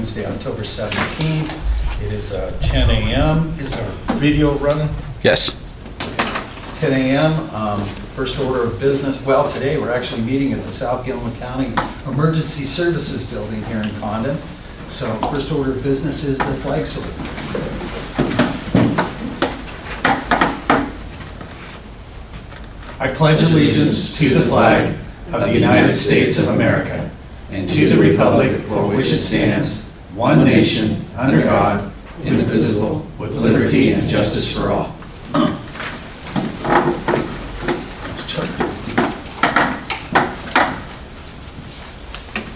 Wednesday, October 17th. It is 10 a.m. Is our video running? Yes. It's 10 a.m. First order of business. Well, today we're actually meeting at the South Gilliam County Emergency Services Building here in Condon. So first order of business is the flag salute. I pledge allegiance to the flag of the United States of America and to the republic for which it stands, one nation, under God, indivisible, with liberty and justice for all.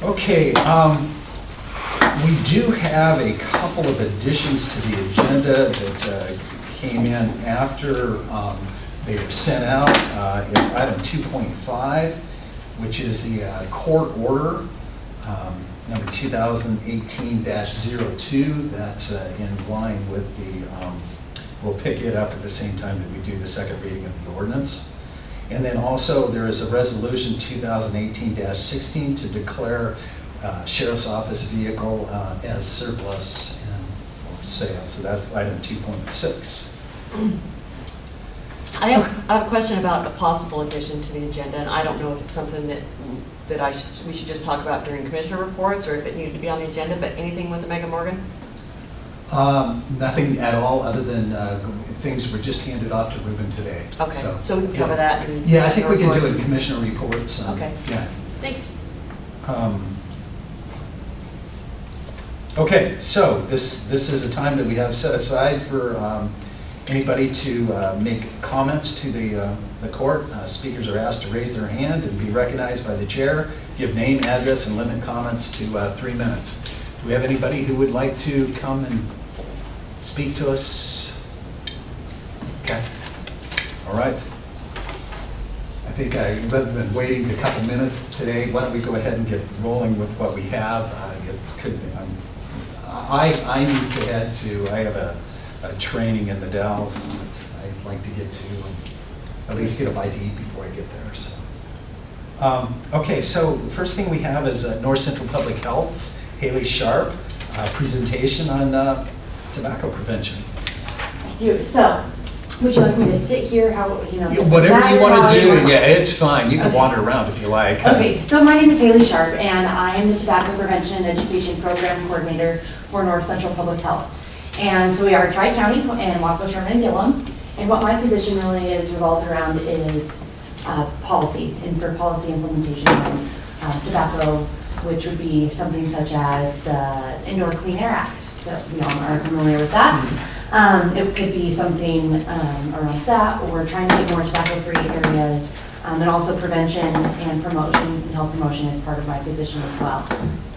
Okay, we do have a couple of additions to the agenda that came in after they were sent out. It's item 2.5, which is the court order, number 2018-02. That's in line with the, we'll pick it up at the same time that we do the second reading of the ordinance. And then also there is a resolution 2018-16 to declare Sheriff's Office vehicle as surplus and for sale. So that's item 2.6. I have a question about a possible addition to the agenda, and I don't know if it's something that we should just talk about during commissioner reports, or if it needed to be on the agenda. But anything with Omega Morgan? Nothing at all, other than things were just handed off to Ruben today. Okay, so we can cover that in yeah, I think we can do it reports. in commissioner reports. Okay. Yeah. Thanks. Okay, so this is a time that we have set aside for anybody to make comments to the court. Speakers are asked to raise their hand and be recognized by the chair, give name, address, and limit comments to 3 minutes. Do we have anybody who would like to come and speak to us? Okay, all right. I think I've been waiting a couple minutes today. Why don't we go ahead and get rolling with what we have? It could be, I need to head to, I have a training in the Dalles that I'd like to get to, and at least get a bite to eat before I get there. So, okay, so the first thing we have is North Central Public Health's Hayli Sharp presentation on tobacco prevention. Thank you. So, would you like me to sit here? How, Whatever you want to do, yeah, it's fine. You can wander around if you like. Okay, so my name is Hayli Sharp, and I am the Tobacco Prevention and Education Program Coordinator for North Central Public Health. And so we are Tri-County and Wasco, Sherman, and Gilliam. And what my position really is revolved around is policy, and for policy implementation on tobacco, which would be something such as the Indoor Clean Air Act. So we all are familiar with that. It could be something around that, or trying to get more tobacco-free areas, and also prevention and promotion, and health promotion is part of my position as well.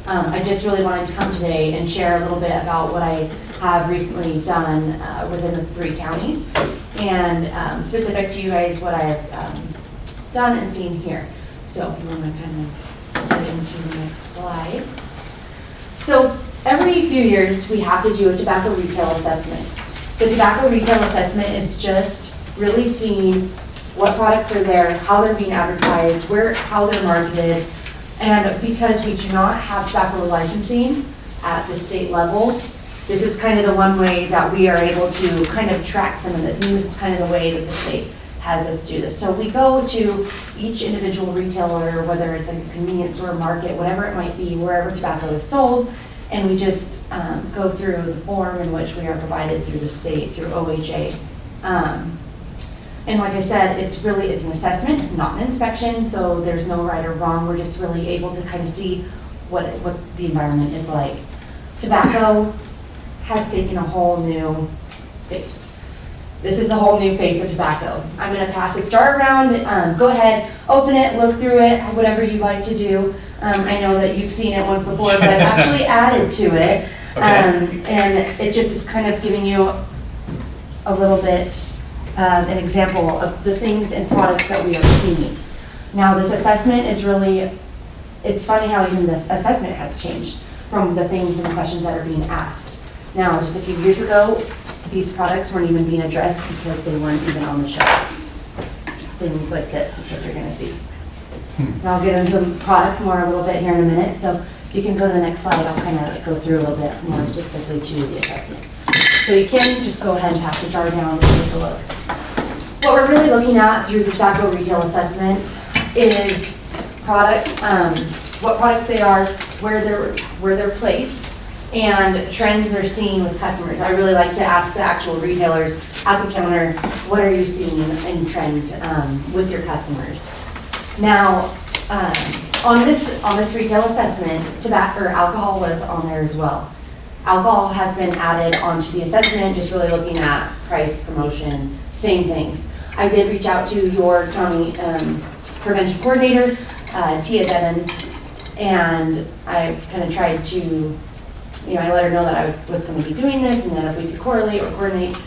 I just really wanted to come today and share a little bit about what I have recently done within the 3 counties, and specific to you guys, what I have done and seen here. So I'm going to kind of get into the next slide. So every few years, we have to do a tobacco retail assessment. The tobacco retail assessment is just really seeing what products are there, how they're being advertised, how they're marketed. And because we do not have tobacco licensing at the state level, this is kind of the one way that we are able to kind of track some of this. And this is kind of the way that the state has us do this. So we go to each individual retailer, whether it's a convenience store, market, whatever it might be, wherever tobacco is sold, and we just go through the form in which we are provided through the state, through OHA. And like I said, it's an assessment, not an inspection, so there's no right or wrong. We're just really able to kind of see what the environment is like. Tobacco has taken a whole new face. This is a whole new face of tobacco. I'm going to pass the star around. Go ahead, open it, look through it, whatever you'd like to do. I know that you've seen it once before, but I've actually added to it. And it just is kind of giving you a little bit an example of the things and products that we are seeing. Now this assessment is really, it's funny how even this assessment has changed from the things and questions that are being asked. Now just a few years ago, these products weren't even being addressed because they weren't even on the shelves. Things like this is what you're going to see. And I'll get into the product more a little bit here in a minute. So You can go to the next slide, I'll kind of go through a little bit more specifically to the assessment. So you can just go ahead and pass the jar down and take a look. What we're really looking at through the tobacco retail assessment is product, what products they are, where they're placed, and trends they're seeing with customers. I really like to ask the actual retailers at the counter, what are you seeing in trends with your customers? Now, on this retail assessment, tobacco or alcohol was on there as well. Alcohol has been added onto the assessment, just really looking at price, promotion, same things. I did reach out to your county prevention coordinator, Tia Devon, and I kind of tried to, I let her know that I was going to be doing this and that if we could correlate or coordinate,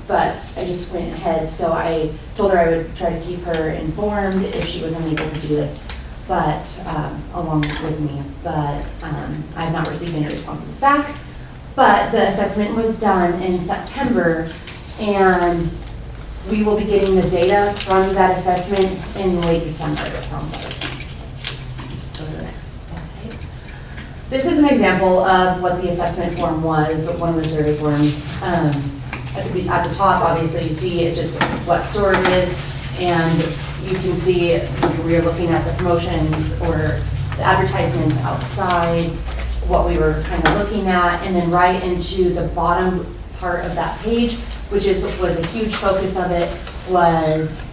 but I just went ahead. So I told her I would try to keep her informed if she was unable to do this, but along with me. But I have not received any responses back. But the assessment was done in September, and we will be getting the data from that assessment in late December. That sounds better. Go to the next slide. This is an example of what the assessment form was, one of the survey forms. At the top, obviously, you see it's just what store it is, and you can see we are looking at the promotions or the advertisements outside, what we were kind of looking at, and then right into the bottom part of that page, which was a huge focus of it, was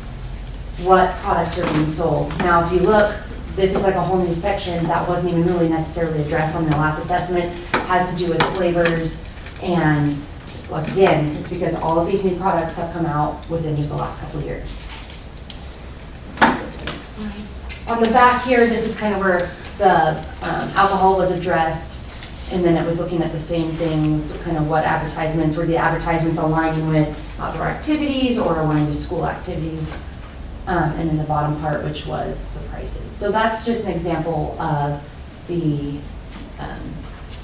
what products are being sold. Now, if you look, this is like a whole new section that wasn't even really necessarily addressed on the last assessment. It has to do with flavors, and well, again, it's because all of these new products have come out within just the last couple of years. On the back here, this is kind of where the alcohol was addressed, and then it was looking at the same things, kind of what advertisements, were the advertisements aligning with outdoor activities or aligning with school activities, and then the bottom part, which was the prices. So that's just an example of the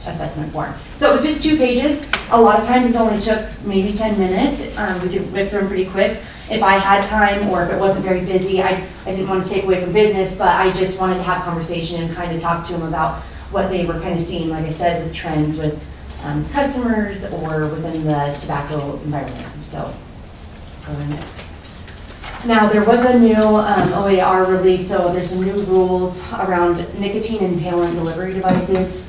assessment form. So it was just 2 pages. A lot of times it only took maybe 10 minutes. We could whip through them pretty quick. If I had time or if it wasn't very busy, I didn't want to take away from business, but I just wanted to have conversation and kind of talk to them about what they were kind of seeing, like I said, with trends with customers or within the tobacco environment. So, go to next. Now, there was a new OAR release, so there's some new rules around nicotine and inhalant delivery devices.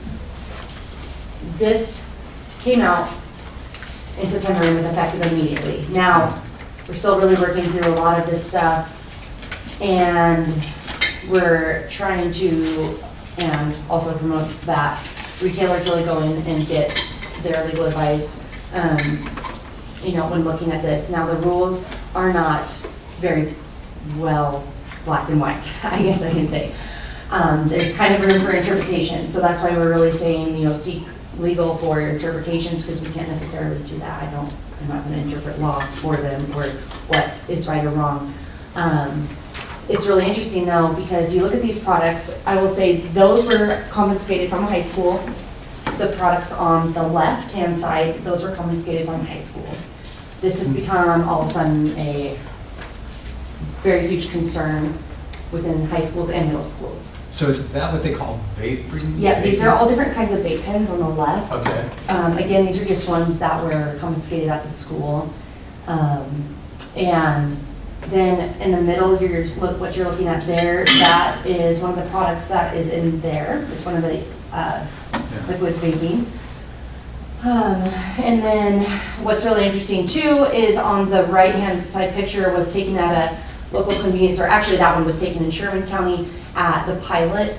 This came out in September and was effective immediately. Now, we're still really working through a lot of this stuff, and we're trying to, and also promote that retailers really go in and get their legal advice, when looking at this. Now, the rules are not very well black and white, I guess I can say. There's kind of room for interpretation, so that's why we're really saying, seek legal for your interpretations, because we can't necessarily do that. I'm not going to interpret law for them or what is right or wrong. It's really interesting though, because you look at these products, I will say those were confiscated from a high school. The products on the left-hand side, those were confiscated from a high school. This has become all of a sudden a very huge concern within high schools and middle schools. So is that what they call vaping? Yeah, these are all different kinds of vape pens on the left. Okay. Again, these are just ones that were confiscated at the school. And then in the middle, what you're looking at there, that is one of the products that is in there. It's one of the liquid vaping. And then what's really interesting too is on the right-hand side picture was taken at a local convenience, or actually that one was taken in Sherman County at the Pilot,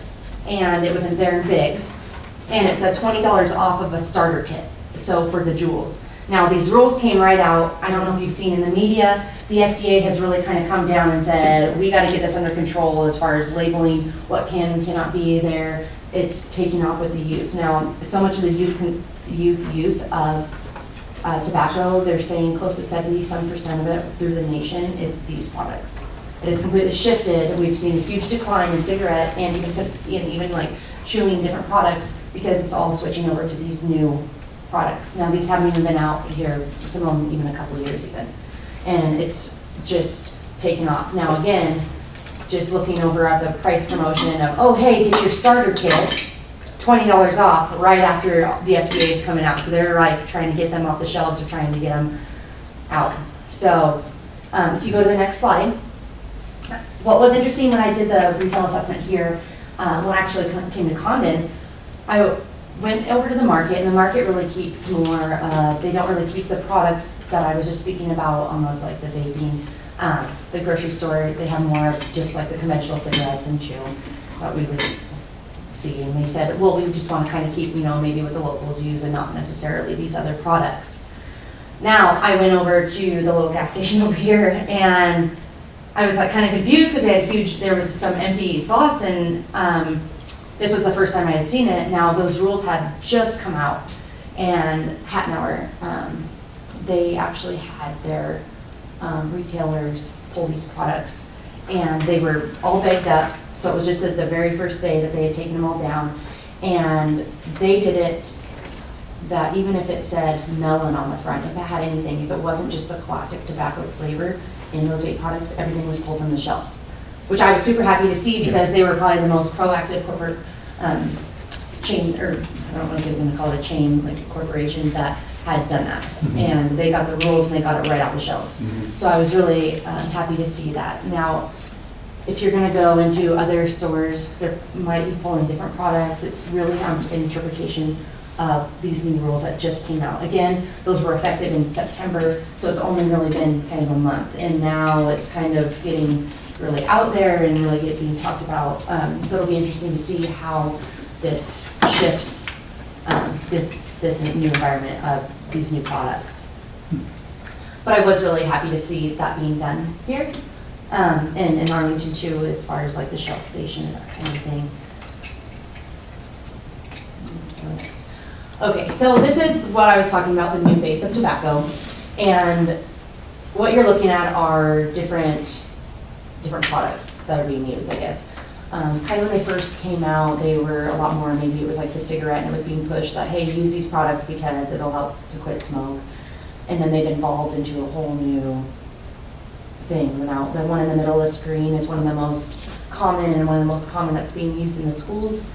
and it was there in Biggs, and it's a $20 off of a starter kit, so for the Juuls. Now these rules came right out. I don't know if you've seen in the media, the FDA has really kind of come down and said, we got to get this under control as far as labeling what can and cannot be there. It's taking off with the youth. Now, so much of the youth use of tobacco, they're saying close to 70% of it through the nation is these products. It has completely shifted. We've seen a huge decline in cigarette and even like chewing different products, because it's all switching over to these new products. Now these haven't even been out here, some of them even a couple of years even. And it's just taken off. Now again, just looking over at the price promotion of, oh hey, get your starter kit. $20 off right after the FDA is coming out. So they're like trying to get them off the shelves or trying to get them out. So if you go to the next slide, what was interesting when I did the retail assessment here, when I actually came to Condon, I went over to the market, and the market really keeps more, they don't really keep the products that I was just speaking about on like the vaping. The grocery store, they have more of just like the conventional cigarettes and chew that we would see. And they said, well, we just want to kind of keep, maybe what the locals use and not necessarily these other products. Now, I went over to the little gas station over here, and I was like kind of confused because they had there was some empty slots, and this was the first time I had seen it. Now, those rules had just come out, and Hattenauer, they actually had their retailers pull these products, and they were all bagged up. So it was just the very first day that they had taken them all down, and they did it that even if it said melon on the front, if it had anything, if it wasn't just the classic tobacco flavor in those vape products, everything was pulled from the shelves, which I was super happy to see because they were probably the most proactive corporate chain, or I don't know if they're going to call it a chain, like a corporation that had done that. Mm-hmm. And they got the rules and they got it right off the shelves. Mm-hmm. So I was really happy to see that. Now, if you're going to go into other stores, there might be pulling different products. It's really an interpretation of these new rules that just came out. Again, those were effective in September, so it's only really been kind of a month. And now it's kind of getting really out there and really being talked about. So it'll be interesting to see how this shifts this new environment of these new products. But I was really happy to see that being done here. And in Arlington too, as far as like the shelf station and that kind of thing. Okay, so this is what I was talking about, the new base of tobacco. And what you're looking at are different products that are being used, I guess. Kind of when they first came out, they were a lot more, maybe it was like the cigarette, and it was being pushed that, hey, use these products because it'll help to quit smoke. And then they've evolved into a whole new thing. Now, the one in the middle of the screen is one of the most common, and one of the most common that's being used in the schools.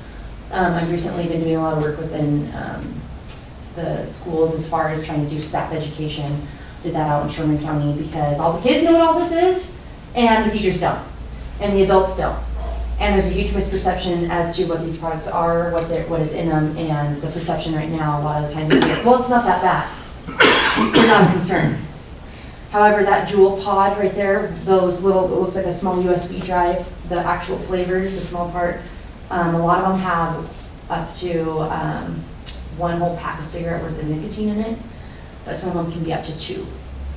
I've recently been doing a lot of work within the schools as far as trying to do staff education. Did that out in Sherman County because all the kids know what all this is, and the teachers don't, and the adults don't. And there's a huge misperception as to what these products are, what is in them, and the perception right now, a lot of the time, is like, well, it's not that bad. We're not a concern. However, that jewel pod right there, those little, it looks like a small USB drive, the actual flavors, the small part, a lot of them have up to one whole pack of cigarette worth of nicotine in it, but some of them can be up to 2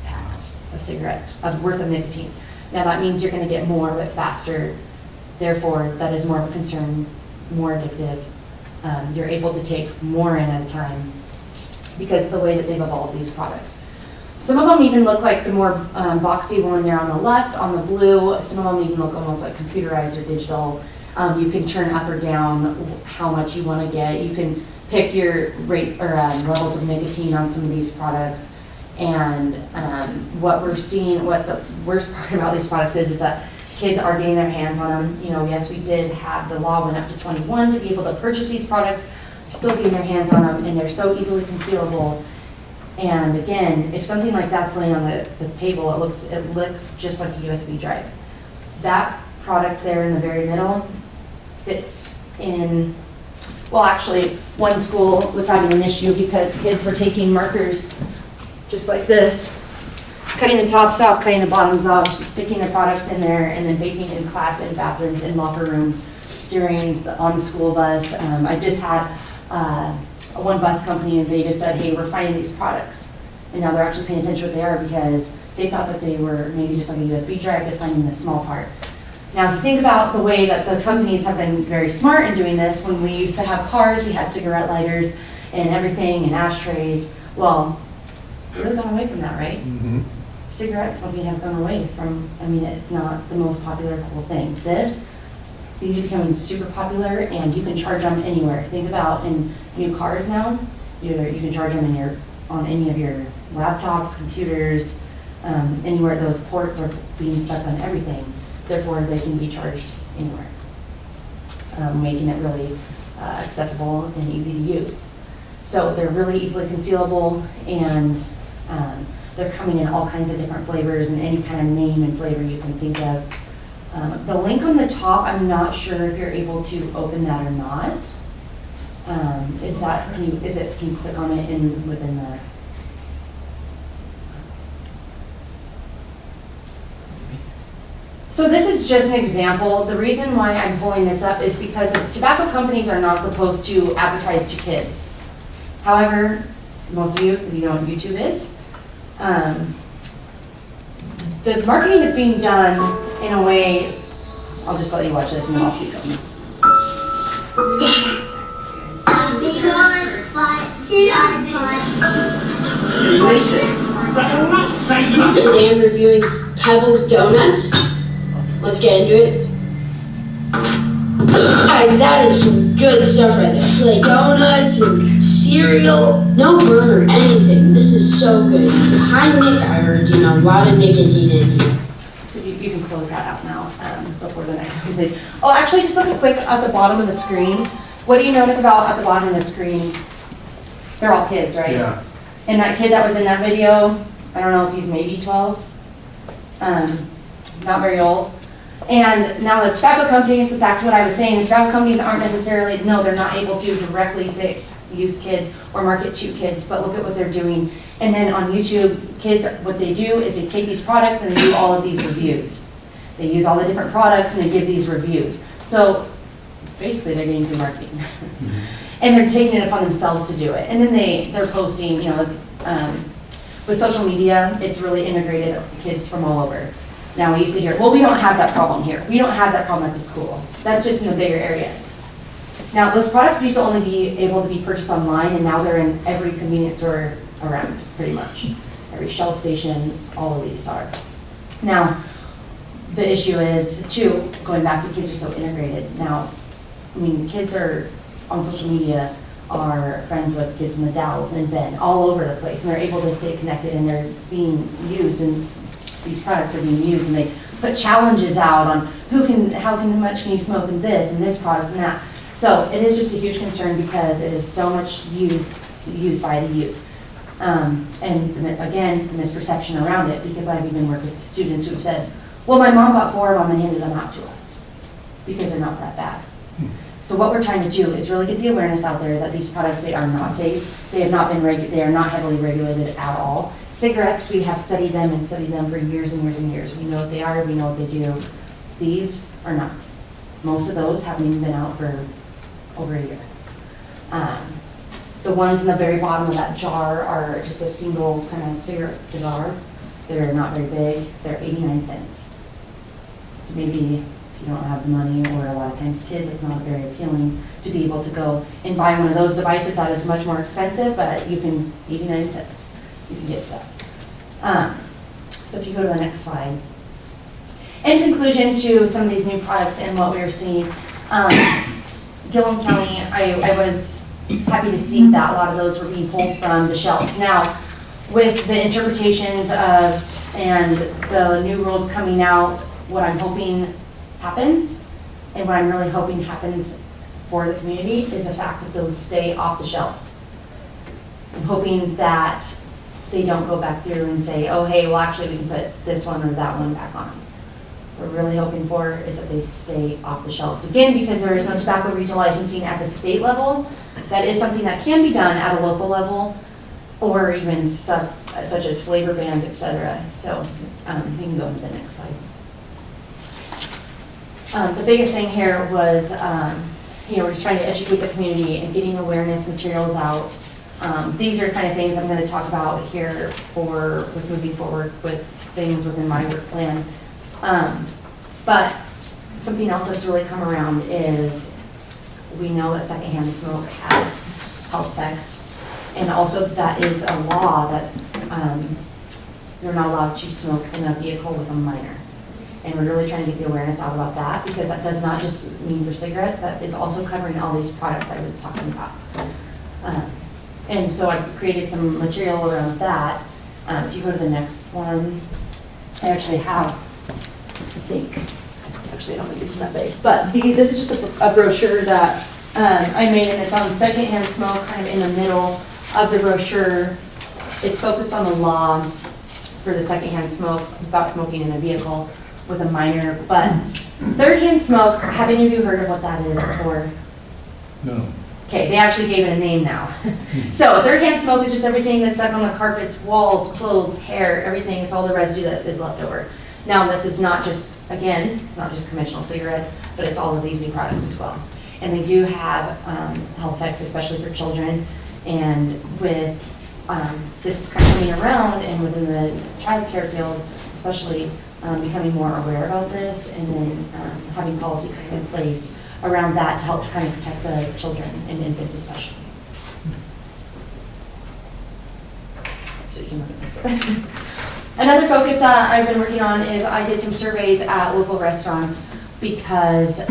packs of cigarettes worth of nicotine. Now that means you're going to get more of it faster, therefore that is more of a concern, more addictive. You're able to take more in at a time because of the way that they've evolved these products. Some of them even look like the more boxy one there on the left, on the blue. Some of them even look almost like computerized or digital. You can turn up or down how much you want to get. You can pick your rate or levels of nicotine on some of these products. And what we're seeing, what the worst part about these products is that kids are getting their hands on them. Yes, we did have the law went up to 21 to be able to purchase these products. They're still getting their hands on them, and they're so easily concealable. And again, if something like that's laying on the table, it looks just like a USB drive. That product there in the very middle fits in, well, actually, one school was having an issue because kids were taking markers just like this, cutting the tops off, cutting the bottoms off, just sticking their products in there, and then vaping in class, in bathrooms, in locker rooms, on the school bus. I just had one bus company, and they just said, hey, we're finding these products. And now they're actually paying attention to what they are because they thought that they were maybe just like a USB drive. They're finding the small part. Now, if you think about the way that the companies have been very smart in doing this, when we used to have cars, we had cigarette lighters and everything and ashtrays. Well, we've really gone away from that, right? Mm-hmm. Cigarette smoking has gone away from, it's not the most popular cool thing. These are becoming super popular, and you can charge them anywhere. Think about in new cars now, you can charge them on any of your laptops, computers, anywhere those ports are being stuck on everything. Therefore, they can be charged anywhere, making it really accessible and easy to use. So they're really easily concealable, and they're coming in all kinds of different flavors and any kind of name and flavor you can think of. The link on the top, I'm not sure if you're able to open that or not. Can you click on it within the? So this is just an example. The reason why I'm pulling this up is because the tobacco companies are not supposed to advertise to kids. However, most of you, if you know what YouTube is, the marketing is being done in a way, I'll just let you watch this and then I'll keep going. Today I'm reviewing Pebbles Donuts. Let's get into it. Guys, that is some good stuff right there. It's like donuts and cereal, no burger, anything. This is so good. High Nick, I heard, a lot of nicotine in here. So you can close that out now before the next one, please. Oh, actually, just look quick at the bottom of the screen. What do you notice about at the bottom of the screen? They're all kids, right? Yeah. And that kid that was in that video, I don't know if he's maybe 12, not very old. And now the tobacco companies, back to what I was saying, the tobacco companies aren't necessarily, no, they're not able to directly use kids or market to kids, but look at what they're doing. And then on YouTube, kids, what they do is they take these products and they do all of these reviews. They use all the different products and they give these reviews. So basically they're getting through marketing. And they're taking it upon themselves to do it. And then they're posting, it's, with social media, it's really integrated kids from all over. Now we used to hear, well, we don't have that problem here. We don't have that problem at the school. That's just in the bigger areas. Now those products used to only be able to be purchased online, and now they're in every convenience store around, pretty much. Every Shell station, all of these are. Now, the issue is, too, going back to kids are so integrated. Now, kids are on social media, are friends with kids in the Dalles and Ben, all over the place, and they're able to stay connected, and they're being used, and these products are being used, and they put challenges out on how much can you smoke in this and this product and that. So it is just a huge concern because it is so much used by the youth. And again, the misperception around it, because I've even worked with students who've said, well, my mom bought 4 of them and handed them out to us because they're not that bad. So what we're trying to do is really get the awareness out there that these products, they are not safe. They have not been they are not heavily regulated at all. Cigarettes, we have studied them for years and years and years. We know what they are, we know what they do. These are not. Most of those haven't even been out for over a year. The ones in the very bottom of that jar are just a single kind of cigar. They're not very big. They're 89 cents. So maybe if you don't have the money, or a lot of times kids, it's not very appealing to be able to go and buy one of those devices that is much more expensive, but you can, 89 cents, you can get stuff. So if you go to the next slide. In conclusion to some of these new products and what we are seeing, Gilliam County, I was happy to see that a lot of those were being pulled from the shelves. Now, with the interpretations of and the new rules coming out, what I'm hoping happens, and what I'm really hoping happens for the community, is the fact that those stay off the shelves. I'm hoping that they don't go back through and say, oh, hey, well, actually, we can put this one or that one back on. What we're really hoping for is that they stay off the shelves. Again, because there is no tobacco retail licensing at the state level, that is something that can be done at a local level, or even stuff such as flavor bans, etc. So you can go to the next slide. The biggest thing here was, we're just trying to educate the community and getting awareness materials out. These are kind of things I'm going to talk about here with moving forward with things within my work plan. But something else that's really come around is we know that secondhand smoke has health effects, and also that is a law that you're not allowed to smoke in a vehicle with a minor. And we're really trying to get the awareness out about that, because that does not just mean for cigarettes, that is also covering all these products I was talking about. And so I created some material around that. If you go to the next one, I actually have, actually I don't think it's that big, but this is just a brochure that I made, and it's on secondhand smoke, kind of in the middle of the brochure. It's focused on the law for the secondhand smoke, about smoking in a vehicle with a minor, but third-hand smoke, have any of you heard of what that is before? No. Okay, they actually gave it a name now. So third-hand smoke is just everything that's stuck on the carpets, walls, clothes, hair, everything. It's all the residue that is left over. Now, this is not just, again, it's not just conventional cigarettes, but it's all of these new products as well. And they do have health effects, especially for children. And with this is kind of coming around, and within the child care field, especially becoming more aware about this, and then having policy kind of in place around that to help kind of protect the children and infants especially. So you can look at this. Another focus that I've been working on is I did some surveys at local restaurants because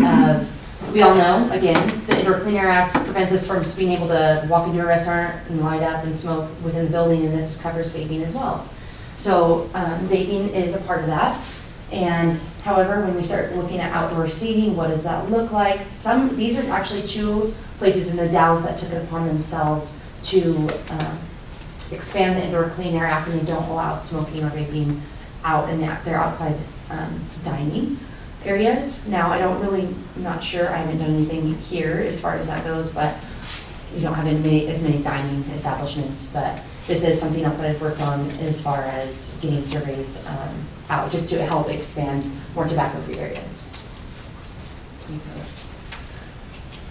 we all know, again, the Indoor Clean Air Act prevents us from being able to walk into a restaurant and light up and smoke within the building, and this covers vaping as well. So vaping is a part of that. And however, when we start looking at outdoor seating, what does that look like? These are actually 2 places in the Dalles that took it upon themselves to expand the Indoor Clean Air Act, and they don't allow smoking or vaping out in their outside dining areas. Now, I'm not sure, I haven't done anything here as far as that goes, but we don't have as many dining establishments, but this is something else that I've worked on as far as getting surveys out, just to help expand more tobacco-free areas.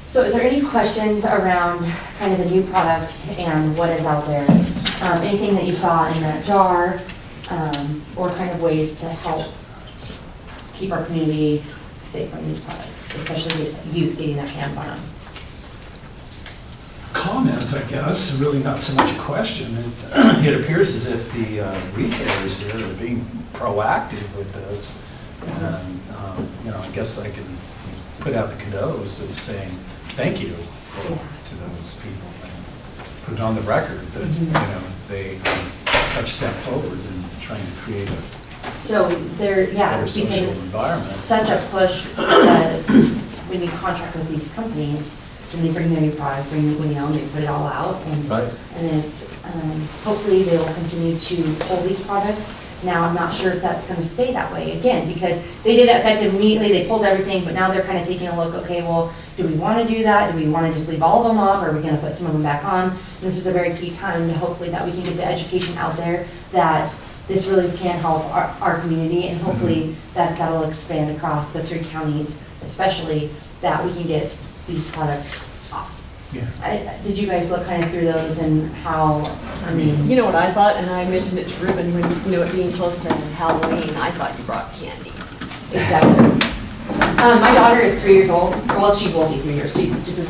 So is there any questions around kind of the new products and what is out there? Anything that you saw in that jar, or kind of ways to help keep our community safe from these products, especially youth getting their hands on them? Comment, I guess, really not so much a question. It appears as if the retailers here are being proactive with this. And, I guess I can put out the kudos of saying thank you to those people and put it on the record that, they have stepped forward in trying to create a So there, better because social it's environment. such a push because when you contract with these companies, and they bring their new product, and they put it all out, and Right. and it's hopefully they will continue to pull these products. Now, I'm not sure if that's going to stay that way again, because they did it effective immediately, they pulled everything, but now they're kind of taking a look, okay, well, do we want to do that? Do we want to just leave all of them off, or are we going to put some of them back on? And this is a very key time to hopefully that we can get the education out there that this really can help our community, and hopefully that'll expand across the 3 counties, especially that we can get these products off. Yeah. Did you guys look kind of through those and how, I mean? You know what I thought, and I mentioned it to Ruben when, it being close to Halloween, I thought you brought candy. Exactly. My daughter is 3 years old. Well, she will be 3 years. She's just a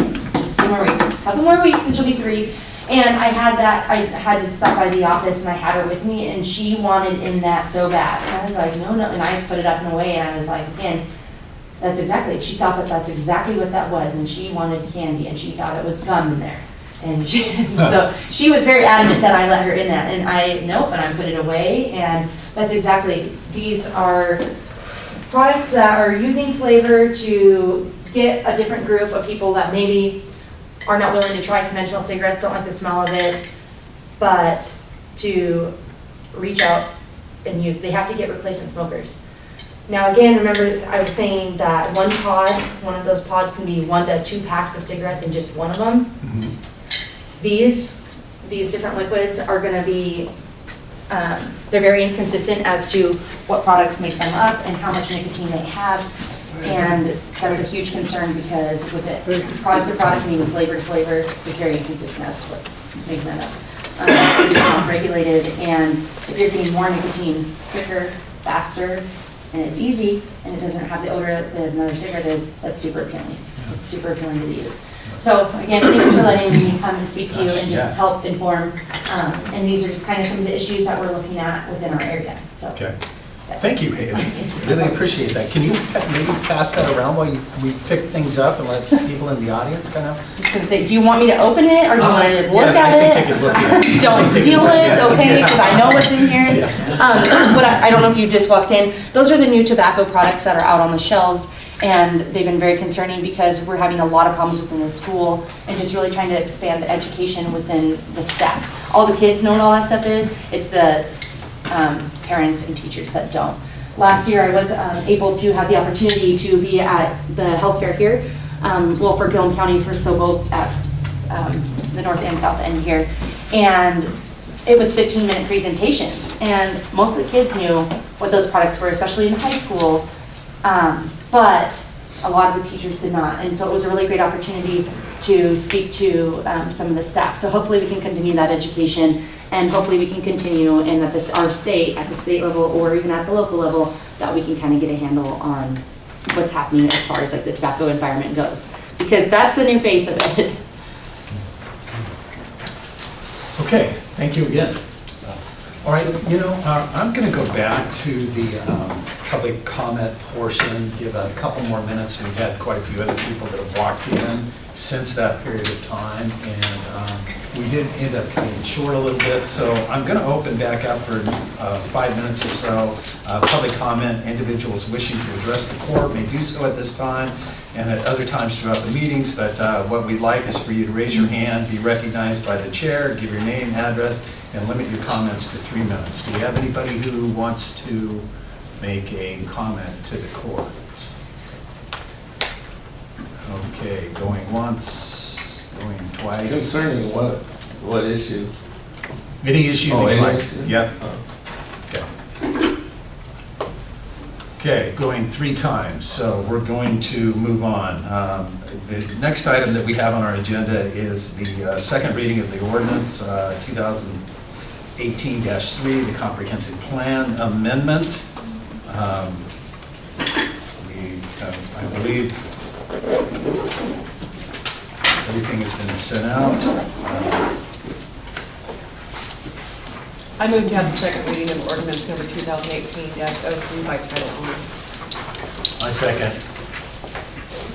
couple more weeks and she'll be 3. And I had to stop by the office and I had her with me, and she wanted in that so bad. And I was like, no, and I put it up and away, and I was like, again, she thought that's exactly what that was, and she wanted candy, and she thought it was gum in there. And so she was very adamant that I let her in that, and and I put it away, and that's exactly, these are products that are using flavor to get a different group of people that maybe are not willing to try conventional cigarettes, don't like the smell of it, but to reach out, and they have to get replacement smokers. Now again, remember I was saying that one of those pods can be 1 to 2 packs of cigarettes in just one of them. Mm-hmm. These different liquids are going to be, they're very inconsistent as to what products make them up and how much nicotine they have. And that's a huge concern because with it, product to product and even flavor to flavor, it's very inconsistent as to what's making that up. It's not regulated, and if you're getting more nicotine quicker, faster, and it's easy, and it doesn't have the odor that another cigarette is, that's super appealing. It's super appealing to the youth. So again, thanks for letting me come and speak to you and just help inform. And these are just kind of some of the issues that we're looking at within our area. So. Okay. Thank you, Hayli. Really appreciate that. Can you maybe pass that around while we pick things up and let people in the audience kind of? I was going to say, do you want me to open it, or do you want to just look at it? I think take a look at it. Don't steal it, okay, because I know what's in here. Yeah. But I don't know if you just walked in. Those are the new tobacco products that are out on the shelves. And they've been very concerning because we're having a lot of problems within the school and just really trying to expand the education within the staff. All the kids know what all that stuff is. It's the parents and teachers that don't. Last year, I was able to have the opportunity to be at the health fair here, well, for Gilliam County, so both at the north and south end here. And it was 15-minute presentations. And most of the kids knew what those products were, especially in high school. But a lot of the teachers did not. And so it was a really great opportunity to speak to some of the staff. So hopefully we can continue that education, and hopefully we can continue and at our state, at the state level or even at the local level, that we can kind of get a handle on what's happening as far as like the tobacco environment goes. Because that's the new face of it. Okay, thank you again. All right, I'm going to go back to the public comment portion, give a couple more minutes. We've had quite a few other people that have walked in since that period of time, and we did end up cutting short a little bit, so I'm going to open back up for 5 minutes or so. Public comment, individuals wishing to address the court may do so at this time and at other times throughout the meetings, but what we'd like is for you to raise your hand, be recognized by the chair, give your name, address, and limit your comments to 3 minutes. Do we have anybody who wants to make a comment to the court? Okay, going once, going twice. Concerning what? What issue? Any issue that you any like? issue? Yep. Oh. Okay, going 3 times, so we're going to move on. The next item that we have on our agenda is the second reading of the ordinance 2018-3, the comprehensive plan amendment. I believe everything has been sent out. I move to have the second reading of ordinance number 2018-03 by title only. I second.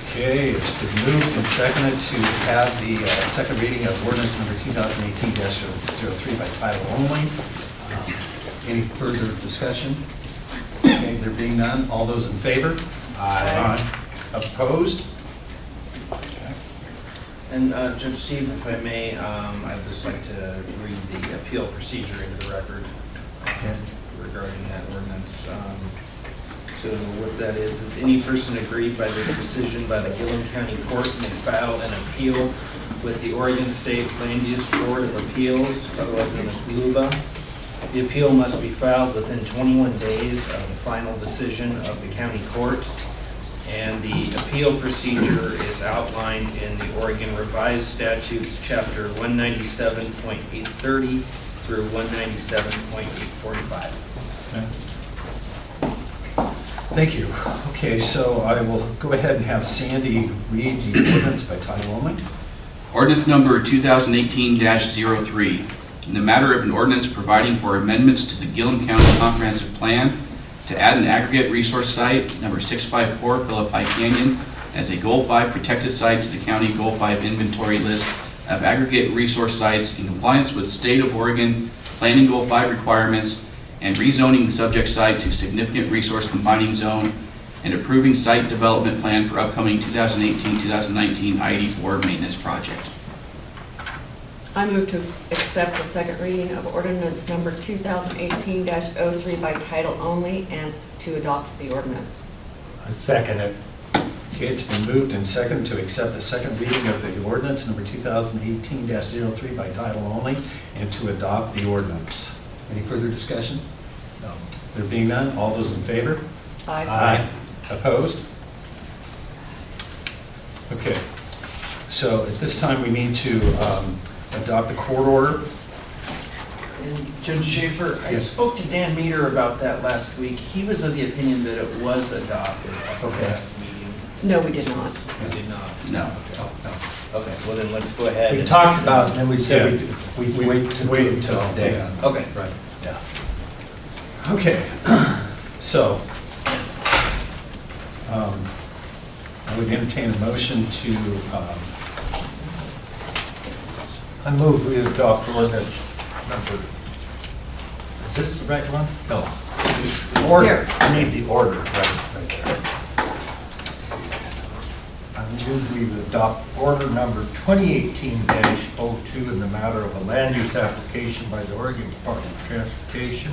Okay, it's been moved and seconded to have the second reading of ordinance number 2018-03 by title only. Any further discussion? Okay, there being none, all those in favor? Aye. Opposed? Okay. And Judge Steve, if I may, I'd just like to read the appeal procedure into the record regarding that ordinance. So what that is any person aggrieved by this decision by the Gilliam County Court may file an appeal with the Oregon State Land Use Board of Appeals, otherwise known as LUBA. The appeal must be filed within 21 days of the final decision of the county court. And the appeal procedure is outlined in the Oregon Revised Statutes, Chapter 197.830 through 197.845. Okay. Thank you. Okay, so I will go ahead and have Sandy read the ordinance by title only. Ordinance number 2018-03, in the matter of an ordinance providing for amendments to the Gilliam County Comprehensive Plan to add an aggregate resource site, number 654 Philippi Canyon, as a Goal 5 protected site to the county Goal 5 inventory list of aggregate resource sites in compliance with State of Oregon Planning Goal 5 requirements, and rezoning the subject site to significant resource combining zone, and approving site development plan for upcoming 2018-2019 ID4 maintenance project. I move to accept the second reading of ordinance number 2018-03 by title only and to adopt the ordinance. I second it. Okay, it's been moved and seconded to accept the second reading of the ordinance number 2018-03 by title only and to adopt the ordinance. Any further discussion? No. There being none, all those in favor? Aye. Opposed? Okay, so at this time we need to adopt the court order. And Judge Schaefer, I Yes. spoke to Dan Meter about that last week. He was of the opinion that it was adopted at the Okay. last meeting. No, we did not. We did not. No. Oh, no. Okay, well then let's go ahead. We and- talked about it and we said we'd We wait until today. yeah. Okay. Right. Yeah. Okay, so I would entertain a motion to, I move we adopt ordinance number, is this the right one? No. It's Order. here. I need the order, right there. move we adopt order number 2018-02 in the matter of a land use application by the Oregon Department of Transportation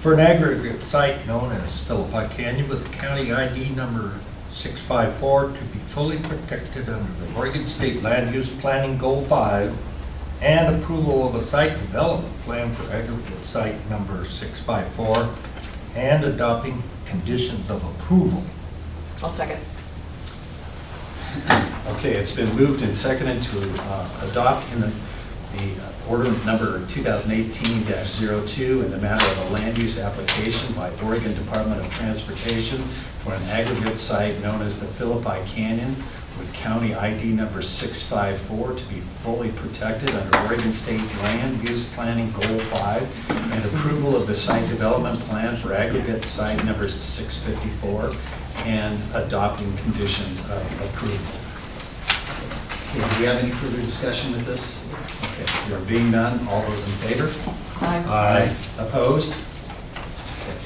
for an aggregate site known as Philippi Canyon with county ID number 654 to be fully protected under the Oregon State Land Use Planning Goal 5 and approval of a site development plan for aggregate site number 654 and adopting conditions of approval. I'll second. Okay, it's been moved and seconded to adopt in the order number 2018-02 in the matter of a land use application by Oregon Department of Transportation for an aggregate site known as the Philippi Canyon with county ID number 654 to be fully protected under Oregon State Land Use Planning Goal 5 and approval of the site development plan for aggregate site number 654 and adopting conditions of approval. Okay, do we have any further discussion with this? Okay, there being none, all those in favor? Aye. Opposed? Okay.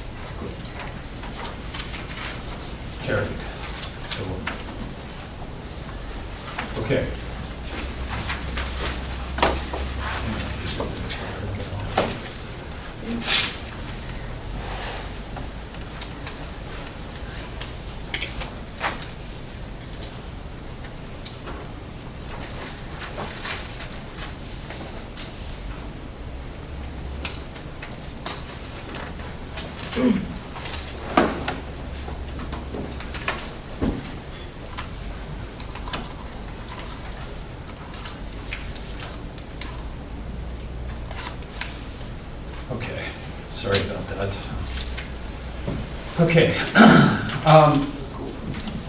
Carried. So, okay. Okay, sorry about that. Okay,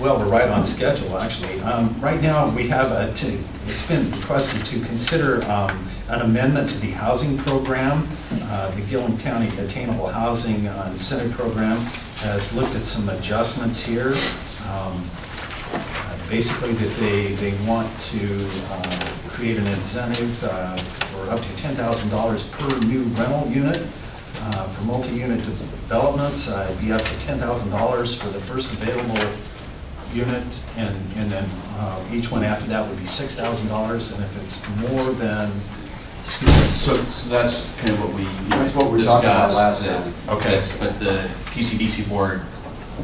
well, we're right on schedule, actually. Right now, we have it's been requested to consider an amendment to the housing program. The Gilliam County Attainable Housing Incentive Program has looked at some adjustments here. Basically, that they want to create an incentive for up to $10,000 per new rental unit. For multi-unit developments, it'd be up to $10,000 for the first available unit, and then each one after that would be $6,000, and if it's more than, excuse me. So that's kind of what we talked about discussed. last that- time. Okay. But the PCDC board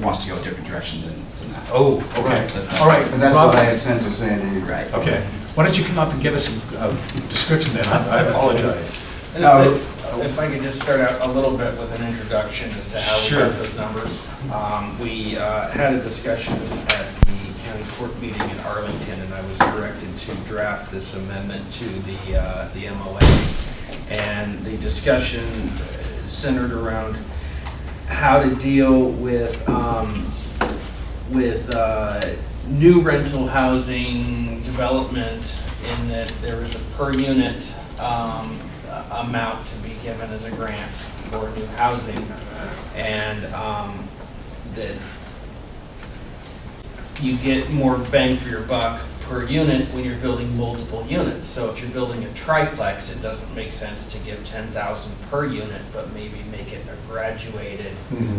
wants to go a different direction than that. Oh, okay, That's all right. And that's Rob- what I had sent to Sandy. Right. Okay, why don't you come up and give us a description then? I apologize. And No. if I could just start out a little bit with an introduction as to how we Sure. got those numbers. We had a discussion at the county court meeting in Arlington, and I was directed to draft this amendment to the MOA. And the discussion centered around how to deal with new rental housing development, in that there is a per unit amount to be given as a grant for new housing, and that you get more bang for your buck per unit when you're building multiple units. So if you're building a triplex, it doesn't make sense to give $10,000 per unit, but maybe make it a graduated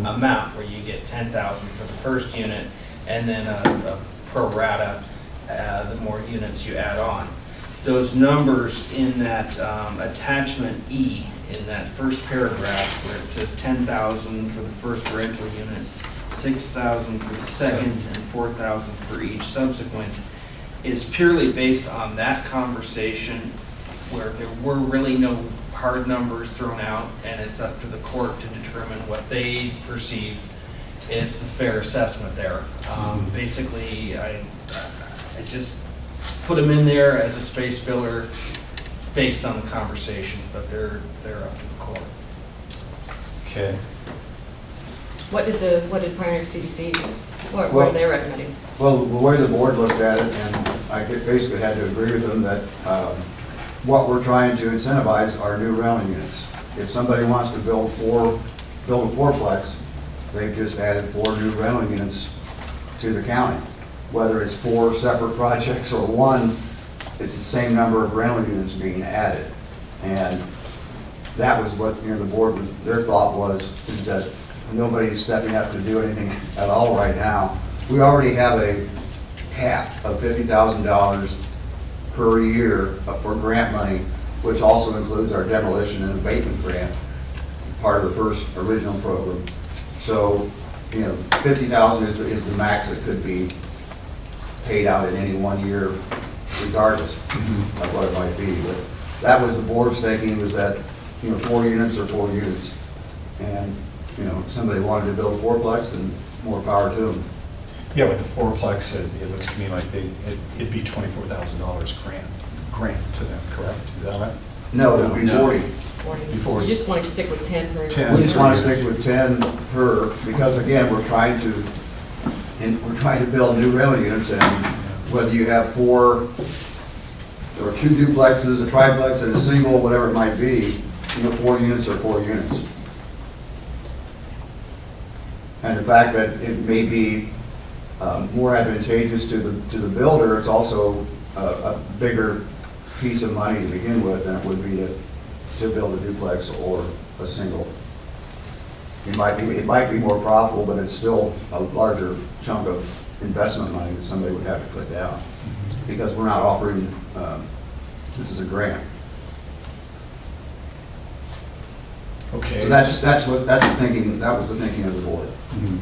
amount where you get $10,000 for the first unit, and then a pro rata the more units you add on. Those numbers in that attachment E, in that first paragraph where it says 10,000 for the first rental unit, 6,000 for the second, and 4,000 for each subsequent, is purely based on that conversation where there were really no hard numbers thrown out, and it's up to the court to determine what they perceive is the fair assessment there. Basically, I just put them in there as a space filler based on the conversation, but they're up to the court. Okay. What did Pioneer CDC do? What Well- were they recommending? Well, the way the board looked at it, and I basically had to agree with them, that what we're trying to incentivize are new rental units. If somebody wants to build a fourplex, they've just added 4 new rental units to the county. Whether it's 4 separate projects or 1, it's the same number of rental units being added. And that was what, the board, their thought was, is that nobody's stepping up to do anything at all right now. We already have a half of $50,000 per year for grant money, which also includes our demolition and abatement grant, part of the first original program. So, you know, 50,000 is the max that could be paid out in any 1 year, regardless of what it might be. But that was the board's thinking, was that, you know, 4 units are 4 units. And, you know, if somebody wanted to build a fourplex, then more power to them. Yeah, with the fourplex, it looks to me like it'd be $24,000 grant to them, correct? Is that right? No, it would be No. 40. Before- You just want to stick with 10 per. 10. We just want to stick with 10 per, because again, we're trying to build new rental units, and whether you have 4 or 2 duplexes, a triplex, and a single, whatever it might be, you know, 4 units are 4 units. And the fact that it may be more advantageous to the builder, it's also a bigger piece of money to begin with than it would be to build a duplex or a single. It might be more profitable, but it's still a larger chunk of investment money that somebody would have to put down, because we're not offering, this is a grant. Okay. So that's the thinking, that was the thinking of the board. Mhm.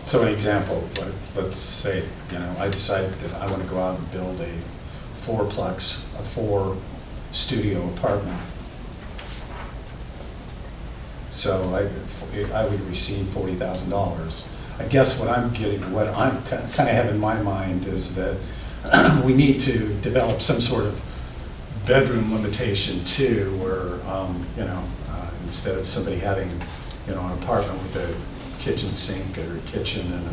So an example, let's say, you know, I decide that I want to go out and build a fourplex, a 4-studio apartment. So I would receive $40,000. I guess what I'm kind of have in my mind is that we need to develop some sort of bedroom limitation too, where, you know, instead of somebody having, you know, an apartment with a kitchen sink or a kitchen and a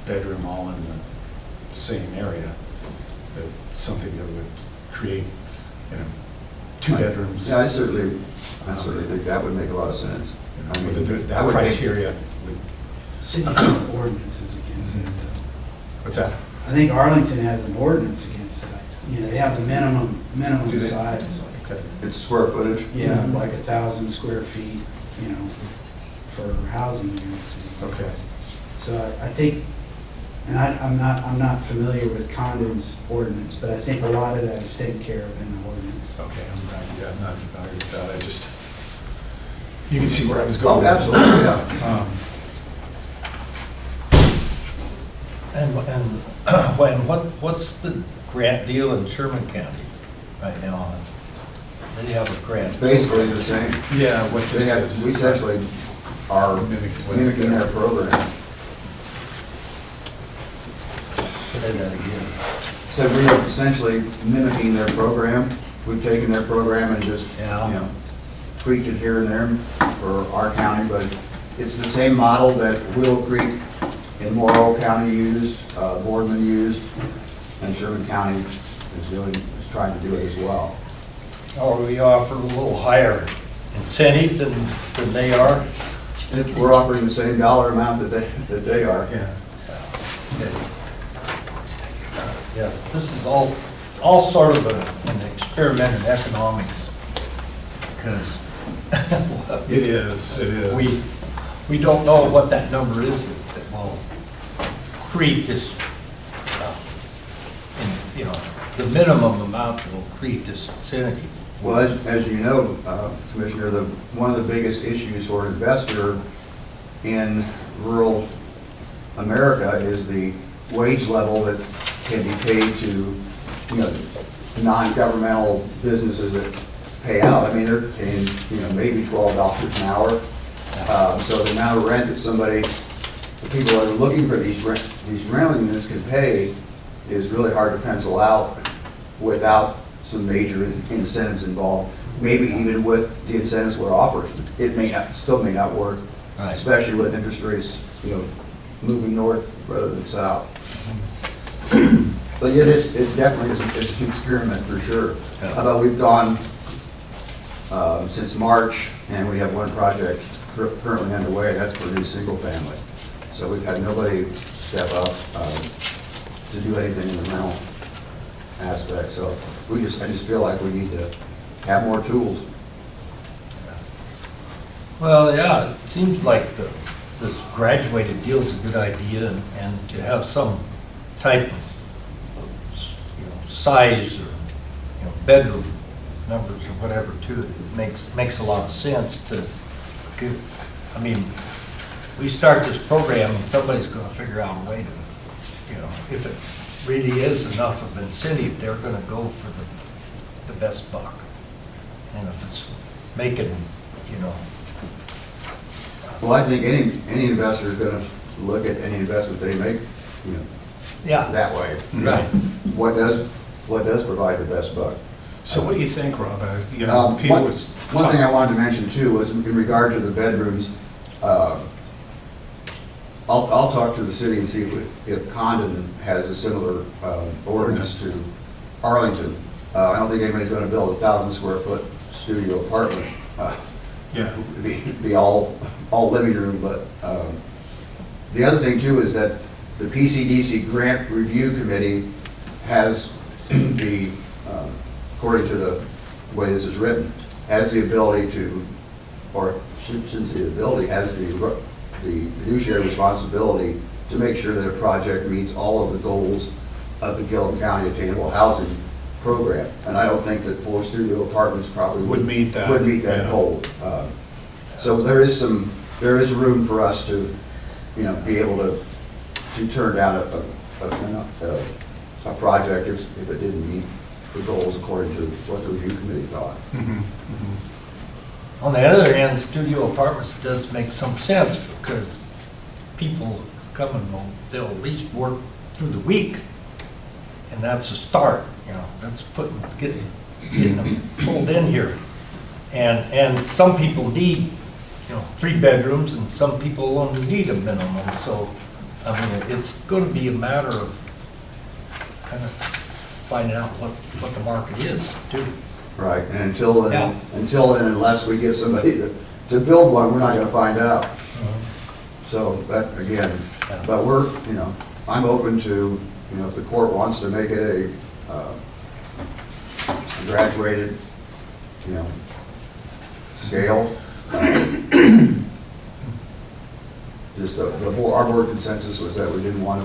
bedroom all in the same area, that something that would create, you know, 2 bedrooms. Yeah, I certainly think that would make a lot of sense. You know, I mean, with that that would make- criteria. City ordinances against it. What's that? I think Arlington has an ordinance against that. You know, they have the Do minimum they? size. Okay. It's square footage. Yeah, like 1,000 square feet, you know, for housing units. Okay. So I think, and I'm not familiar with Condon's ordinance, but I think a lot of that is taken care of in the ordinance. Okay, I'm not familiar with that. I just, you can see where I was Oh, going. absolutely, yeah. What's the grant deal in Sherman County right now? They have a grant. Basically the same. Yeah, what They this have, is. we essentially are mimicking their program. Say that again. So we are essentially mimicking their program. We've taken their program and just, you Yeah. know, tweaked it here and there for our county, but it's the same model that Willow Creek in Morrow County used, Boardman used, and Sherman County is trying to do it as well. Or we offer a little higher incentive than they are? We're offering the same dollar amount that they are. Yeah. Okay. Yeah, this is all sort of an experiment in economics, because It is. we don't know what that number is that will create this, you know, the minimum amount that will create this incentive. Well, as you know, Commissioner, one of the biggest issues for an investor in rural America is the wage level that can be paid to, you know, non-governmental businesses that pay out. I mean, they're paying, you know, maybe $12 an hour. So the amount of rent that the people that are looking for these rental units can pay is really hard to pencil out without some major incentives involved. Maybe even with the incentives we're offering, it still may not work, Right. especially with interest rates, you know, moving north rather than south. But it definitely is an experiment for sure. Yeah. Although we've gone since March, and we have one project currently underway, that's for a new single family. So we've had nobody step up to do anything in the rental aspect. So I just feel like we need to have more tools. Well, yeah, it seems like the this graduated deal is a good idea, and to have some type of, size or, bedroom numbers or whatever to it, it makes a lot of sense to give, we start this program and somebody's gonna figure out a way to, if it really is enough of incentive, they're gonna go for the best buck. And if it's making, Well, I think any investor is gonna look at any investment they make, yeah, that way. right. What does provide the best buck? So what do you think, Rob? One People was one thing I wanted to mention too was in regard to the bedrooms, I'll talk to the city and see if Condon has a similar ordinance to Arlington. I don't think anybody's gonna build a 1,000 square foot studio apartment. Yeah. Be all living room, but the other thing too is that the PCDC Grant Review Committee has the, according to the way this is written, has the ability to, or shouldn't say the ability, has the fiduciary responsibility to make sure that a project meets all of the goals of the Gilliam County Attainable Housing Program. And I don't think that 4 studio apartments probably Would meet that. would meet that Yeah. goal. So there is room for us to, be able to turn down a project if it didn't meet the goals according to what the review committee thought. On the other hand, studio apartments does make some sense because people come and they'll at least work through the week. And that's a start, that's getting them pulled in here. And some people need, 3 bedrooms and some people only need a minimum. So, it's going to be a matter of kind of finding out what the market is too. Right, and until Yeah. and unless we get somebody to build one, we're not gonna find out. So that, again, Yeah. but we're, I'm open to, if the court wants to make it a graduated, scale. Just our board consensus was that we didn't want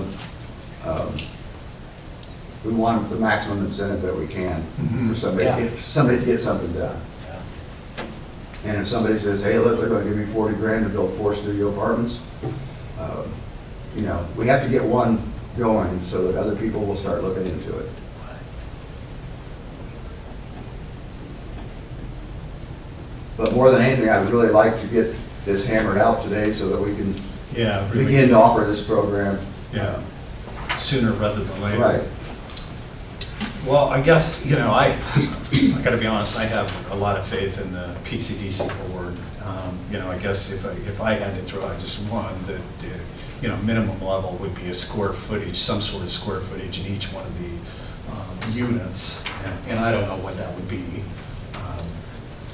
to, we want the maximum incentive that we can for somebody to get something done. Yeah. And if somebody says, hey, look, they're gonna give me 40 grand to build 4 studio apartments, we have to get one going so that other people will start looking into it. But more than anything, I would really like to get this hammered out today so that we can Really begin to offer this program. Yeah. Sooner rather than later. Right. Well, I guess, I gotta be honest, I have a lot of faith in the PCDC board. I guess if I had to throw out just one, that, minimum level would be a square footage, some sort of square footage in each one of the units. And I don't know what that would be,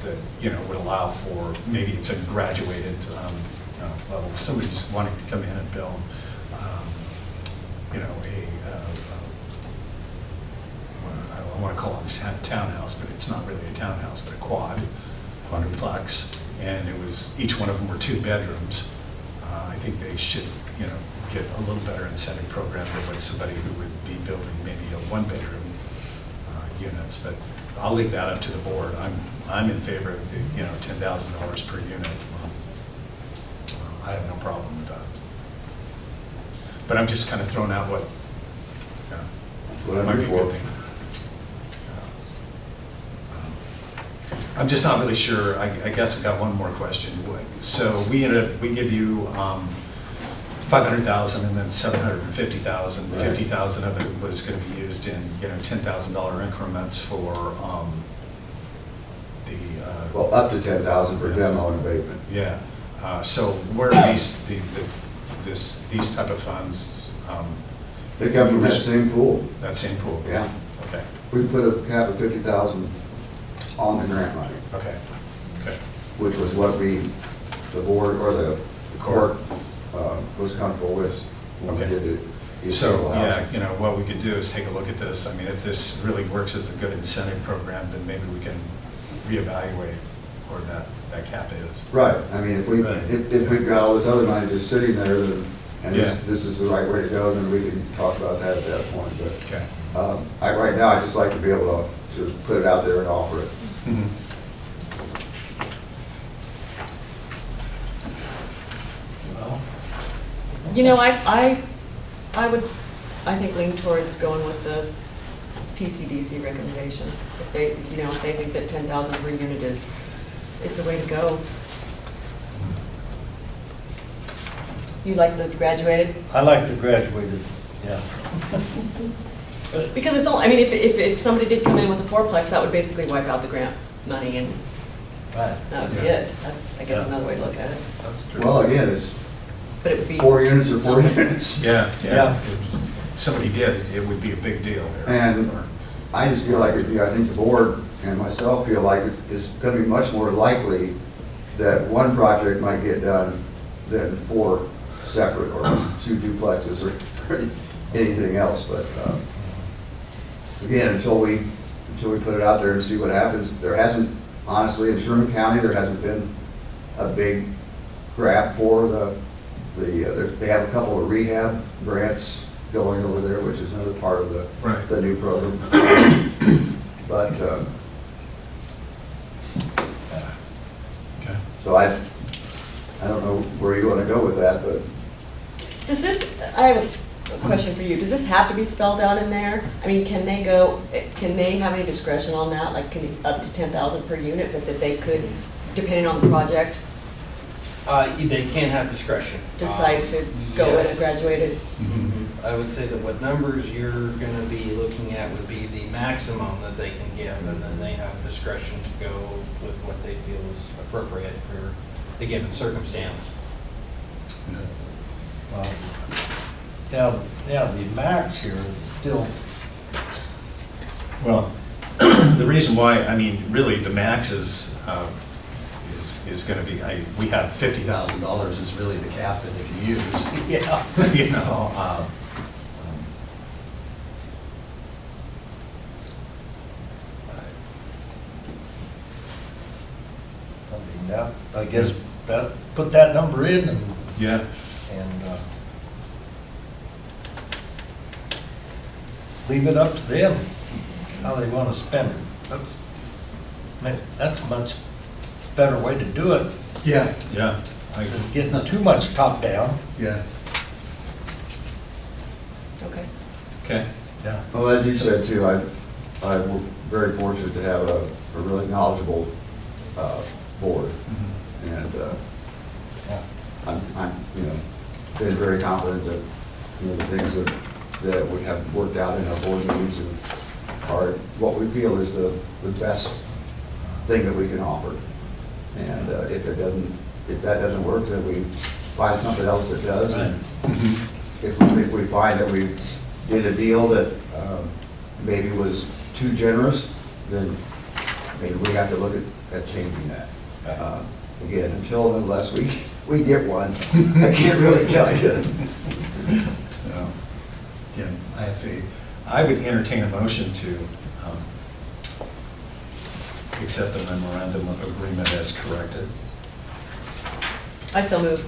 that, would allow for, maybe it's a graduated level. If somebody's wanting to come in and build, I want to call it a townhouse, but it's not really a townhouse, but a quadruplex, and it was, each one of them were 2 bedrooms. I think they should, get a little better incentive program than what somebody who would be building maybe a 1-bedroom units, but I'll leave that up to the board. I'm in favor of the, $10,000 per unit. I have no problem with that. But I'm just kind of throwing out what, What I'm might be a here good for. thing. I'm just not really sure. I guess I've got one more question. So we give you 500,000 and then 750,000. Right. 50,000 of it was going to be used in $10,000 increments for the Well, up to 10,000 for demo and abatement. yeah. So where are these these type of funds? They come from that same pool. That same pool. Yeah. Okay. We put a cap of 50,000 on the grant money, Okay. Okay. which was what the board or the court was comfortable with when we Okay. did the So, affordable housing. yeah, what we could do is take a look at this. I mean, if this really works as a good incentive program, then maybe we can reevaluate where that cap is. Right, I mean, if Right. we've got all this other money just sitting there, then, and Yeah. this is the right way to go, then we can talk about that at that point, but, Okay. right now, I'd just like to be able to put it out there and offer it. Mhm. Well, You know, I would, I think lean towards going with the PCDC recommendation. If they, you know, if they think that 10,000 per unit is the way to go. You like the graduated? I like the graduated, yeah. Because it's only, I mean, if somebody did come in with a fourplex, that would basically wipe out the grant money and Right. that would be Yeah. it. That's, I guess, Yeah. another way to look at it. that's true. Well, again, it's But it would be. 4 units or 4 units. Yeah, Yeah. yeah. If somebody did, it would be a big deal there. And I just feel like, I think the board and myself feel like it's gonna be much more likely that one project might get done than 4 separate or 2 duplexes or anything else, but, again, until we put it out there and see what happens, there hasn't, honestly, in Sherman County, there hasn't been a big grab for they have a couple of rehab grants going over there, which is another part of Right. the new program. But, Okay. so I don't know where you want to go with that, but Does this, I have a question for you. Does this have to be spelled out in there? I mean, can they have any discretion on that? Like, can it up to 10,000 per unit, but that they could, depending on the project, They can have discretion. decide to go in a Yes. graduated? Mhm. I would say that what numbers you're gonna be looking at would be the maximum that they can give, and then they have discretion to go with what they feel is appropriate for the given circumstance. Well, yeah, the max here is still, Well, the reason why, I mean, really, the max is gonna be, we have $50,000 is really the cap that they can use, yeah. you know. I mean, that, I guess, that, put that number in and, Yeah, leave it up to them, how they want to spend it. That's a much better way to do it, yeah, yeah, than getting too much top down. yeah, Okay. okay. Yeah. well, as you said too, I'm very fortunate to have a really knowledgeable board. Mhm. And Yeah. I'm, been very confident that, the things that would have worked out in our board meetings are what we feel is the best thing that we can offer. And if that doesn't work, then we find something else that does. And Mhm. if we find that we did a deal that maybe was too generous, then maybe we have to look at changing that. Again, until and unless we get one, I can't really tell you. So, again, I would entertain a motion to accept the memorandum of agreement as corrected. I so move.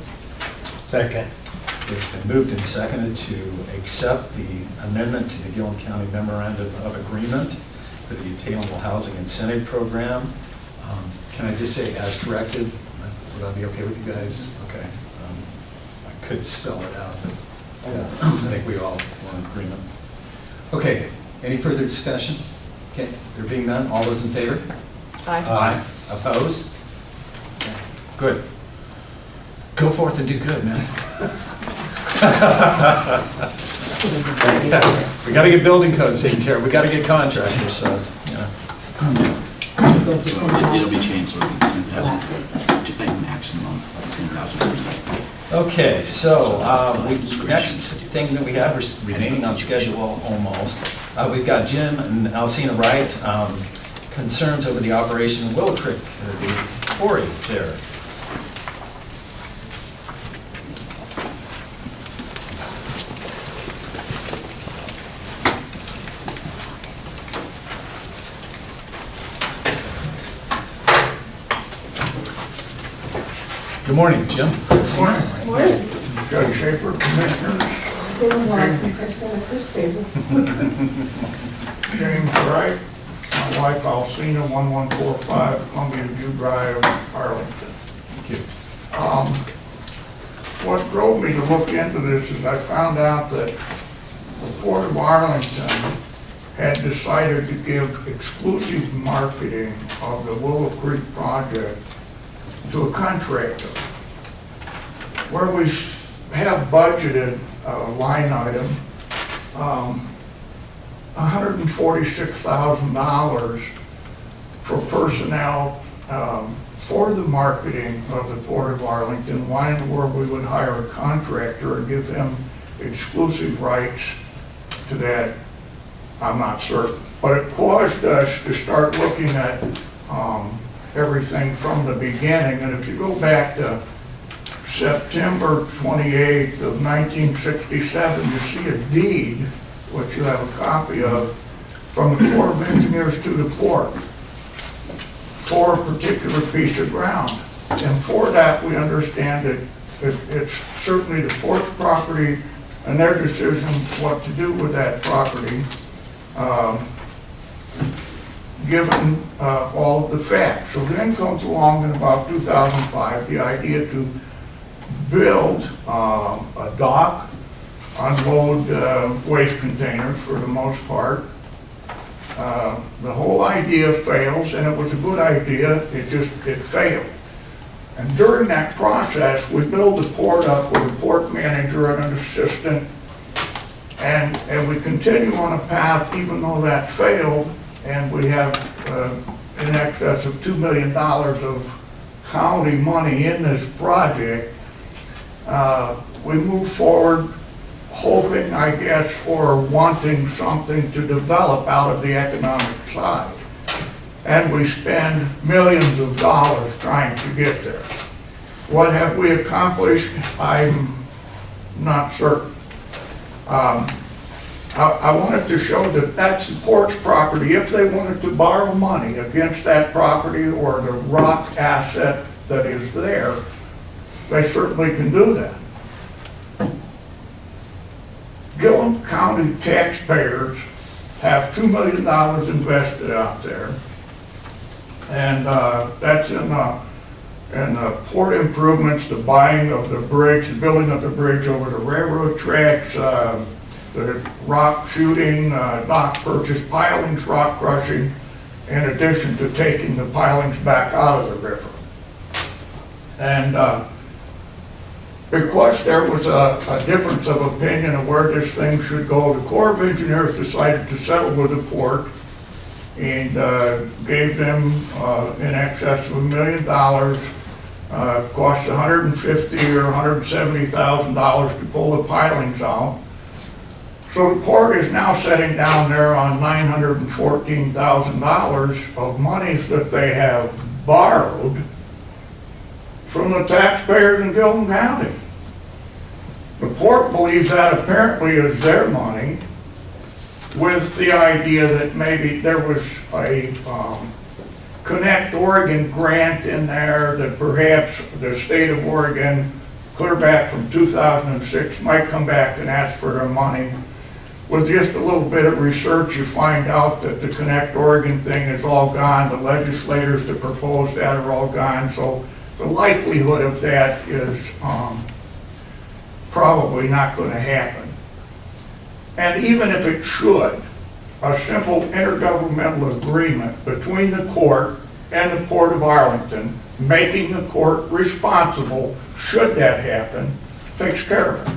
Second. It's been moved and seconded to accept the amendment to the Gilliam County Memorandum of Agreement for the Attainable Housing Incentive Program. Can I just say as corrected? Would that be okay with you guys? Okay. I could spell it out, but I think we all were in agreement. Okay, any further discussion? Okay, there being none, all those in favor? Aye. Opposed? Good. Go forth and do good, man. We gotta get building codes taken care of, we gotta get contractors, so it's, you know. So it'll be changed, so it'll be 10,000, to a maximum of 10,000. Okay, so, next thing that we have is remaining on schedule almost. We've got Jim and Alcenia Wright, concerns over the operation of Willow Creek, the quarry there. Good morning, Jim. Morning. Judge Schaefer, Commissioners. It's been a while since I've sat at this table. James Wright, my wife Alcenia, 1145 Columbia View Drive, Arlington. Thank you. What drove me to look into this is I found out that the Port of Arlington had decided to give exclusive marketing of the Willow Creek project to a contractor, where we have budgeted a line item, $146,000 for personnel for the marketing of the Port of Arlington. Why in the world we would hire a contractor and give him exclusive rights to that, I'm not certain. But it caused us to start looking at everything from the beginning. And if you go back to September 28th of 1967, you see a deed, which you have a copy of, from the Corps of Engineers to the port for a particular piece of ground. And for that, we understand that it's certainly the port's property and their decision what to do with that property, given all of the facts. So then comes along in about 2005 the idea to build a dock, unload waste containers for the most part. The whole idea fails, and it was a good idea, it failed. And during that process, we built the port up with a port manager and an assistant, and we continue on a path even though that failed, and we have in excess of $2 million of county money in this project. We move forward hoping, I guess, or wanting something to develop out of the economic side. And we spend millions of dollars trying to get there. What have we accomplished? I'm not certain. I wanted to show that that's the port's property. If they wanted to borrow money against that property or the rock asset that is there, they certainly can do that. Gilliam County taxpayers have $2 million invested out there, and that's in the port improvements, the buying of the bridge, the building of the bridge over the railroad tracks, the rock shooting, dock purchase, pilings, rock crushing, in addition to taking the pilings back out of the river. And because there was a difference of opinion of where this thing should go, the Corps of Engineers decided to settle with the port and gave them in excess of $1 million. Cost $150,000 or $170,000 to pull the pilings out. So the port is now sitting down there on $914,000 of monies that they have borrowed from the taxpayers in Gilliam County. The port believes that apparently is their money, with the idea that maybe there was a Connect Oregon grant in there that perhaps the state of Oregon, clear back from 2006, might come back and ask for their money. With just a little bit of research, you find out that the Connect Oregon thing is all gone. The legislators that proposed that are all gone. So the likelihood of that is probably not going to happen. And even if it should, a simple intergovernmental agreement between the court and the Port of Arlington, making the court responsible should that happen, takes care of it.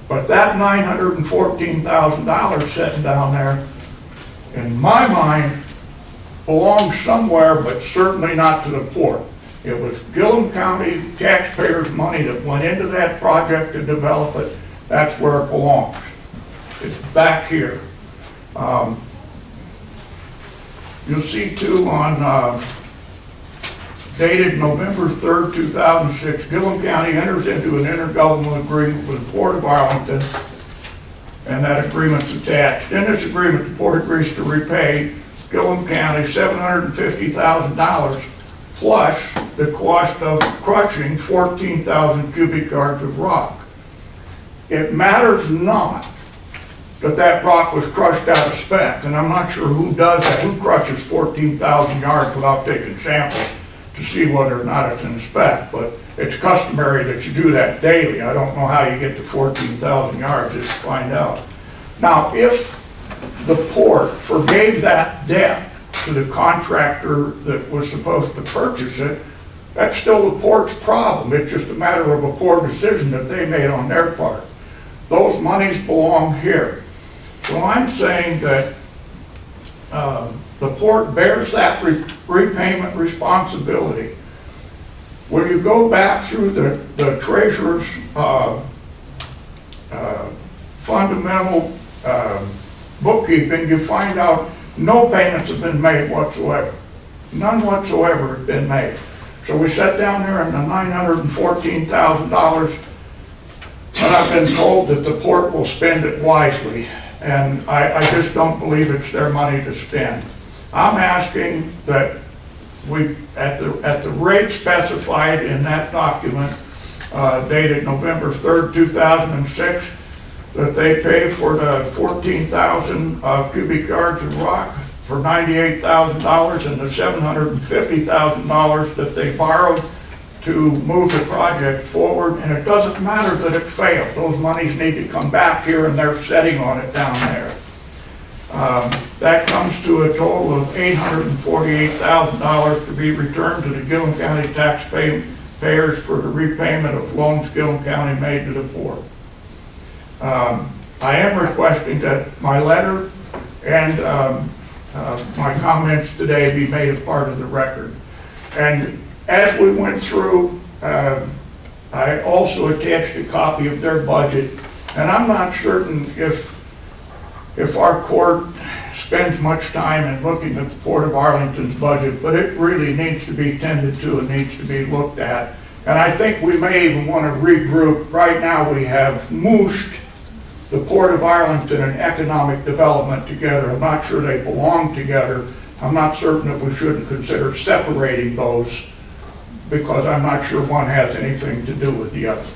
But that $914,000 sitting down there, in my mind, belongs somewhere, but certainly not to the port. It was Gilliam County taxpayers' money that went into that project to develop it. That's where it belongs. It's back here. You'll see too on dated November 3rd, 2006, Gilliam County enters into an intergovernmental agreement with the Port of Arlington, and that agreement's attached. In this agreement, the port agrees to repay Gilliam County $750,000 plus the cost of crushing 14,000 cubic yards of rock. It matters not that that rock was crushed out of spec, and I'm not sure who does that, who crushes 14,000 yards without taking samples to see whether or not it's in spec, but it's customary that you do that daily. I don't know how you get to 14,000 yards, just to find out. Now, if the port forgave that debt to the contractor that was supposed to purchase it, that's still the port's problem. It's just a matter of a poor decision that they made on their part. Those monies belong here. So I'm saying that the port bears that repayment responsibility. When you go back through the treasurer's fundamental bookkeeping, you find out no payments have been made whatsoever. None whatsoever have been made. So we sat down there in the $914,000, and I've been told that the port will spend it wisely, and I just don't believe it's their money to spend. I'm asking that we, at the rate specified in that document dated November 3rd, 2006, that they pay for the 14,000 cubic yards of rock for $98,000 and the $750,000 that they borrowed to move the project forward. And it doesn't matter that it failed. Those monies need to come back here, and they're sitting on it down there. That comes to a total of $848,000 to be returned to the Gilliam County taxpayers for the repayment of loans Gilliam County made to the port. I am requesting that my letter and my comments today be made a part of the record. And as we went through, I also attached a copy of their budget, and I'm not certain if our court spends much time in looking at the Port of Arlington's budget, but it really needs to be tended to and needs to be looked at. And I think we may even want to regroup. Right now we have mooshed the Port of Arlington and economic development together. I'm not sure they belong together. I'm not certain that we shouldn't consider separating those, because I'm not sure one has anything to do with the other.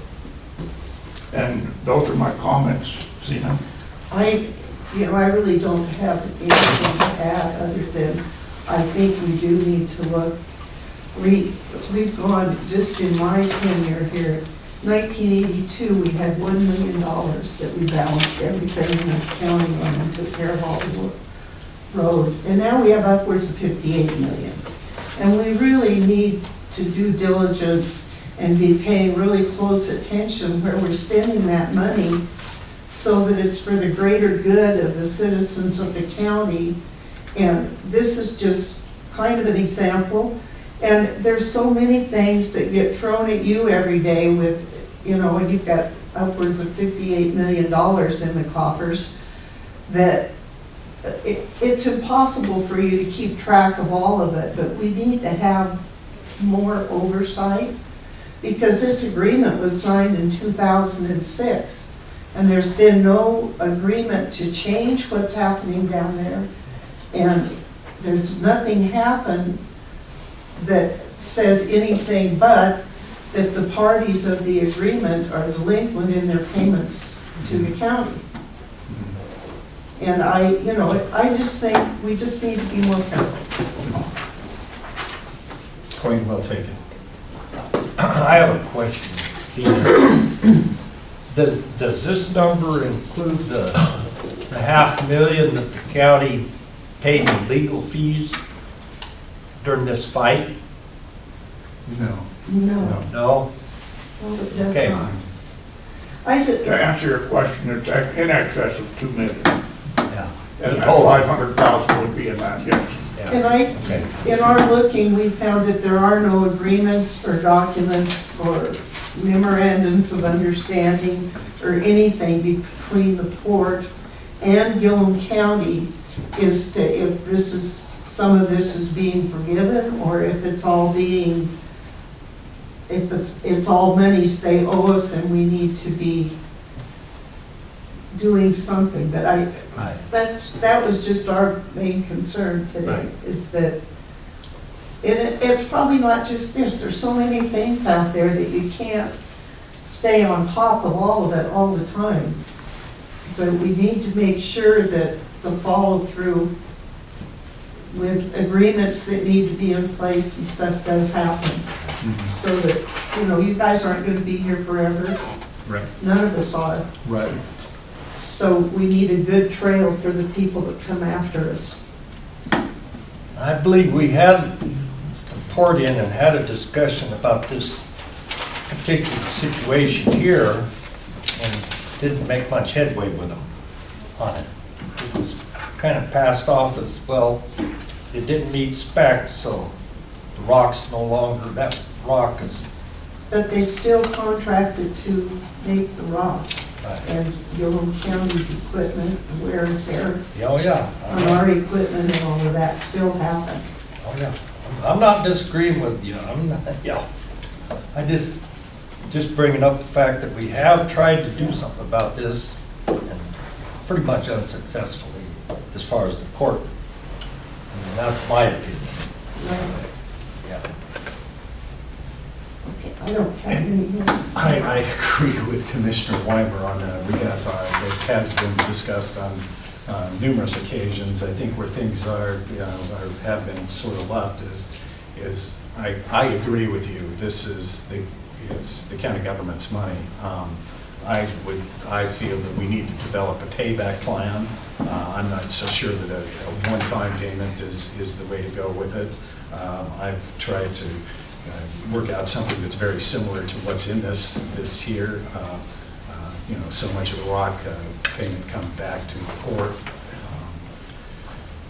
And those are my comments, Zena. I really don't have anything to add other than I think we do need to look. We've gone, just in my tenure here, 1982, we had $1 million that we balanced everything in this county on and took care of all the roads. And now we have upwards of 58 million. And we really need to do diligence and be paying really close attention where we're spending that money so that it's for the greater good of the citizens of the county. And this is just kind of an example. And there's so many things that get thrown at you every day with, and you've got upwards of $58 million in the coffers, that it's impossible for you to keep track of all of it, but we need to have more oversight, because this agreement was signed in 2006, and there's been no agreement to change what's happening down there, and there's nothing happened that says anything but that the parties of the agreement are delinquent in their payments to the county. And I just think we just need to be more careful. Point well taken. I have a question. Does this number include the $500,000 that the county paid in legal fees during this fight? No. No, No? well, it does Okay. not. I just, To answer your question, it's in excess of $2 million. Yeah. And The total. 500,000 would be in that, yes. Yeah. Okay. in our looking, we found that there are no agreements or documents or memorandums of understanding or anything between the port and Gilliam County as to if this is, some of this is being forgiven, or if it's all being, if it's all monies they owe us and we need to be doing something. But Right. that was just our main concern today, Right. is that It's probably not just this, there's so many things out there that you can't stay on top of all of it all the time. But we need to make sure that the follow-through with agreements that need to be in place and stuff does happen. So that, you know, you guys aren't gonna be here forever. Right. None of us are. Right. So we need a good trail for the people that come after us. I believe we had poured in and had a discussion about this particular situation here and didn't make much headway with them on it. It was kind of passed off as, well, it didn't meet specs, so the rock's no longer, that rock is, But they still contracted to make the rock and Gilliam County's equipment, wear and tear oh yeah. on our equipment and all of that still happen. Oh yeah. I'm not disagreeing with you, I'm not, yeah. I just bringing up the fact that we have tried to do something about this and pretty much unsuccessfully as far as the court. I mean, that's my opinion. Right. Yeah. Okay, I don't have any. I agree with Commissioner Weimer on that. We have, it has been discussed on numerous occasions. I think where things are, or have been sort of left is I agree with you. This is it's the county government's money. I feel that we need to develop a payback plan. I'm not so sure that a one-time payment is the way to go with it. I've tried to work out something that's very similar to what's in this here. You know, so much of the rock payment comes back to the port.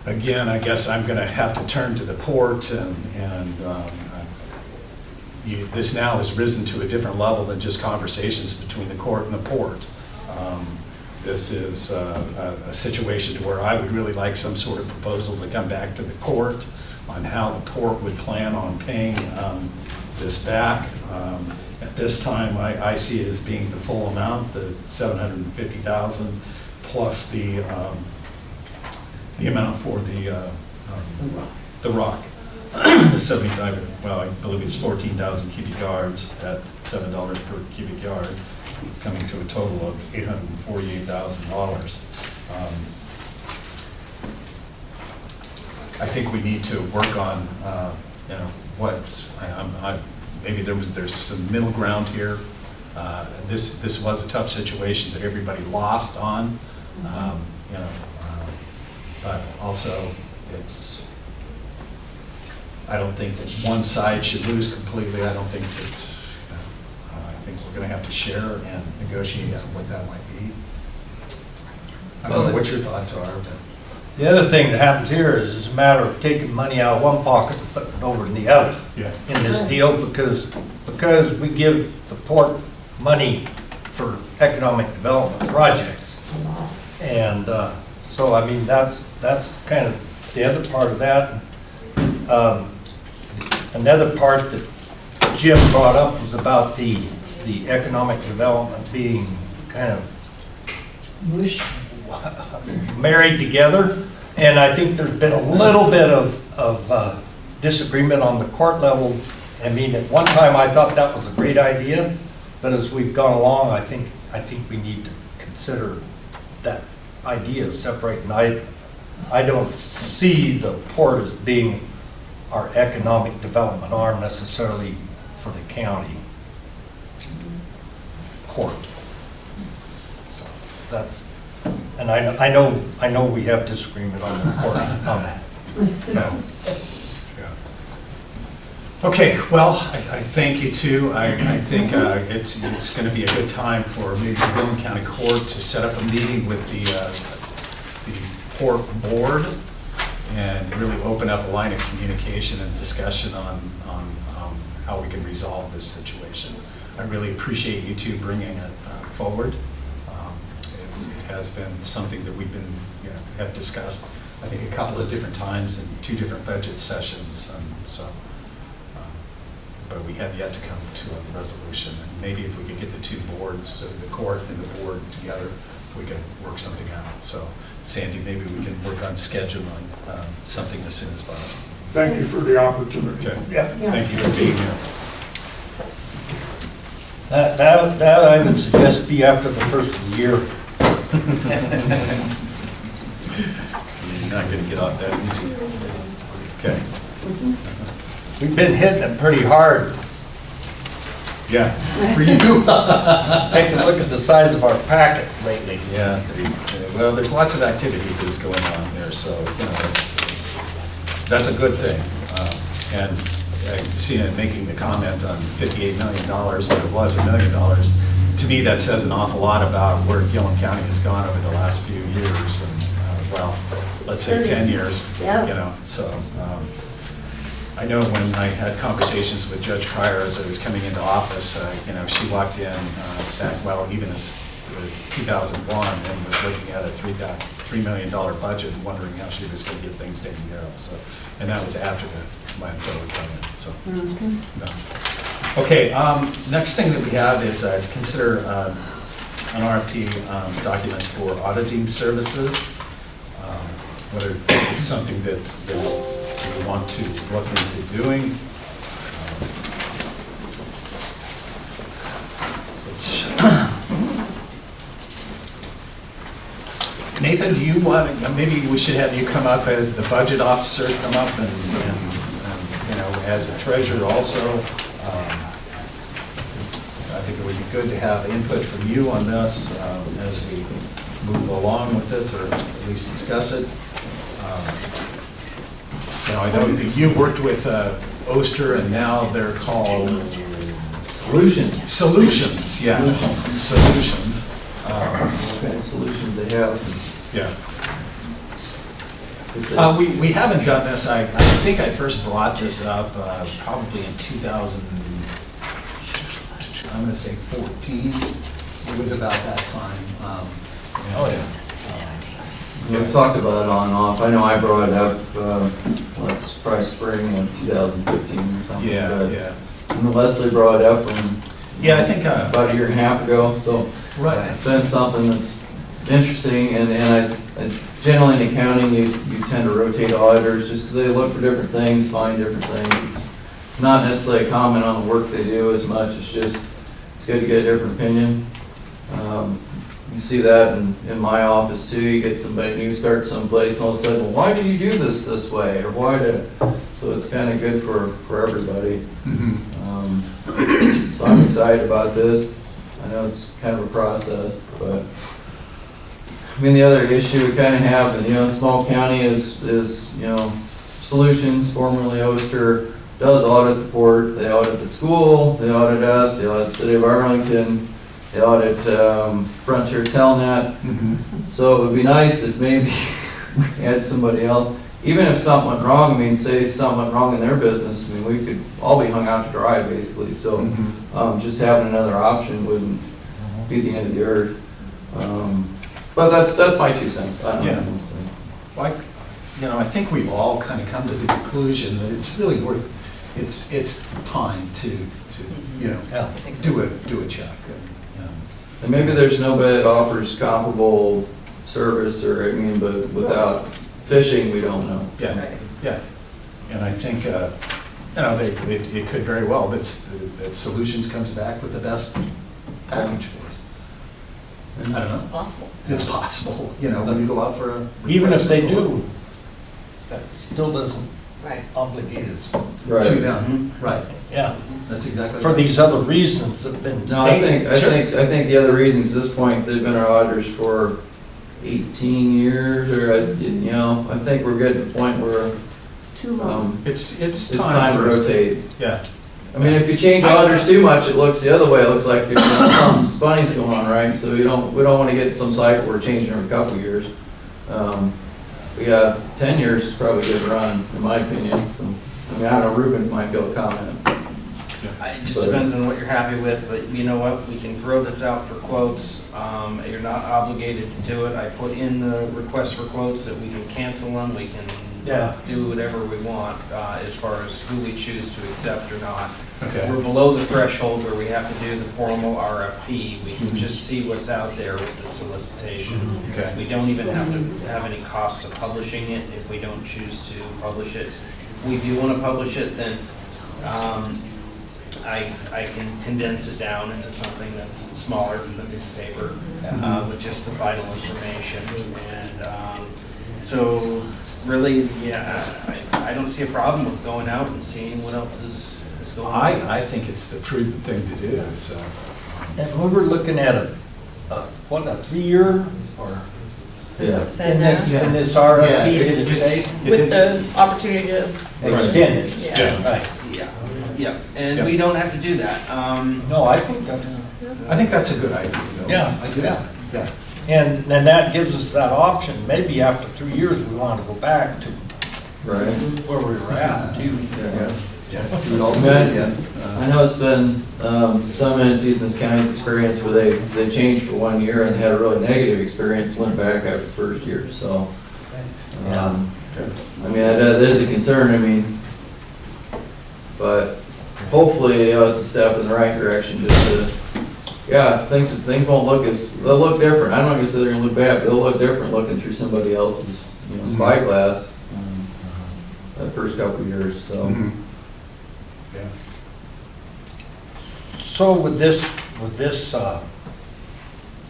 Again, I guess I'm going to have to turn to the port, and this now has risen to a different level than just conversations between the court and the port. This is a situation to where I would really like some sort of proposal to come back to the court on how the port would plan on paying this back. At this time, I see it as being the full amount, the $750,000 plus the amount for the rock. The 75, well, I believe it's 14,000 cubic yards at $7 per cubic yard, coming to a total of $848,000. I think we need to work on, you know, maybe there's some middle ground here. This was a tough situation that everybody lost on, you know, but also I don't think that one side should lose completely. I don't think that, I think we're going to have to share and negotiate on what that might be. I don't know what your thoughts are. But. The other thing that happens here is it's a matter of taking money out of one pocket and putting it over in the other in this deal because we give the port money for economic development projects. And so, I mean, that's kind of the other part of that. Another part that Jim brought up was about the economic development being kind of married together, and I think there's been a little bit of disagreement on the court level. I mean, at one time I thought that was a great idea, but as we've gone along, I think we need to consider that idea of separating. I don't see the port as being our economic development arm necessarily for the county court. So that's. And I know we have disagreement on the court on that. So. Okay, well, I thank you too. I think it's going to be a good time for maybe the Gilliam County Court to set up a meeting with the port board and really open up a line of communication and discussion on how we can resolve this situation. I really appreciate you two bringing it forward. It has been something that we've been, have discussed, I think, a couple of different times in 2 different budget sessions. But we have yet to come to a resolution. And maybe if we could get the 2 boards, the court and the board together, we can work something out. So, Sandy, maybe we can work on scheduling something as soon as possible. Thank you for the opportunity. Okay. Yeah. Thank you for being here. That I would suggest be after the first of the year. You're not going to get off that easy. Okay. We've been hitting it pretty hard. Yeah, for you. Take a look at the size of our packets lately. Yeah, well, there's lots of activity that's going on here, so, that's a good thing. And I see it making the comment on $58 million, when it was $1 million. To me, that says an awful lot about where Gilliam County has gone over the last few years, and, well, let's say 10 years. Yeah. So, I know when I had conversations with Judge Pryor as I was coming into office, she walked in back, even as 2001, and was looking at a $3 million budget and wondering how she was going to get things taken care of. So, and that was after the landfill had come in. So, no. Okay. Next thing that we have is consider an RFP document for auditing services. Whether this is something that we want to look into doing. Nathan, do you want, maybe we should have you come up as the budget officer, come up and as a treasurer also. I think it would be good to have input from you on this as we move along with it, or at least discuss it. I know that you worked with Oster, and now they're called Solutions. Solutions, yeah. Solutions. What kind of solutions they have? Yeah. We haven't done this. I think I first brought this up probably in 2000, I'm going to say 14. It was about that time. Oh, yeah. We've talked about it on and off. I know I brought it up, it's probably spring of 2015 or something. Yeah. And Leslie brought it up Yeah, I think about a year and a half ago, so right. it's been something that's interesting, and I generally in accounting, you tend to rotate auditors just because they look for different things, find different things. It's not necessarily a comment on the work they do as much, it's good to get a different opinion. You see that in my office too. You get somebody new, start someplace, and all of a sudden, well, why did you do this way, or why did? So it's kind of good for everybody. So I'm excited about this. I know it's kind of a process, but the other issue we kind of have, and small county is Solutions, formerly Oster, does audit the port. They audit the school. They audit us. They audit the city of Arlington. They audit Frontier Telnet. So it would be nice if maybe we had somebody else, even if something went wrong, say something went wrong in their business, we could all be hung out to dry basically. So just having another option wouldn't be the end of the earth. But that's my 2 cents. I don't know. Well, I think we've all kind of come to the conclusion that it's really worth, it's time to do a check. And maybe there's nobody that offers comparable service, but without fishing, we don't know. Yeah. And I think, it could very well, that Solutions comes back with the best package for us. I don't know. It's possible. It's possible, when you go out for a. Even if they do, that still doesn't Right. obligate us. Right. To them, right. Yeah. That's exactly. For right. these other reasons that have been No, I stated. think the other reasons at this point, they've been our auditors for 18 years, or I think we're getting to the point where Too long. It's time to for us rotate. Yeah. If you change auditors too much, it looks the other way. It looks like there's something funny's going on, right? So we don't want to get some cycle we're changing every couple of years. 10 years is probably a good run, in my opinion. So, I don't know, Ruben might be able to comment. It just depends on what you're happy with, but you know what, we can throw this out for quotes. You're not obligated to do it. I put in the request for quotes that we can cancel them, we can do whatever we want as far as who we choose to accept or not. Okay. We're below the threshold where we have to do the formal RFP. We can just see what's out there with the solicitation. Okay. We don't even have to have any costs of publishing it if we don't choose to publish it. we do want to publish it, then I can condense it down into something that's smaller than the newspaper, with just the vital information. And so really, yeah, I don't see a problem with going out and seeing what else is going on. I think it's the prudent thing to do, so. And we were looking at a 3-year or Is that said in there? this RFP, Yeah, did it it's- say With the opportunity to, extend it? Yes. Right. Yeah, and Yeah. we don't have to do that. No, I think that's, I think that's a good idea, though. Yeah, I do. yeah. Yeah. and then that gives us that option, maybe after 3 years, we want to go back to Right. where we were at too. Yeah. Yeah, do it all Okay. again. I know it's been some entities in this county's experience where they changed for 1 year and had a really negative experience, went back after the first year, so. Yeah. I mean, that is a concern, I mean, but hopefully, it's a step in the right direction, just to, yeah, things won't look they'll look different. I'm not gonna say they're gonna look bad, but they'll look different looking through somebody else's, spyglass, that first couple of years, so. Mhm. Yeah. So with this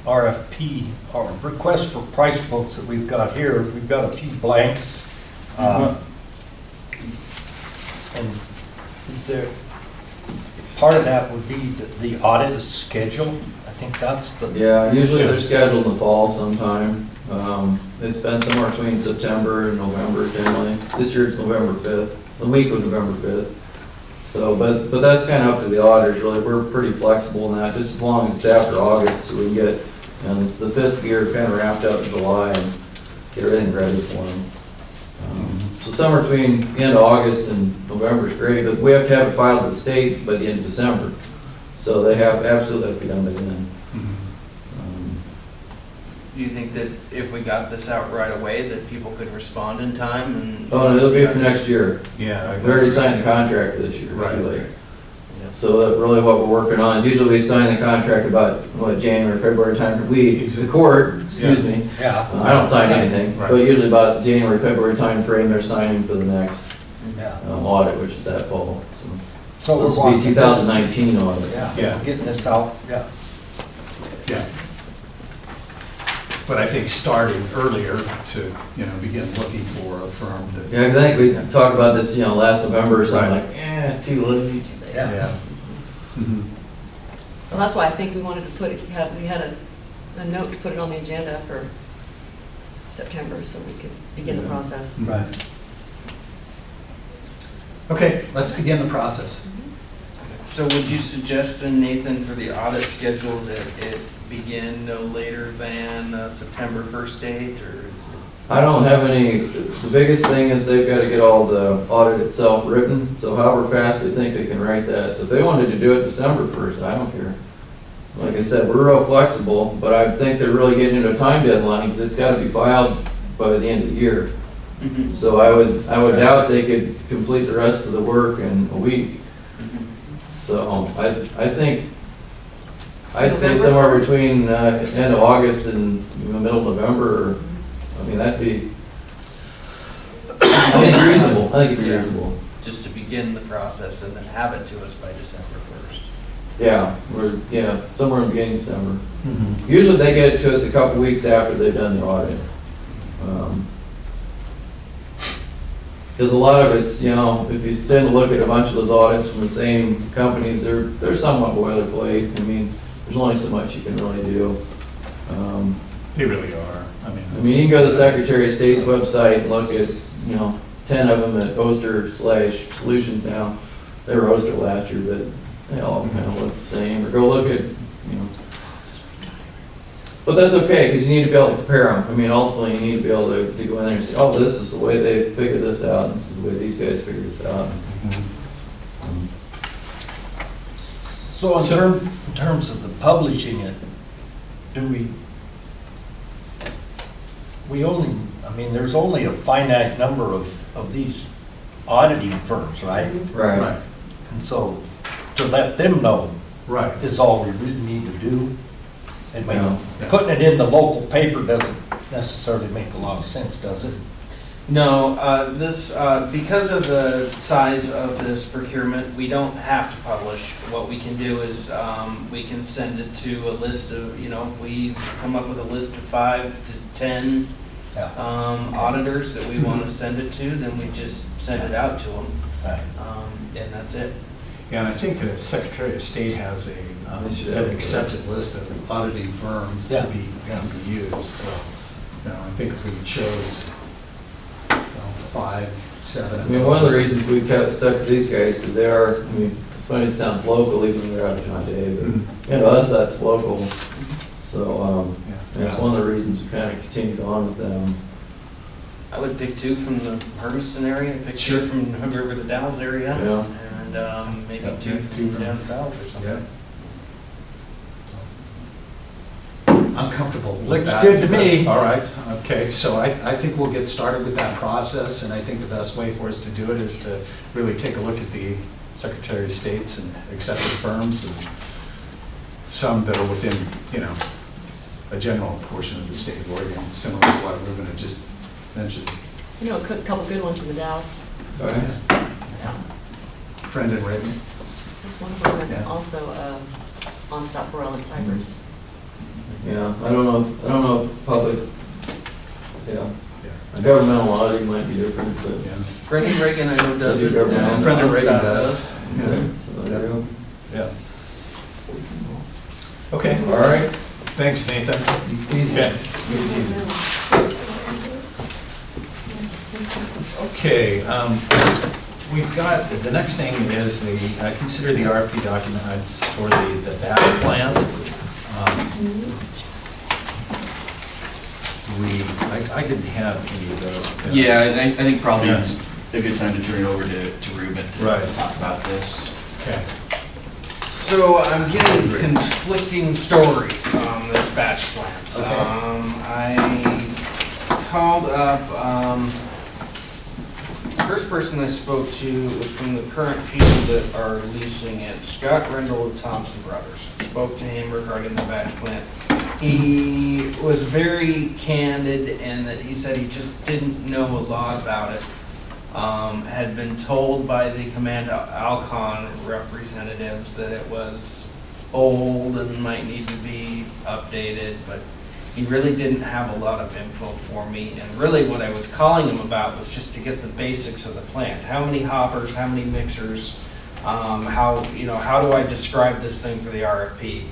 RFP, or request for price quotes that we've got here, we've got a few blanks. And is there, part of that would be the audit schedule? I think that's the. Yeah, usually they're scheduled in the fall sometime. It's been somewhere between September and November generally. This year it's November 5th, the week of November 5th. So, but that's kind of up to the auditors, really. We're pretty flexible in that, just as long as it's after August, so we can get, the fiscal year kind of wrapped up in July and get everything ready for them. So somewhere between the end of August and November is great, but we have to have it filed with the state by the end of December. So they absolutely have to be done by then. Do you think that if we got this out right away, that people could respond in time and? Oh, no, it'll be for next year. Yeah. We already signed the contract for this year, it's too Right. late. So that really what we're working on is usually we sign the contract about, January, February time, the court, excuse me. Yeah. I don't sign anything, Right. but usually about January, February time frame, they're signing for the next Yeah. audit, which is that fall. So So this we're will be wanting 2019 audit. Yeah, Yeah. getting this out, yeah. Yeah. But I think starting earlier to, begin looking for a firm that. Yeah, 'cause I think we talked about this, last November or something, Right. like, it's too late. Yeah. Mhm. so that's why I think we wanted to we had a note to put it on the agenda for September, so we could begin the process. Right. Okay, let's begin the process. So would you suggest then, Nathan, for the audit schedule that it begin no later than September 1st date, or? I don't have any, the biggest thing is they've got to get all the audit itself written, so however fast they think they can write that. So if they wanted to do it December 1st, I don't care. Like I said, we're real flexible, but I think they're really getting into a time deadline because it's got to be filed by the end of the year. Mhm. So I would doubt they could complete the rest of the work in a week. So I think, I'd say November somewhere 1st? between end of August and middle of November, or, I mean, that'd be, I think reasonable, I think it'd be Yeah. reasonable. Just to begin the process and then have it to us by December 1st. Yeah, somewhere in the beginning of December. Mhm. Usually they get it to us a couple weeks after they've done the audit. Because a lot of it's, if you tend to look at a bunch of those audits from the same companies, they're somewhat boilerplate. I mean, there's only so much you can really do. They really are. I mean, you can go to the Secretary of State's website and look at, 10 of them at Oster/Solutions now. They were Oster last year, but they all kind of look the same. Or go look at, but that's okay, because you need to be able to compare them. I mean, ultimately, you need to be able to go in there and say, oh, this is the way they figured this out, and this is the way these guys figured this out. So in terms of the publishing it, there's only a finite number of these auditing firms, right? Right. And so to let them know Right. is all we really need to do. And Yeah. putting it in the local paper doesn't necessarily make a lot of sense, does it? No, because of the size of this procurement, we don't have to publish. What we can do is, we can send it to a list of, if we come up with a list of 5 to 10 auditors that we want to send it to, then we just send it out to them. Right. And that's it. Yeah, and I think the Secretary of State has an accepted list of auditing firms to be used. So, I think if we chose 5, 7. I mean, one of the reasons we've kept stuck with these guys, because they are, I mean, it's funny it sounds local, even though they're out of John Day, but to us, that's local. So, that's one of the reasons we kind of continued on with them. I would pick 2 from the Hermiston area, pick 2 from Hood River to Dalles area, and maybe 2 from down south or something. Yeah. I'm comfortable with Looks that. good to me. All right, okay, so I think we'll get started with that process, and I think the best way for us to do it is to really take a look at the Secretary of State's and accepted firms, and some that are within, a general portion of the state of Oregon, similar to what we're going to just mention. A couple good ones in the Dalles. Oh, yeah. Friend and Reagan. That's one of them, and Yeah. also On Stop Royal in Cypress. Yeah, I don't know if public, a governmental audit might be different, but. Brendan Reagan, I know, does it. Governmental. Friend and Reagan Onstop does. Okay, so there you go. Yeah. Okay. All right. Thanks, Nathan. Okay. Easy. Okay, we've got, the next thing is consider the RFP documents for the batch plant. I didn't have any of those. Yeah, I think probably it's a good time to turn it over to Ruben to Right. talk about this. Okay. So I'm getting conflicting stories on this batch plant. Okay. I called up, the first person I spoke to was from the current people that are leasing it, Scott Rendell of Thompson Brothers. Spoke to him regarding the batch plant. He was very candid and that he said he just didn't know a lot about it. Had been told by the Command Alcon representatives that it was old and might need to be updated, but he really didn't have a lot of info for me. And really what I was calling him about was just to get the basics of the plant. How many hoppers, how many mixers, how do I describe this thing for the RFP?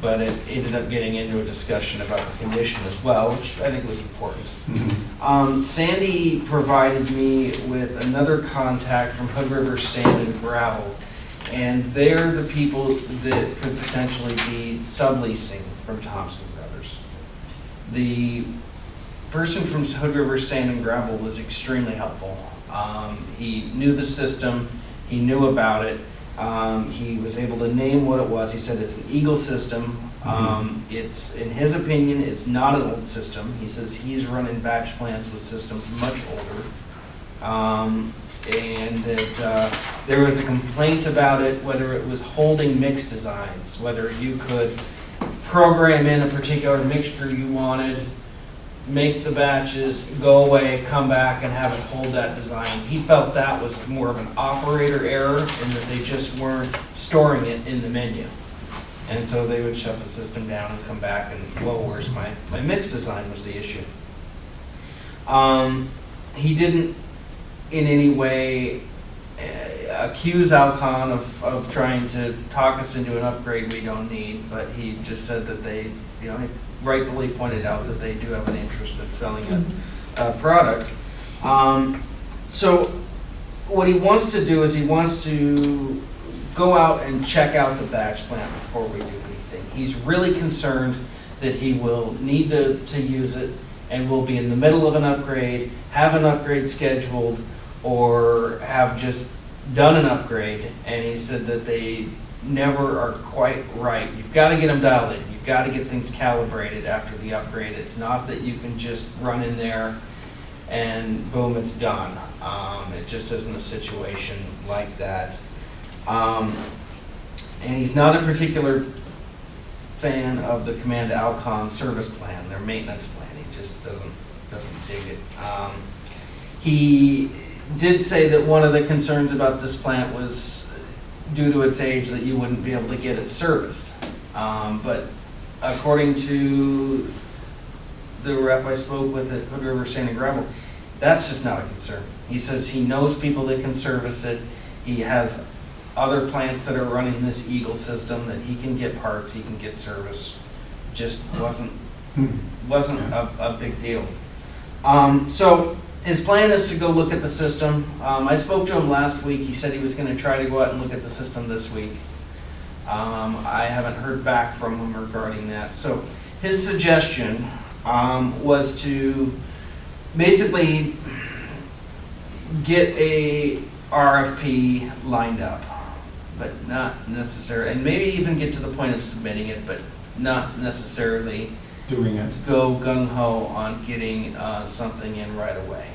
But it ended up getting into a discussion about the condition as well, which I think was important. Sandy provided me with another contact from Hood River Sand and Gravel, and they're the people that could potentially be subleasing from Thompson Brothers. The person from Hood River Sand and Gravel was extremely helpful. He knew the system, he knew about it. He was able to name what it was. He said it's an Eagle system. It's, in his opinion, it's not an old system. He says he's running batch plants with systems much older. And that there was a complaint about it, whether it was holding mix designs, whether you could program in a particular mixture you wanted, make the batches, go away, come back and have it hold that design. He felt that was more of an operator error and that they just weren't storing it in the menu. And so they would shut the system down and come back and, well, where's my mix design was the issue. He didn't in any way accuse Alcon of trying to talk us into an upgrade we don't need, but he just said that they, he rightfully pointed out that they do have an interest in selling a product. So what he wants to do is he wants to go out and check out the batch plant before we do anything. He's really concerned that he will need to use it and will be in the middle of an upgrade, have an upgrade scheduled, or have just done an upgrade. And he said that they never are quite right. You've got to get them dialed in. You've got to get things calibrated after the upgrade. It's not that you can just run in there and boom, it's done. It just isn't a situation like that. And he's not a particular fan of the Command Alcon service plan, their maintenance plan. He just doesn't dig it. He did say that one of the concerns about this plant was due to its age that you wouldn't be able to get it serviced. But according to the rep I spoke with at Hood River Sand and Gravel, that's just not a concern. He says he knows people that can service it. He has other plants that are running this Eagle system that he can get parts, he can get service. Just wasn't a big deal. So his plan is to go look at the system. I spoke to him last week. He said he was going to try to go out and look at the system this week. I haven't heard back from him regarding that. So his suggestion was to basically get a RFP lined up, but not necessarily, and maybe even get to the point of submitting it, but not necessarily Doing it. go gung-ho on getting something in right away.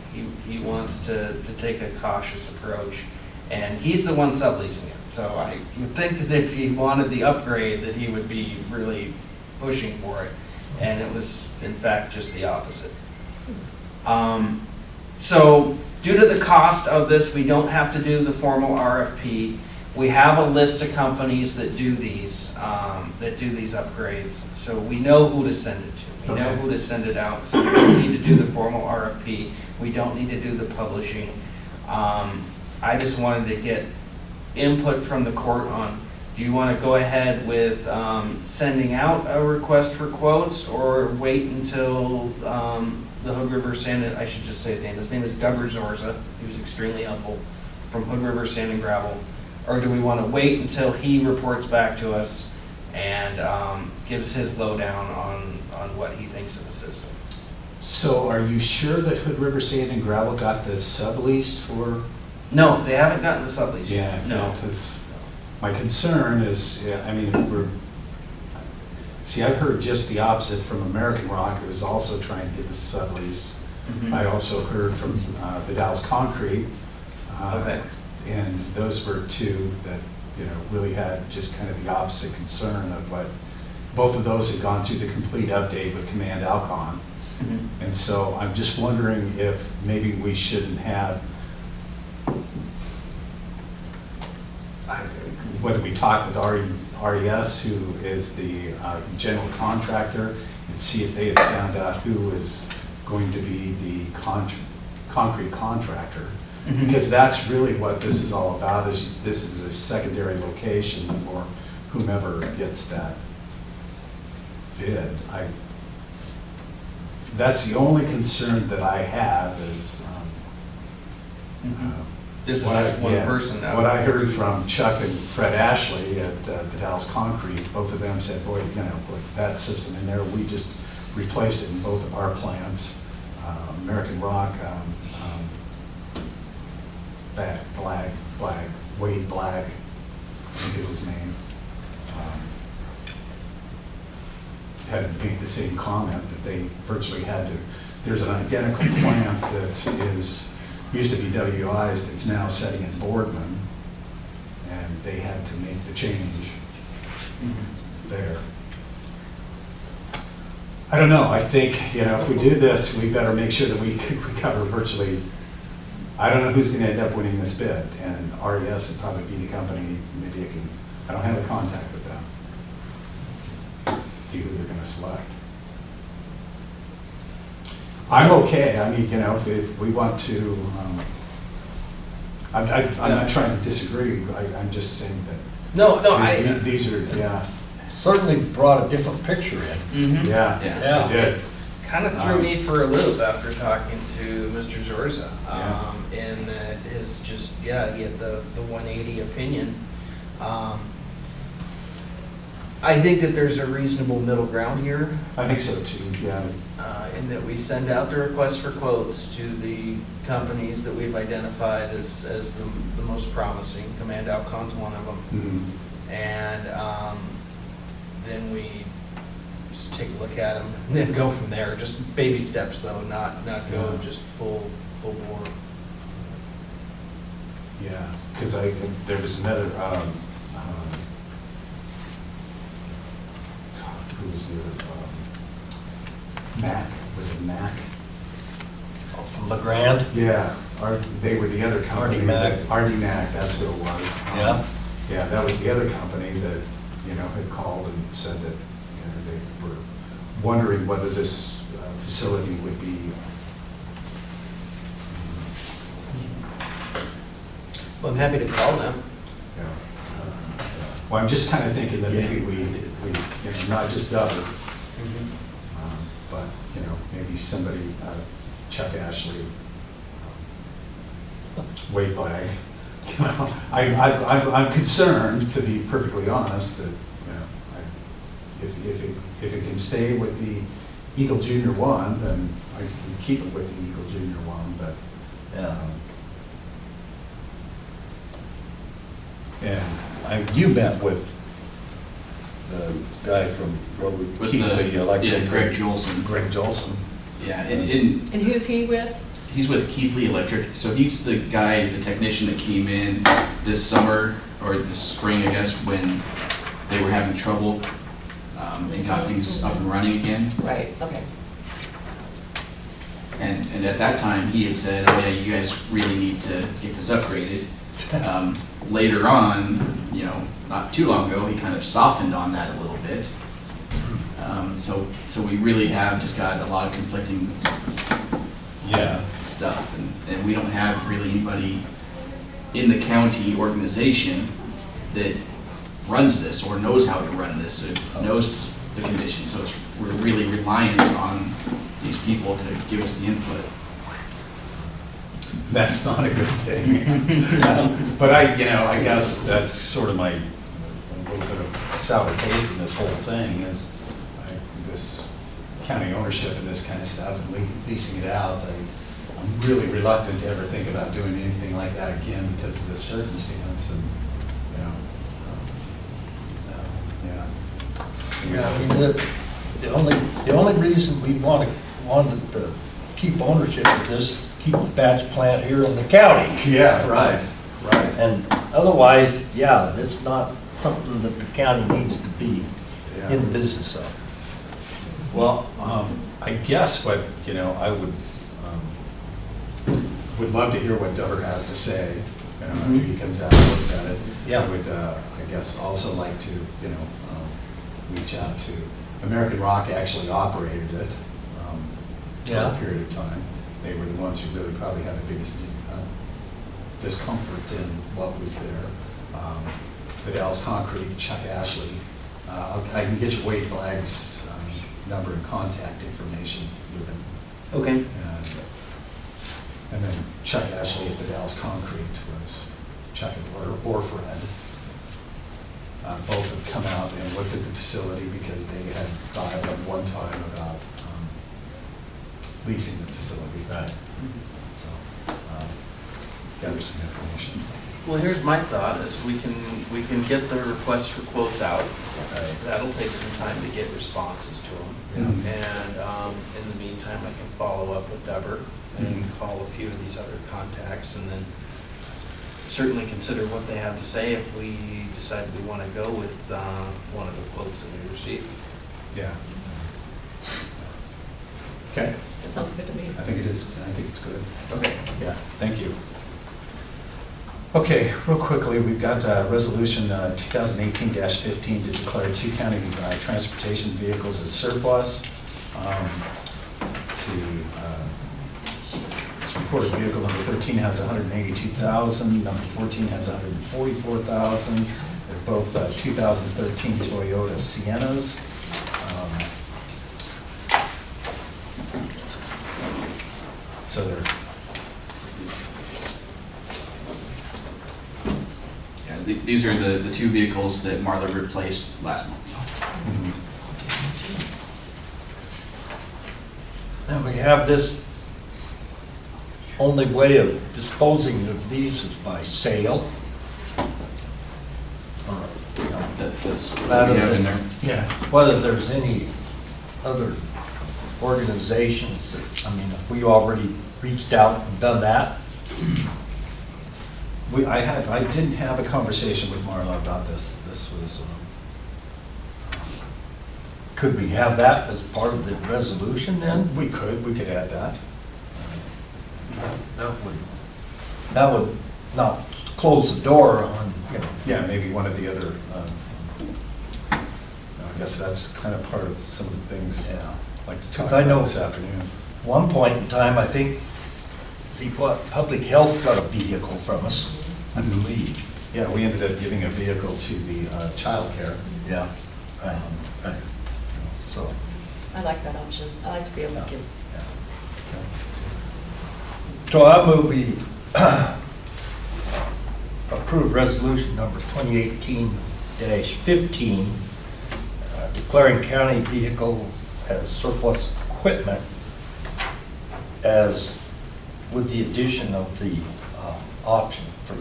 He wants to take a cautious approach, and he's the one subleasing it. So I would think that if he wanted the upgrade, that he would be really pushing for it, and it was in fact just the opposite. So due to the cost of this, we don't have to do the formal RFP. We have a list of companies that do these upgrades, so we know who to send it to. We know who to send it out, so we don't need to do the formal RFP. We don't need to do the publishing. I just wanted to get input from the court on, do you want to go ahead with sending out a request for quotes, or wait until the Hood River Sand, I should just say his name. His name is Gubber Zorza. He was extremely helpful, from Hood River Sand and Gravel. Or do we want to wait until he reports back to us and gives his lowdown on what he thinks of the system? So are you sure that Hood River Sand and Gravel got the sublease for? No, they haven't gotten the sublease Yeah, yet. No. because my concern is, I mean, see, I've heard just the opposite from American Rock, who was also trying to get the sublease. Mhm. I also heard from the Dallas Concrete. Okay. And those were two that, really had just kind of the opposite concern of what, both of those had gone through the complete update with Command Alcon. Mhm. And so I'm just wondering if maybe we shouldn't have, whether we talk with RES, who is the general contractor, and see if they had found out who is going to be the concrete contractor. Mhm. Because that's really what this is all about, is this is a secondary location for whomever gets that bid. That's the only concern that I have is, This is what I- just one yeah, person. What I heard from Chuck and Fred Ashley at the Dallas Concrete, both of them said, boy, with that system in there, we just replaced it in both of our plants. American Rock, Wade Black, I think is his name, had made the same comment that they virtually had to, there's an identical plant that used to be WI's that's now setting in Boardman, and they had to make the change there. I don't know, I think, if we do this, we better make sure that we cover virtually, I don't know who's gonna end up winning this bid, and RES would probably be the company, maybe I don't have a contact with them. See who they're gonna select. I'm okay, I mean, if we want to, I'm not trying to disagree, I'm just saying that. No, These are, yeah, Certainly brought a different picture in. Mhm. yeah, Yeah. they did. Kind of threw me for a loop after talking to Mr. Zorza. Yeah. And that is just, he had the 180 opinion. I think that there's a reasonable middle ground here, I think so too, yeah. in that we send out the request for quotes to the companies that we've identified as the most promising. Command Alcon's one of them. Mhm. And then we just take a look at them and then go from there. Just baby steps though, not go just full bore. Yeah, because there was another, God, who was the other, Mac, was it Mac? From LeGrand? Yeah, they were the other company. Artie Mac. Artie Mac, that's who it was. Yeah. Yeah, that was the other company that, had called and said that, they were wondering whether this facility would be. Well, I'm happy to call them. Yeah. Well, I'm just kind of thinking that maybe we, not just Dover, but, maybe somebody, Chuck Ashley, Wade Blag. I'm concerned, to be perfectly honest, that, if it can stay with the Eagle Junior 1, then I can keep it with the Eagle Junior 1, but. And you met with the guy from With Keithley Electric. Greg Jolson. Greg Jolson. Yeah, and And who's he with? he's with Keithley Electric, so he's the guy, the technician that came in this summer, or this spring, I guess, when they were having trouble, and got things up and running again. Right, okay. And at that time, he had said, oh yeah, you guys really need to get this upgraded. Later on, not too long ago, he kind of softened on that a little bit. So we really have just got a lot of conflicting stuff, and we don't have really anybody in the county organization that runs this or knows how to run this or knows the conditions. So we're really reliant on these people to give us the input. That's not a good thing. But I guess that's sort of a little bit of sour taste in this whole thing is this county ownership and this kind of stuff and leasing it out. I'm really reluctant to ever think about doing anything like that again because of this circumstance and, The only reason we wanted to keep ownership of this is keep the batch plant here in the county. Yeah, right. And otherwise, it's not something that the county needs to be in the business of. Well, I guess what, I would love to hear what Dover has to say, after he comes out and looks at it. Yeah. I would, I guess, also like to, reach out to, American Rock actually operated it for a period of time. They were the ones who really probably had the biggest discomfort in what was there. The Dallas Concrete, Chuck Ashley. I can get you Wade Blagg's number and contact information with him. Okay. And then Chuck Ashley at the Dallas Concrete was Chuck or Fred. Both have come out and looked at the facility because they had thought at one time about leasing the facility. Right. So, gather some information. Well, here's my thought, is we can get the request for quotes out. That'll take some time to get responses to them. And in the meantime, I can follow up with Dover and call a few of these other contacts and then certainly consider what they have to say if we decide we want to go with one of the quotes that we received. Yeah. Okay. That sounds good to me. I think it is. I think it's good. Okay. Yeah, thank you. Okay, real quickly, we've got Resolution 2018-15 to declare two county transportation vehicles as surplus. Let's see, this reported vehicle number 13 has 182,000, number 14 has 144,000. They're both 2013 Toyota Siennas. So they're These are the two vehicles that Marla replaced last month. And we have this, only way of disposing of these is by sale. That's what we have in there. Yeah. Whether there's any other organizations that, if we already reached out and done that. I didn't have a conversation with Marla about this. This was. Could we have that as part of the resolution then? We could add that. that would not close the door on, you know. Yeah, maybe one of the other, I guess that's kind of part of some of the things Yeah. I'd like to talk Because I know about this afternoon. one point in time, I think, see what, Public Health got a vehicle from us, I believe. Yeah, we ended up giving a vehicle to the childcare. Yeah, right, right. So, I like that option. I like to be able to give. so I move we approve resolution number 2018-15, declaring county vehicles as surplus equipment, as with the addition of the option for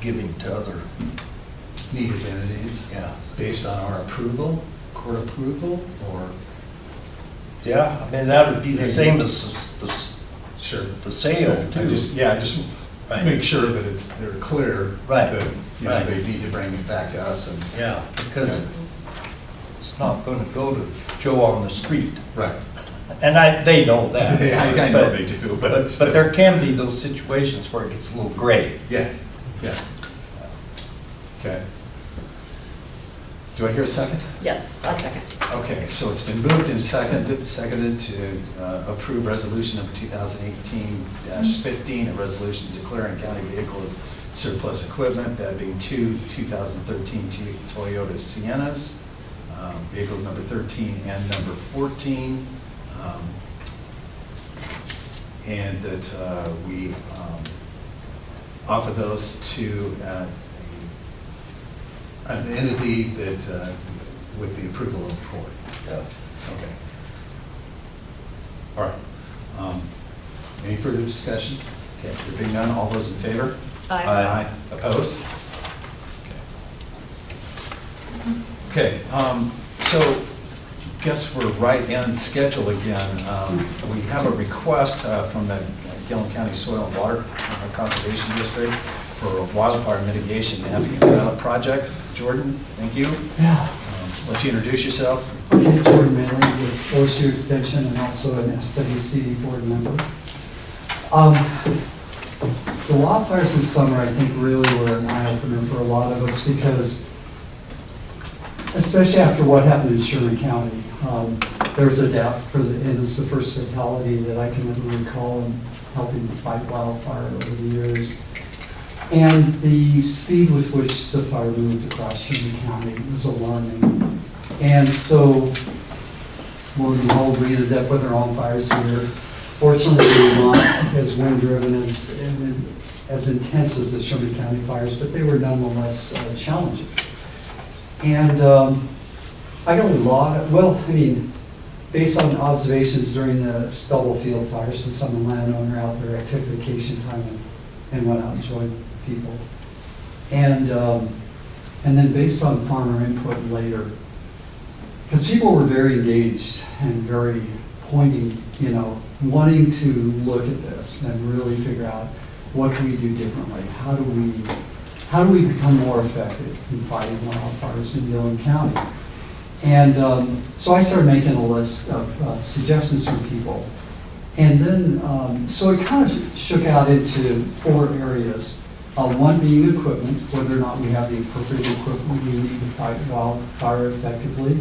giving to other, Needed entities. yeah. Based on our approval, court approval, or? Yeah, I mean, that would be the same as Sure. the sale I too. just Right. make sure that they're clear. Right. That, you know, Right. they need to bring it back to us and. Yeah, because it's not going to go to Joe on the street. Right. And they know that. I know they do, but. But there can be those situations where it gets a little gray. Yeah, yeah. Okay. Do I hear a second? Yes, I second. Okay, so it's been moved and seconded to approve resolution number 2018-15, a resolution declaring county vehicle as surplus equipment, that being two 2013 Toyota Siennas, vehicles number 13 and number 14, and that we offer those to an entity that, with the approval of the court. Yeah. Okay. All right. Any further discussion? Okay, there being none, all those in favor? Aye. Opposed? Okay, so guess we're right in schedule again. We have a request from the Gilliam County Soil and Water Conservation District for wildfire mitigation. They have to get that project. Jordan, thank you. Yeah. Let you introduce yourself. Okay, Jordan Manley with OSU Extension and also an SWC board member. The wildfires this summer, I think, really were an eye-opener for a lot of us because, especially after what happened in Sherman County, there was a death and it's the first fatality that I can ever recall in helping fight wildfire over the years. And the speed with which the fire moved across Sherman County was alarming. And so, lo and behold, we ended up with our own fires here. Fortunately, they were not as wind-driven as intense as the Sherman County fires, but they were nonetheless challenging. And I got a lot of, based on observations during the Stubblefield fire, since I'm a landowner out there, I took vacation time and went out and joined people. And then based on farmer input later, because people were very engaged and very pointing, wanting to look at this and really figure out what can we do differently? How do we become more effective in fighting wildfires in Gilliam County? And so I started making a list of suggestions from people. And then, so it kind of shook out into 4 areas. One being equipment, whether or not we have the appropriate equipment we need to fight wildfire effectively.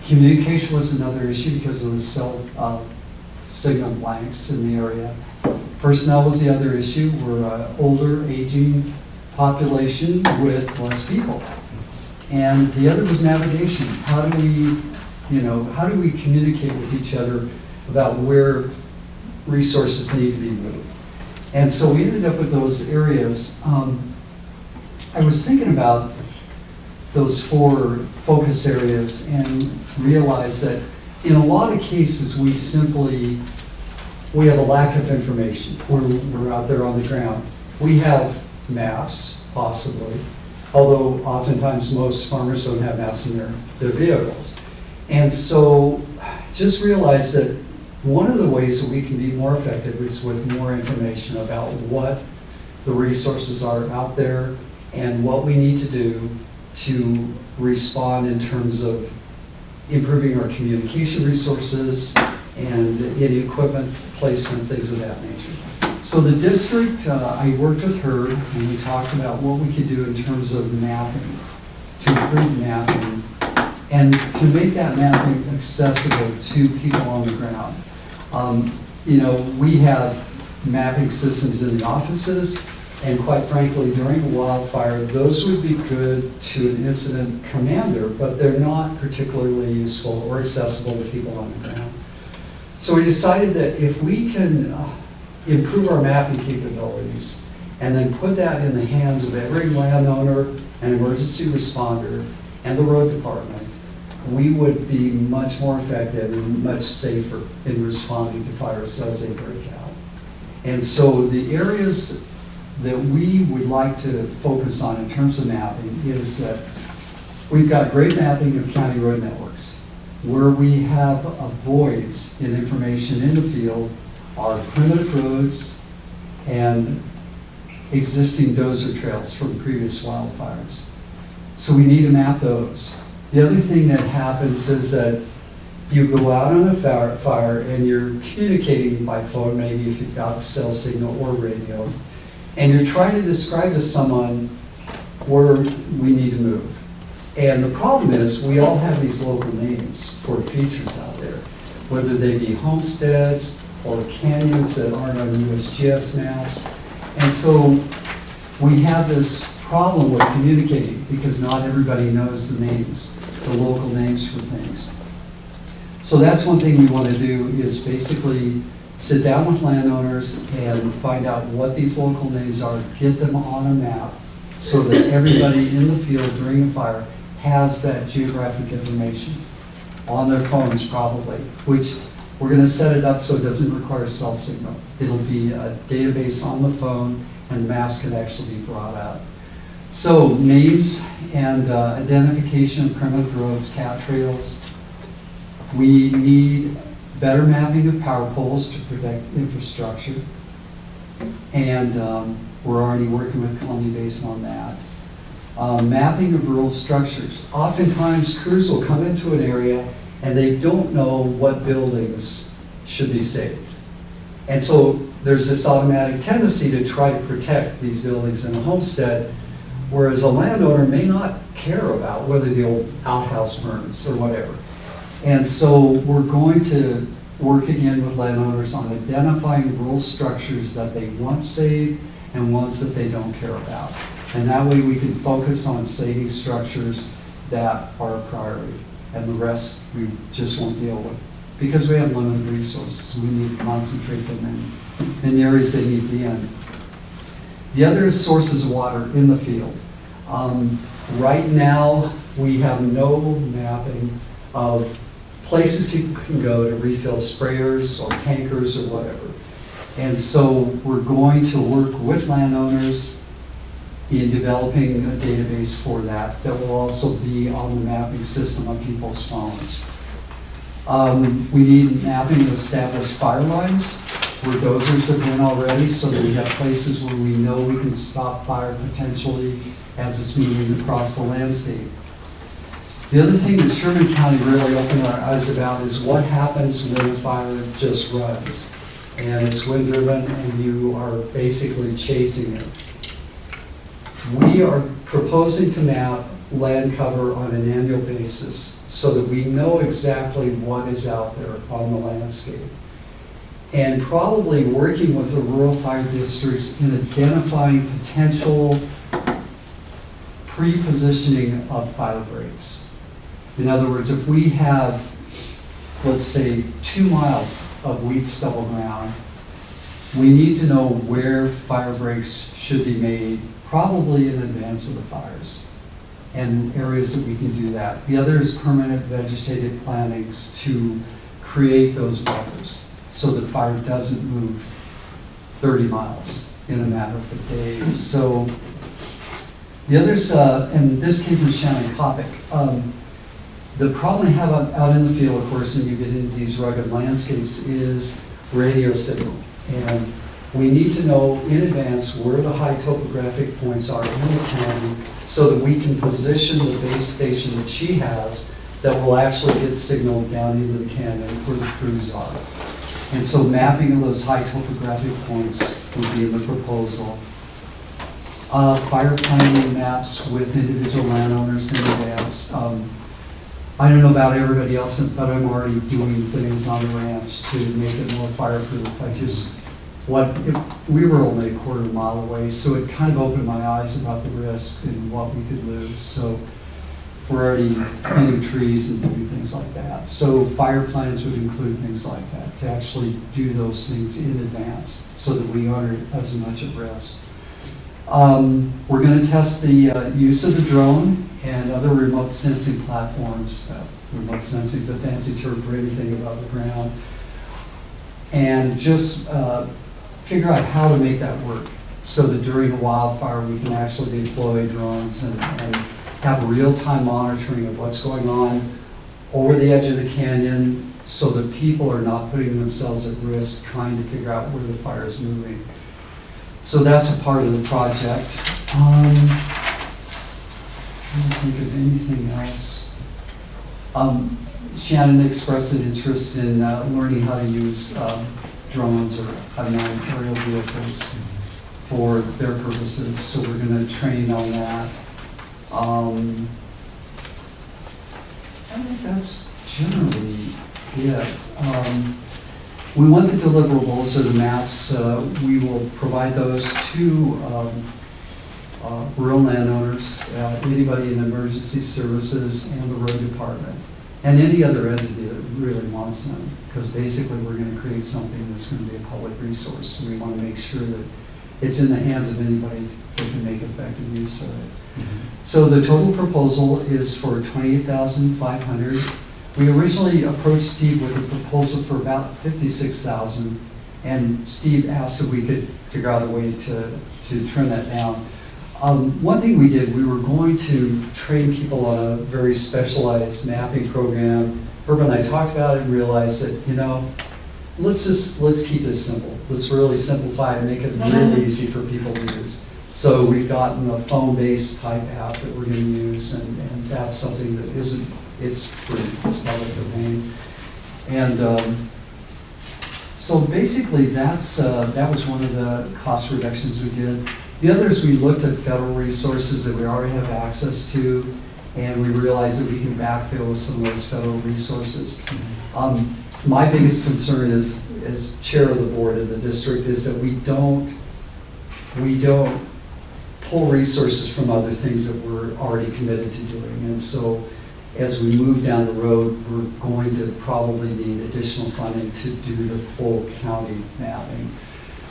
Communication was another issue because of the cell signal blanks in the area. Personnel was the other issue. We're an older, aging population with less people. And the other was navigation. How do we communicate with each other about where resources need to be moved? And so we ended up with those areas. I was thinking about those 4 focus areas and realized that in a lot of cases we have a lack of information. We're out there on the ground. We have maps, possibly, although oftentimes most farmers don't have maps in their vehicles. And so just realized that one of the ways that we can be more effective is with more information about what the resources are out there and what we need to do to respond in terms of improving our communication resources and any equipment placement, things of that nature. So the district, I worked with her and we talked about what we could do in terms of mapping, to improve mapping, and to make that mapping accessible to people on the ground. We have mapping systems in the offices, and quite frankly, during a wildfire, those would be good to an incident commander, but they're not particularly useful or accessible to people on the ground. So we decided that if we can improve our mapping capabilities and then put that in the hands of every landowner and emergency responder and the road department, we would be much more effective and much safer in responding to fires as they break out. And so the areas that we would like to focus on in terms of mapping is that we've got great mapping of county road networks. Where we have voids in information in the field are primitive roads and existing dozer trails from previous wildfires. So we need to map those. The other thing that happens is that you go out on a fire and you're communicating by phone, maybe if you've got the cell signal or radio, and you're trying to describe to someone where we need to move. And the problem is we all have these local names for features out there, whether they be homesteads or canyons that aren't on USGS maps. And so we have this problem with communicating because not everybody knows the names, the local names for things. So that's one thing we want to do is basically sit down with landowners and find out what these local names are, get them on a map so that everybody in the field during a fire has that geographic information on their phones probably, which we're going to set it up so it doesn't require cell signal. It'll be a database on the phone and maps can actually be brought up. So names and identification of primitive roads, cat trails. We need better mapping of power poles to protect infrastructure. And we're already working with Columbia Basin on that. Mapping of rural structures. Oftentimes crews will come into an area and they don't know what buildings should be saved. And so there's this automatic tendency to try to protect these buildings in a homestead, whereas a landowner may not care about whether the old outhouse burns or whatever. And so we're going to work again with landowners on identifying rural structures that they want saved and ones that they don't care about. And that way we can focus on saving structures that are a priority. And the rest we just won't deal with. Because we have limited resources, we need to concentrate them in the areas they need to be in. The other is sources of water in the field. Right now, we have no mapping of places people can go to refill sprayers or tankers or whatever. And so we're going to work with landowners in developing a database for that that will also be on the mapping system on people's phones. We need mapping of established fire lines where dozers have been already so that we have places where we know we can stop fire potentially as it's moving across the landscape. The other thing that Sherman County really opened our eyes about is what happens when a fire just runs and it's wind driven and you are basically chasing it. We are proposing to map land cover on an annual basis so that we know exactly what is out there on the landscape. And probably working with the rural fire districts in identifying potential pre-positioning of fire breaks. In other words, if we have, let's say, 2 miles of wheat stubble ground, we need to know where fire breaks should be made, probably in advance of the fires, and areas that we can do that. The other is permanent vegetative plantings to create those buffers so that fire doesn't move 30 miles in a matter of days. So the others, and this came from Shannon Kopic, the problem you have out in the field, of course, and you get into these rugged landscapes, is radio signal. And we need to know in advance where the high topographic points are in the county so that we can position the base station that she has that will actually get signal down into the canyon where the crews are. And so mapping of those high topographic points would be in the proposal. Fire planning maps with individual landowners in advance. I don't know about everybody else, but I'm already doing things on the ranch to make it more fireproof. We were only a quarter mile away, so it kind of opened my eyes about the risk and what we could lose. So we're already planting trees and doing things like that. So fire plans would include things like that, to actually do those things in advance so that we aren't as much at risk. We're going to test the use of the drone and other remote sensing platforms. Remote sensing is a fancy term for anything above the ground. And just figure out how to make that work so that during a wildfire we can actually deploy drones and have real-time monitoring of what's going on over the edge of the canyon so that people are not putting themselves at risk trying to figure out where the fire is moving. So that's a part of the project. I don't think of anything else. Shannon expressed an interest in learning how to use drones or aerial vehicles for their purposes, so we're going to train on that. I think that's generally it. We want the deliverables or the maps. We will provide those to rural landowners, anybody in emergency services, and the road department, and any other entity that really wants them, because basically we're going to create something that's going to be a public resource. So we want to make sure that it's in the hands of anybody that can make effective use of it. So the total proposal is for $28,500. We originally approached Steve with a proposal for about $56,000, and Steve asked if we could figure out a way to trim that down. One thing we did, we were going to train people on a very specialized mapping program. Herb and I talked about it and realized that, let's keep this simple. Let's really simplify and make it really easy for people to use. So we've gotten a phone-based type app that we're going to use, and that's something that it's free, it's public domain. And so basically that was one of the cost reductions we did. The other is we looked at federal resources that we already have access to, and we realized that we can backfill with some of those federal resources. My biggest concern is, as chair of the board of the district, is that we don't pull resources from other things that we're already committed to doing. And so as we move down the road, we're going to probably need additional funding to do the full county mapping.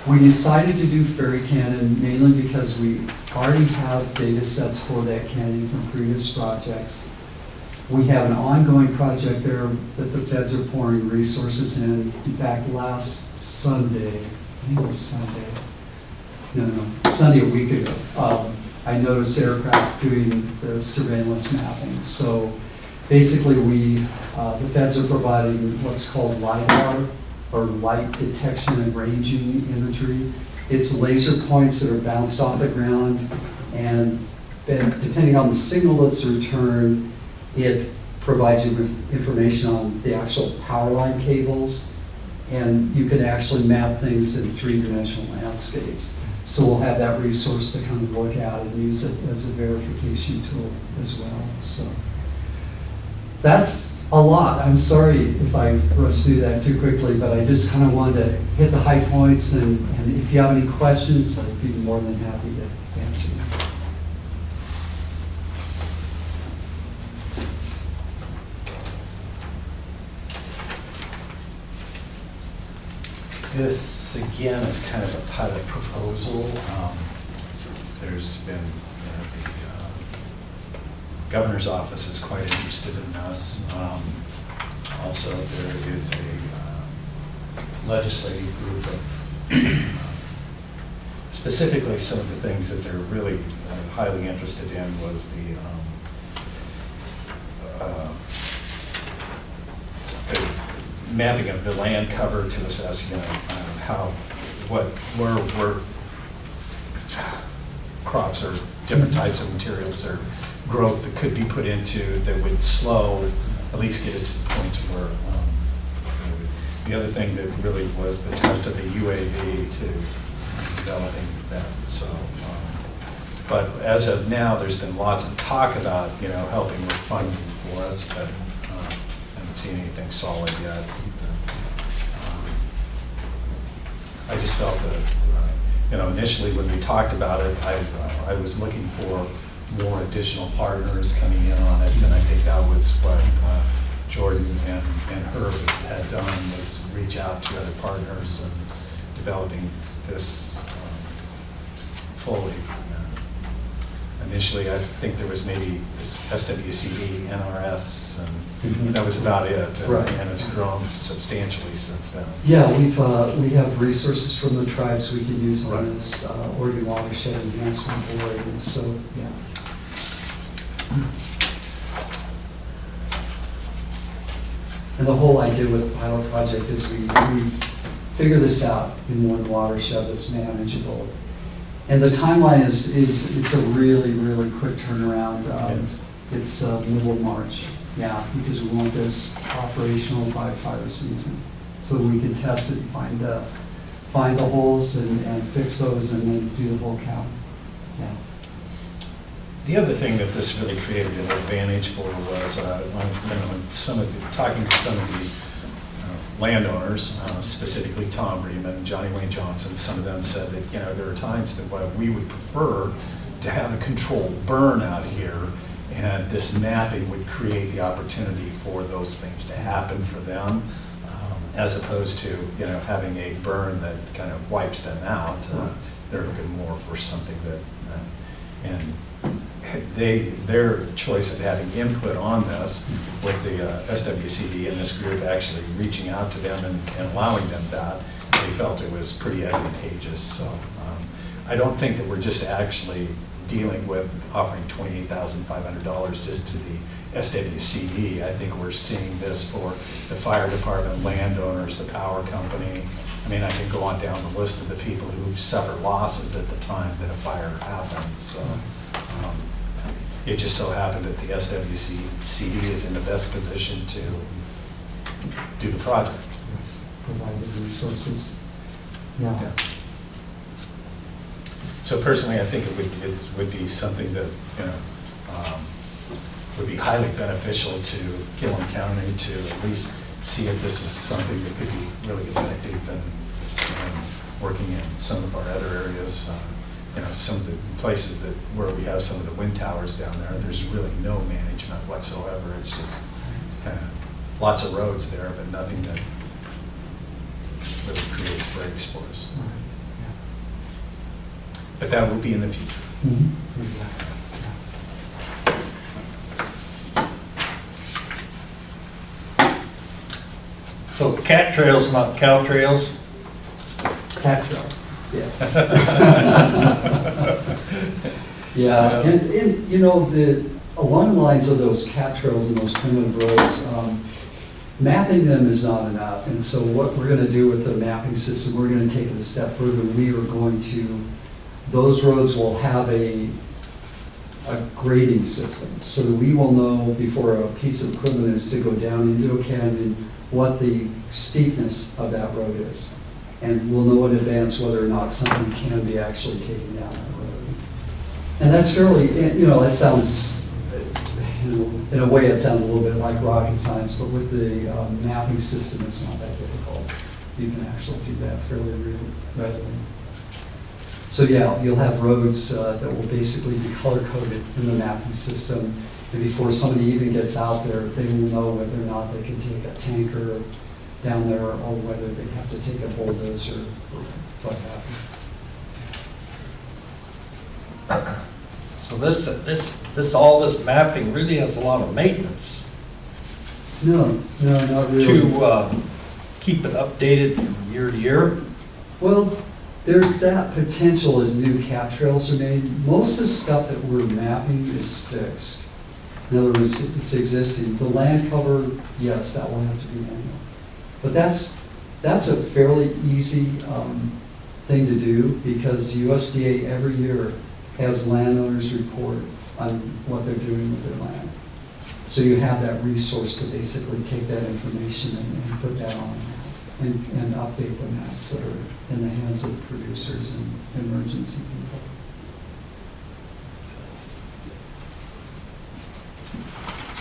We decided to do Ferry Canyon mainly because we already have data sets for that canyon from previous projects. We have an ongoing project there that the feds are pouring resources in. In fact, last Sunday, I think it was Sunday a week ago, I noticed aircraft doing the surveillance mapping. So basically the feds are providing what's called LiDAR, or light detection and ranging imagery. It's laser points that are bounced off the ground, and then depending on the signal that's returned, it provides you with information on the actual power line cables, and you can actually map things in three-dimensional landscapes. So we'll have that resource to kind of look at and use it as a verification tool as well. So that's a lot. I'm sorry if I rushed through that too quickly, but I just kind of wanted to hit the high points, and if you have any questions, I'd be more than happy to answer them. This, again, is kind of a pilot proposal. There's been, the governor's office is quite interested in this. Also, there is a legislative group of, specifically some of the things that they're really highly interested in was the mapping of the land cover to assess, where crops or different types of materials or growth that could be put into that would slow, at least get it to the point where it would the other thing that really was the test of the UAV to developing that, so. But as of now, there's been lots of talk about, helping with funding for us, but haven't seen anything solid yet. I just felt that, initially when we talked about it, I was looking for more additional partners coming in on it, and I think that was what Jordan and Herb had done, was reach out to other partners and developing this fully. Initially, I think there was maybe this SWCD, NRS, and that was about it. Right. And it's grown substantially since then. Yeah, we have resources from the tribes we can use on this Oregon Watershed Enhancement Board, and so, yeah. And the whole idea with the pilot project is we figure this out in one watershed that's manageable. And the timeline it's a really, really quick turnaround. It's middle of March, yeah, because we want this operational by fire season, so that we can test it and find the holes and fix those and then do the whole count, yeah. The other thing that this really created an advantage for was talking to some of the landowners, specifically Tom Bremen and Johnny Wayne Johnson. Some of them said that there are times that we would prefer to have a controlled burn out here, and this mapping would create the opportunity for those things to happen for them, as opposed to having a burn that kind of wipes them out. They're looking more for something that and their choice of having input on this with the SWCD and this group actually reaching out to them and allowing them that, they felt it was pretty advantageous. So I don't think that we're just actually dealing with offering $28,500 just to the SWCD. I think we're seeing this for the fire department, landowners, the power company. I mean, I can go on down the list of the people who suffered losses at the time that a fire happened. So it just so happened that the SWCD is in the best position to do the project. Provide the resources. Yeah. So personally, I think it would be something that would be highly beneficial to Gilliam County to at least see if this is something that could be really effective and working in some of our other areas. Some of the places where we have some of the wind towers down there, there's really no management whatsoever. It's just kind of lots of roads there, but nothing that really creates breaks for us. Right. Yeah. But that will be in the future. Mm-hmm. Exactly. So cat trails, not cow trails? Cat trails, yes. Yeah, and along the lines of those cat trails and those primitive roads, mapping them is not enough. And so what we're going to do with the mapping system, we're going to take it a step further. We are going to, those roads will have a grading system so that we will know before a piece of equipment is to go down into a canyon what the steepness of that road is. And we'll know in advance whether or not something can be actually taken down that road. And that's fairly, that sounds, in a way it sounds a little bit like rocket science, but with the mapping system, it's not that difficult. You can actually do that fairly readily. So yeah, you'll have roads that will basically be color-coded in the mapping system. And before somebody even gets out there, they will know whether or not they can take a tanker down there or whether they have to take a bulldozer or what have you. So all this mapping really has a lot of maintenance. No, not really. To keep it updated from year to year? Well, there's that potential as new cat trails are made. Most of the stuff that we're mapping is fixed. In other words, it's existing. The land cover, yes, that will have to be manual. But that's a fairly easy thing to do because USDA every year has landowners report on what they're doing with their land. So you have that resource to basically take that information and put that on. and update the maps that are in the hands of producers and emergency people.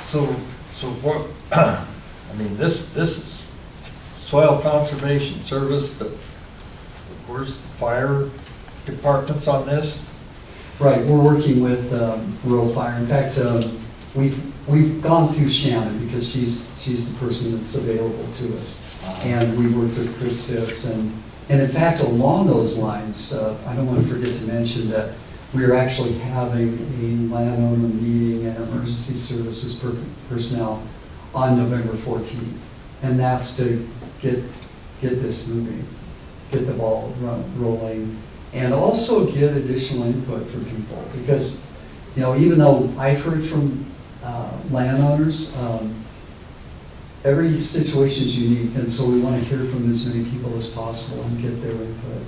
So what, I mean, this is soil conservation service, but where's the fire departments on this? Right, we're working with rural fire. In fact, we've gone through Shannon because she's the person that's available to us. And we worked with Chris Fitz, and in fact, along those lines, I don't want to forget to mention that we're actually having a landowner meeting and emergency services personnel on November 14th. And that's to get this moving, get the ball rolling, and also get additional input from people. Because, you know, even though I've heard from landowners, every situation is unique, and so we want to hear from as many people as possible and get their input.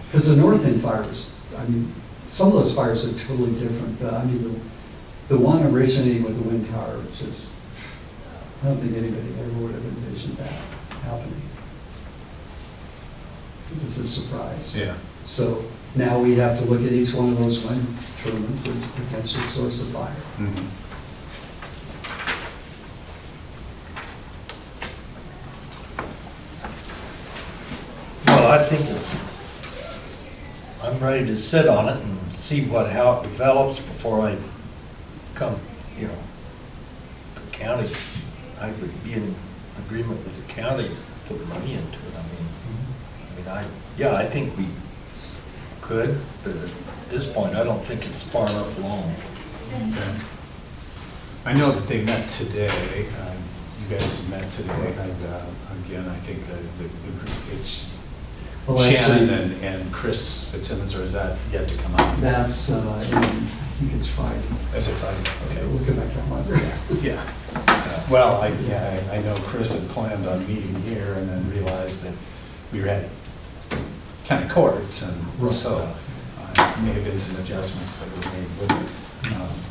Because the North End fires, I mean, some of those fires are totally different, but I mean, the one originating with the wind tower, just, I don't think anybody ever would have envisioned that happening. It was a surprise. Yeah. So now we have to look at each one of those wind turbines as a potential source of fire. Mhm. Well, I think I'm ready to sit on it and see how it develops before I come, you know, the county. I would be in agreement with the county to put money into it. I think we could, but at this point, I don't think it's far enough along. Okay. I know that they met today. You guys met today. Again, I think that the group, it's Well, Shannon actually, and Chris Fitzsimmons, or is that yet to come out? that's, I think it's Friday. That's it, Friday. Okay. We'll come back on Monday. Yeah. Well, I know Chris had planned on meeting here and then realized that we were at county courts, and so may have been some adjustments that were made with it.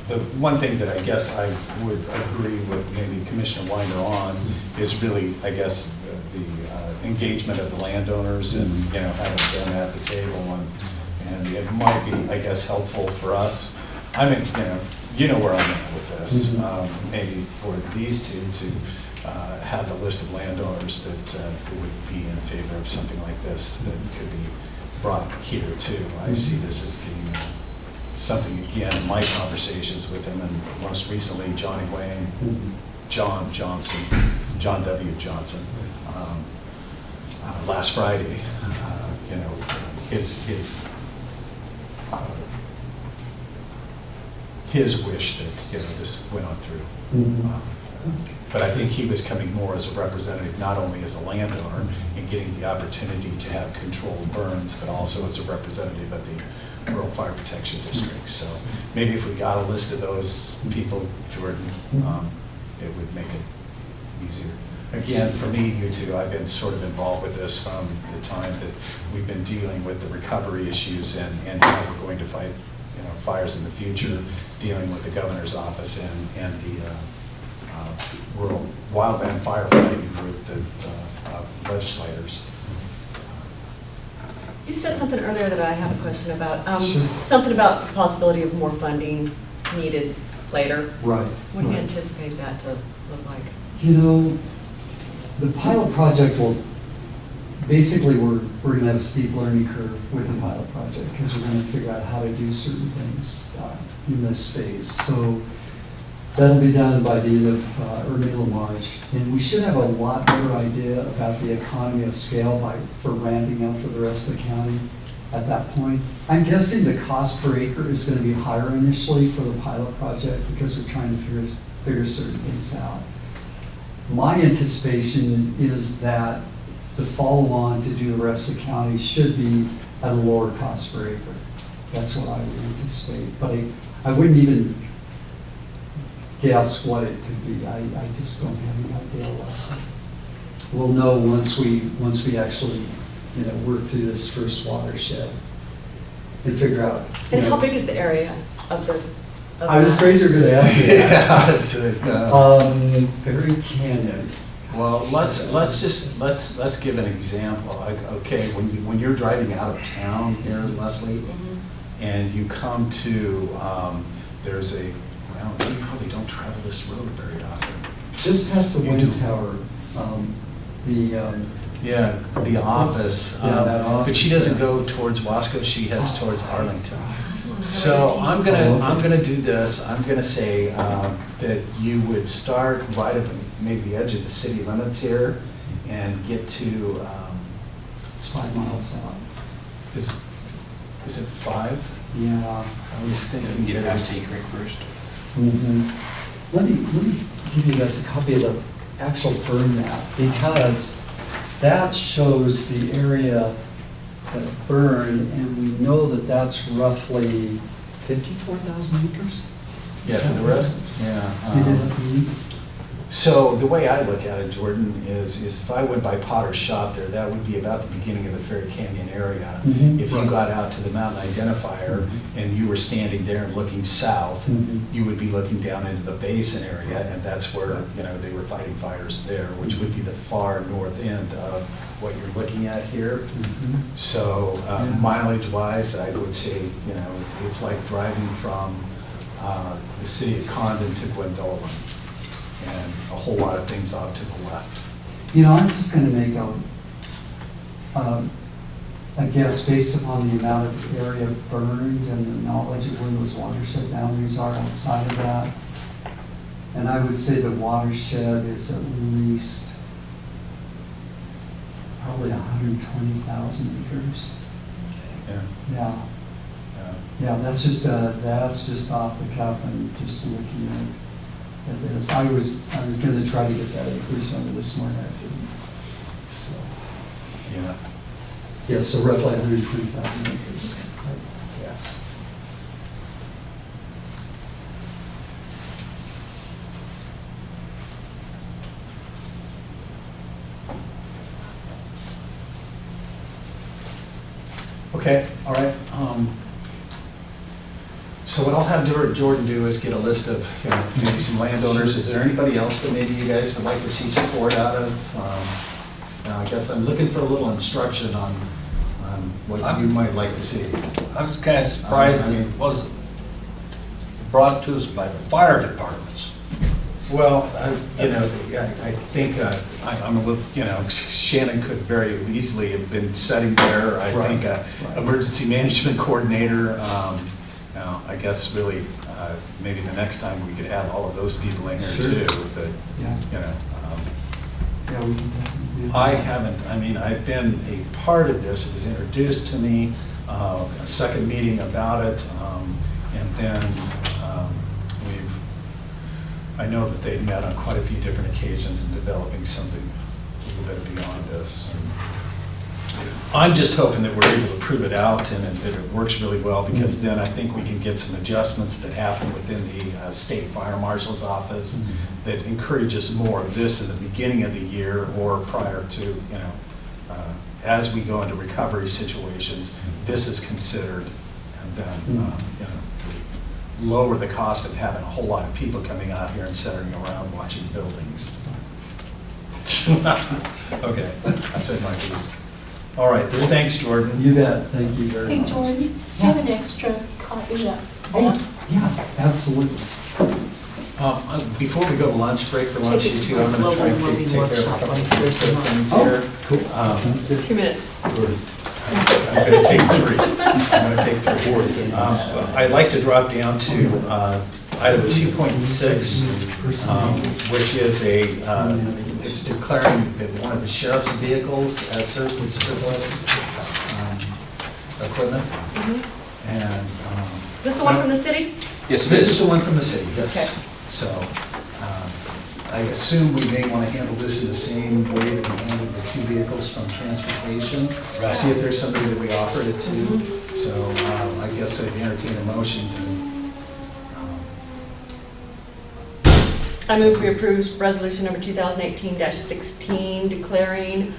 The one thing that I guess I would agree with maybe Commissioner Weiner on is really, I guess, the engagement of the landowners and, you know, having them at the table, and it might be, I guess, helpful for us. I mean, you know where I'm at with this. Maybe for these two to have a list of landowners that would be in favor of something like this that could be brought here too. I see this as being something, again, in my conversations with them, and most recently Johnny Wayne, John W. Johnson, last Friday, you know, his wish that, you know, this went on through. But I think he was coming more as a representative, not only as a landowner and getting the opportunity to have controlled burns, but also as a representative of the Rural Fire Protection District. So maybe if we got a list of those people, Jordan, it would make it easier. Again, for me, you two, I've been sort of involved with this from the time that we've been dealing with the recovery issues and how we're going to fight, you know, fires in the future, dealing with the governor's office and the rural wildland firefighting group that legislators. You said something earlier that I have a question about. Sure. Something about the possibility of more funding needed later. Right. What do you right. anticipate that to look like? You know, the pilot project will, basically we're going to have a steep learning curve with the pilot project because we're going to figure out how to do certain things in this phase. So that'll be done by the end of or middle of March. And we should have a lot better idea about the economy of scale for ramping up for the rest of the county at that point. I'm guessing the cost per acre is going to be higher initially for the pilot project because we're trying to figure certain things out. My anticipation is that the follow-on to do the rest of the county should be at a lower cost per acre. That's what I would anticipate. But I wouldn't even guess what it could be. I just don't have any idea, Leslie. We'll know once we actually, you know, work through this first watershed and figure out. And how big is the area of the? I was afraid you were going to ask me that. Yeah, it's Berry Canyon. Well, let's give an example. Okay, when you're driving out of town here, Leslie, and you come to, there's a, well, you probably don't travel this road very often. Just past the You wind do. tower, Yeah, the office. Yeah, that But she office, doesn't go towards Wasco, she heads towards Arlington. So I'm gonna do this, I'm gonna say that you would start right at maybe the edge of the city limits here and get to, it's 5 miles out. is it 5? Yeah. I was thinking. Get that- past Sea Creek first. Let me give you guys a copy of the actual burn map, because that shows the area that burned, and we know that that's roughly 54,000 acres? Yeah, for the rest, yeah. You did, So the way I look at it, Jordan, is if I went by Potter's Shop there, that would be about the beginning of the Fair Canyon area. Mhm. If you Right. got out to the mountain identifier and you were standing there and looking south, Mhm. you would be looking down into the basin area, and that's where, they were fighting fires there, which would be the far north end of what you're looking at here. So Yeah. mileage-wise, I would say, it's like driving from the city of Condon to Gwendolen, and a whole lot of things off to the left. I'm just gonna make a guess based upon the amount of area burned and the knowledge of where those watershed boundaries are outside of that. And I would say the watershed is at least probably 120,000 acres. Yeah. Yeah, yeah, that's just off the cuff and just looking at this. I was gonna try to get that increase number this morning, I didn't. So, Yeah. yeah, so roughly 120,000 acres, yes. Okay, all right. So what I'll have Jordan do is get a list of, maybe some landowners. Is there anybody else that maybe you guys would like to see support out of? I guess I'm looking for a little instruction on what you might like to see. I was kind of surprised I mean- it wasn't brought to us by the fire departments. Well, I think, I'm a little, Shannon could very easily have been sitting there. I think emergency management coordinator, I guess really, maybe the next time we could have all of those people in here Sure. too. But, Yeah. Yeah, we can definitely do that. I haven't, I've been a part of this. It was introduced to me, a second meeting about it, and then I know that they've met on quite a few different occasions in developing something a little bit beyond this. And I'm just hoping that we're able to prove it out and that it works really well, because then I think we can get some adjustments that happen within the state fire marshal's office that encourages more of this in the beginning of the year or prior to, as we go into recovery situations, this is considered, and then, lower the cost of having a whole lot of people coming out here and sitting around watching buildings. Okay, I've said my piece. All right, thanks, Jordan. You bet, thank you very Hey, much. Jordan, do you have an extra copy of Oh, that? yeah, absolutely. Before we go to lunch, break for lunch, you two, I'm gonna try and take care of a couple of quick things Oh, here. cool. Sounds good. 2 minutes. I'm gonna take 3. I'd like to drop down to item 2.6, which is it's declaring that one of the sheriff's vehicles as surplus equipment. And Is this the one from the city? Yes, it this is is. the one from the city, yes. So I assume we may want to handle this in the same way that we handled the 2 vehicles from transportation. Right. See if there's somebody that we offered it to. So I guess I'd entertain a motion to, I move we approve resolution number 2018-16, declaring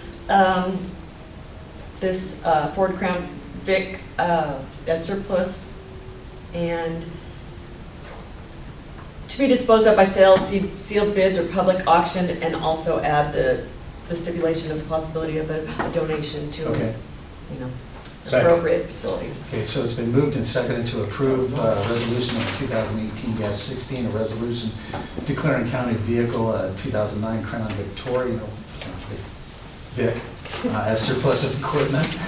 this Ford Crown Vic as surplus, and to be disposed of by sale, sealed bids, or public auction, and also add the stipulation of the possibility of a donation to, Okay. you know, Second. appropriate facility. Okay, so it's been moved and seconded to approve resolution number 2018-16, a resolution declaring county vehicle 2009 Crown Victoria, Vic, as surplus of equipment.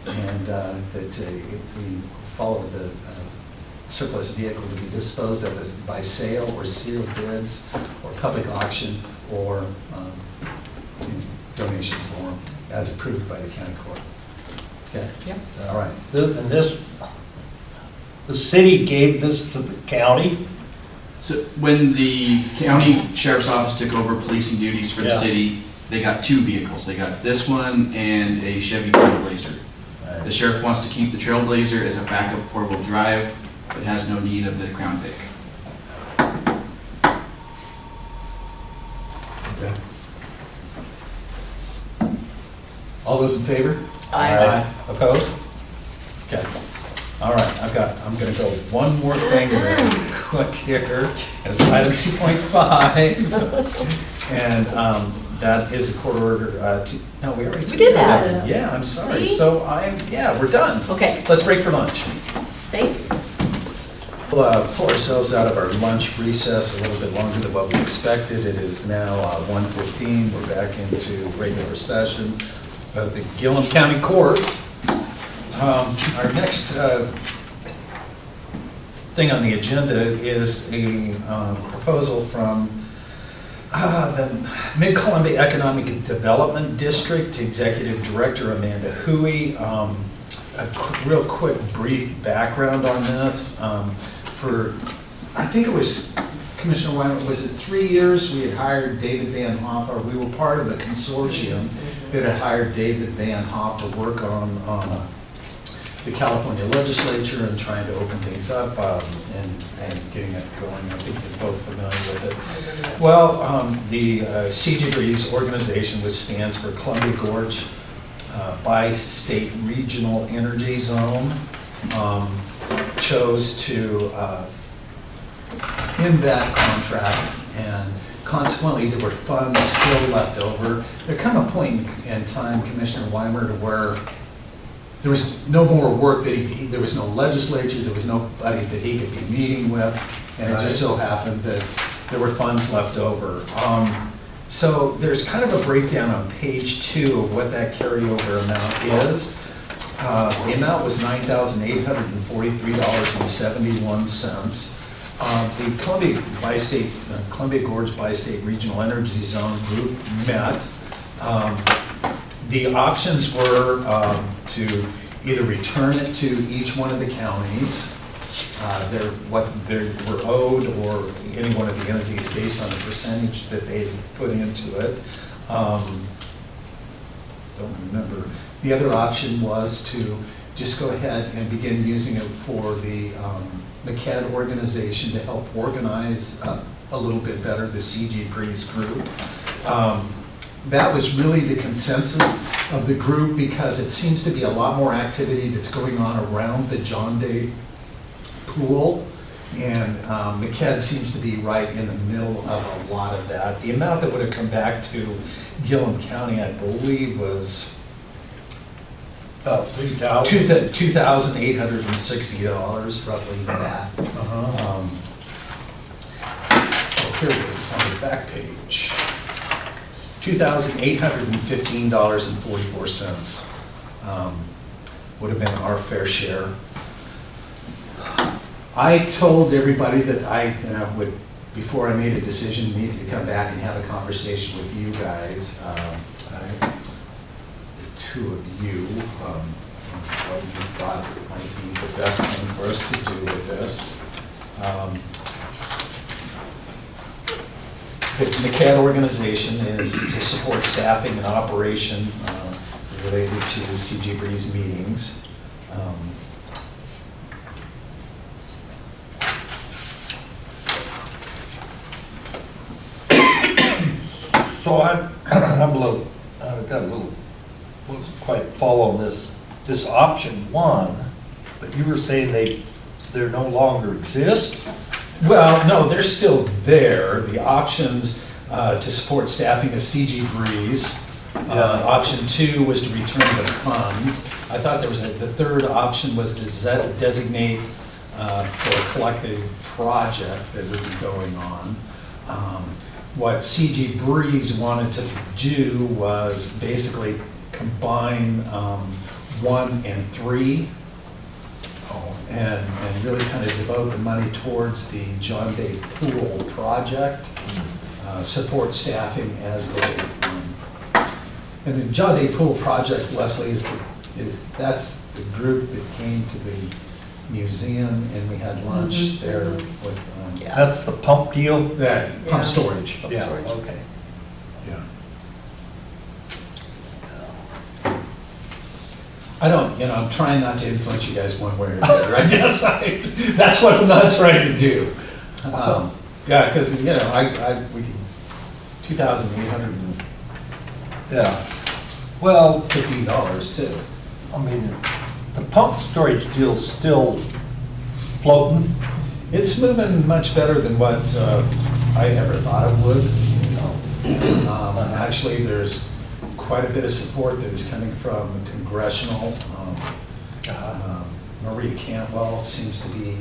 And that if we follow the surplus vehicle to be disposed of as by sale or sealed bids or public auction or in donation form as approved by the county court. Okay? Yep. All right. And this, the city gave this to the county? So when the county sheriff's office took over policing duties for the Yeah. city, they got 2 vehicles. They got this one and a Chevy Trailblazer. The sheriff wants to keep the Trailblazer as a backup 4-wheel drive, but has no need of the Crown Vic. Okay. All those in favor? Aye. Opposed? Okay. All right, I'm gonna go one more thing really quick here. It's item 2.5. And that is a court order no, we already We did that. Yeah, I'm sorry. See? So we're done. Okay, Let's break for lunch. thank you. We'll pull ourselves out of our lunch recess a little bit longer than what we expected. It is now 1:15. We're back into regular session of the Gilliam County Court. Our next thing on the agenda is a proposal from the Mid-Columbia Economic Development District Executive Director Amanda Huey. Real quick brief background on this. I think it was, Commissioner Wyman, was it 3 years we had hired David Van Hoff, or we were part of the consortium that had hired David Van Hoff to work on the California legislature and trying to open things up and getting it going. I think you're both familiar with it. Well, the CG Breeze organization, which stands for Columbia Gorge Bi-State Regional Energy Zone, chose to end that contract, and consequently there were funds still left over. There come a point in time, Commissioner Weimer, to where there was no more work that there was no legislature, there was nobody that he could be meeting with, and it just so happened that there were funds left over. So there's kind of a breakdown on page 2 of what that carryover amount is. The amount was $9,843.71. The Columbia Gorge Bi-State Regional Energy Zone group met. The options were to either return it to each one of the counties, what they were owed, or any one of the entities based on the percentage that they put into it. Don't remember. The other option was to just go ahead and begin using it for the MCAD organization to help organize a little bit better the CG Breeze group. That was really the consensus of the group, because it seems to be a lot more activity that's going on around the John Day pool, and MCAD seems to be right in the middle of a lot of that. The amount that would have come back to Gilliam County, I believe, was About $3,000. $2,860, roughly that. Oh, here it is, it's on the back page. $2,815.44 would have been our fair share. I told everybody that I would, before I made a decision, needed to come back and have a conversation with you guys, the two of you, what you thought might be the best thing for us to do with this. The MCAD organization is to support staffing and operation related to the CG Breeze meetings. So I'm a little, wasn't quite following this option 1, but you were saying they no longer exist? Well, no, they're still there. The options to support staffing is CG Breeze. Option 2 was to return the funds. I thought there was the third option was to designate for a collective project that would be going on. What CG Breeze wanted to do was basically combine 1 and 3 and really kind of devote the money towards the John Day Pool project, support staffing as they, and the John Day Pool project, Leslie, that's the group that came to the museum and we had lunch there with. That's the pump deal? That, pump storage. Yeah, okay. Yeah. I don't, I'm trying not to influence you guys one way or the other, I guess. That's what I'm not trying to do. Yeah, because, we can, 2,800 and Yeah. Well, $50 too. I mean, the pump storage deal's still floating. It's moving much better than what I ever thought it would. Actually, there's quite a bit of support that is coming from congressional. Maria Cantwell seems to be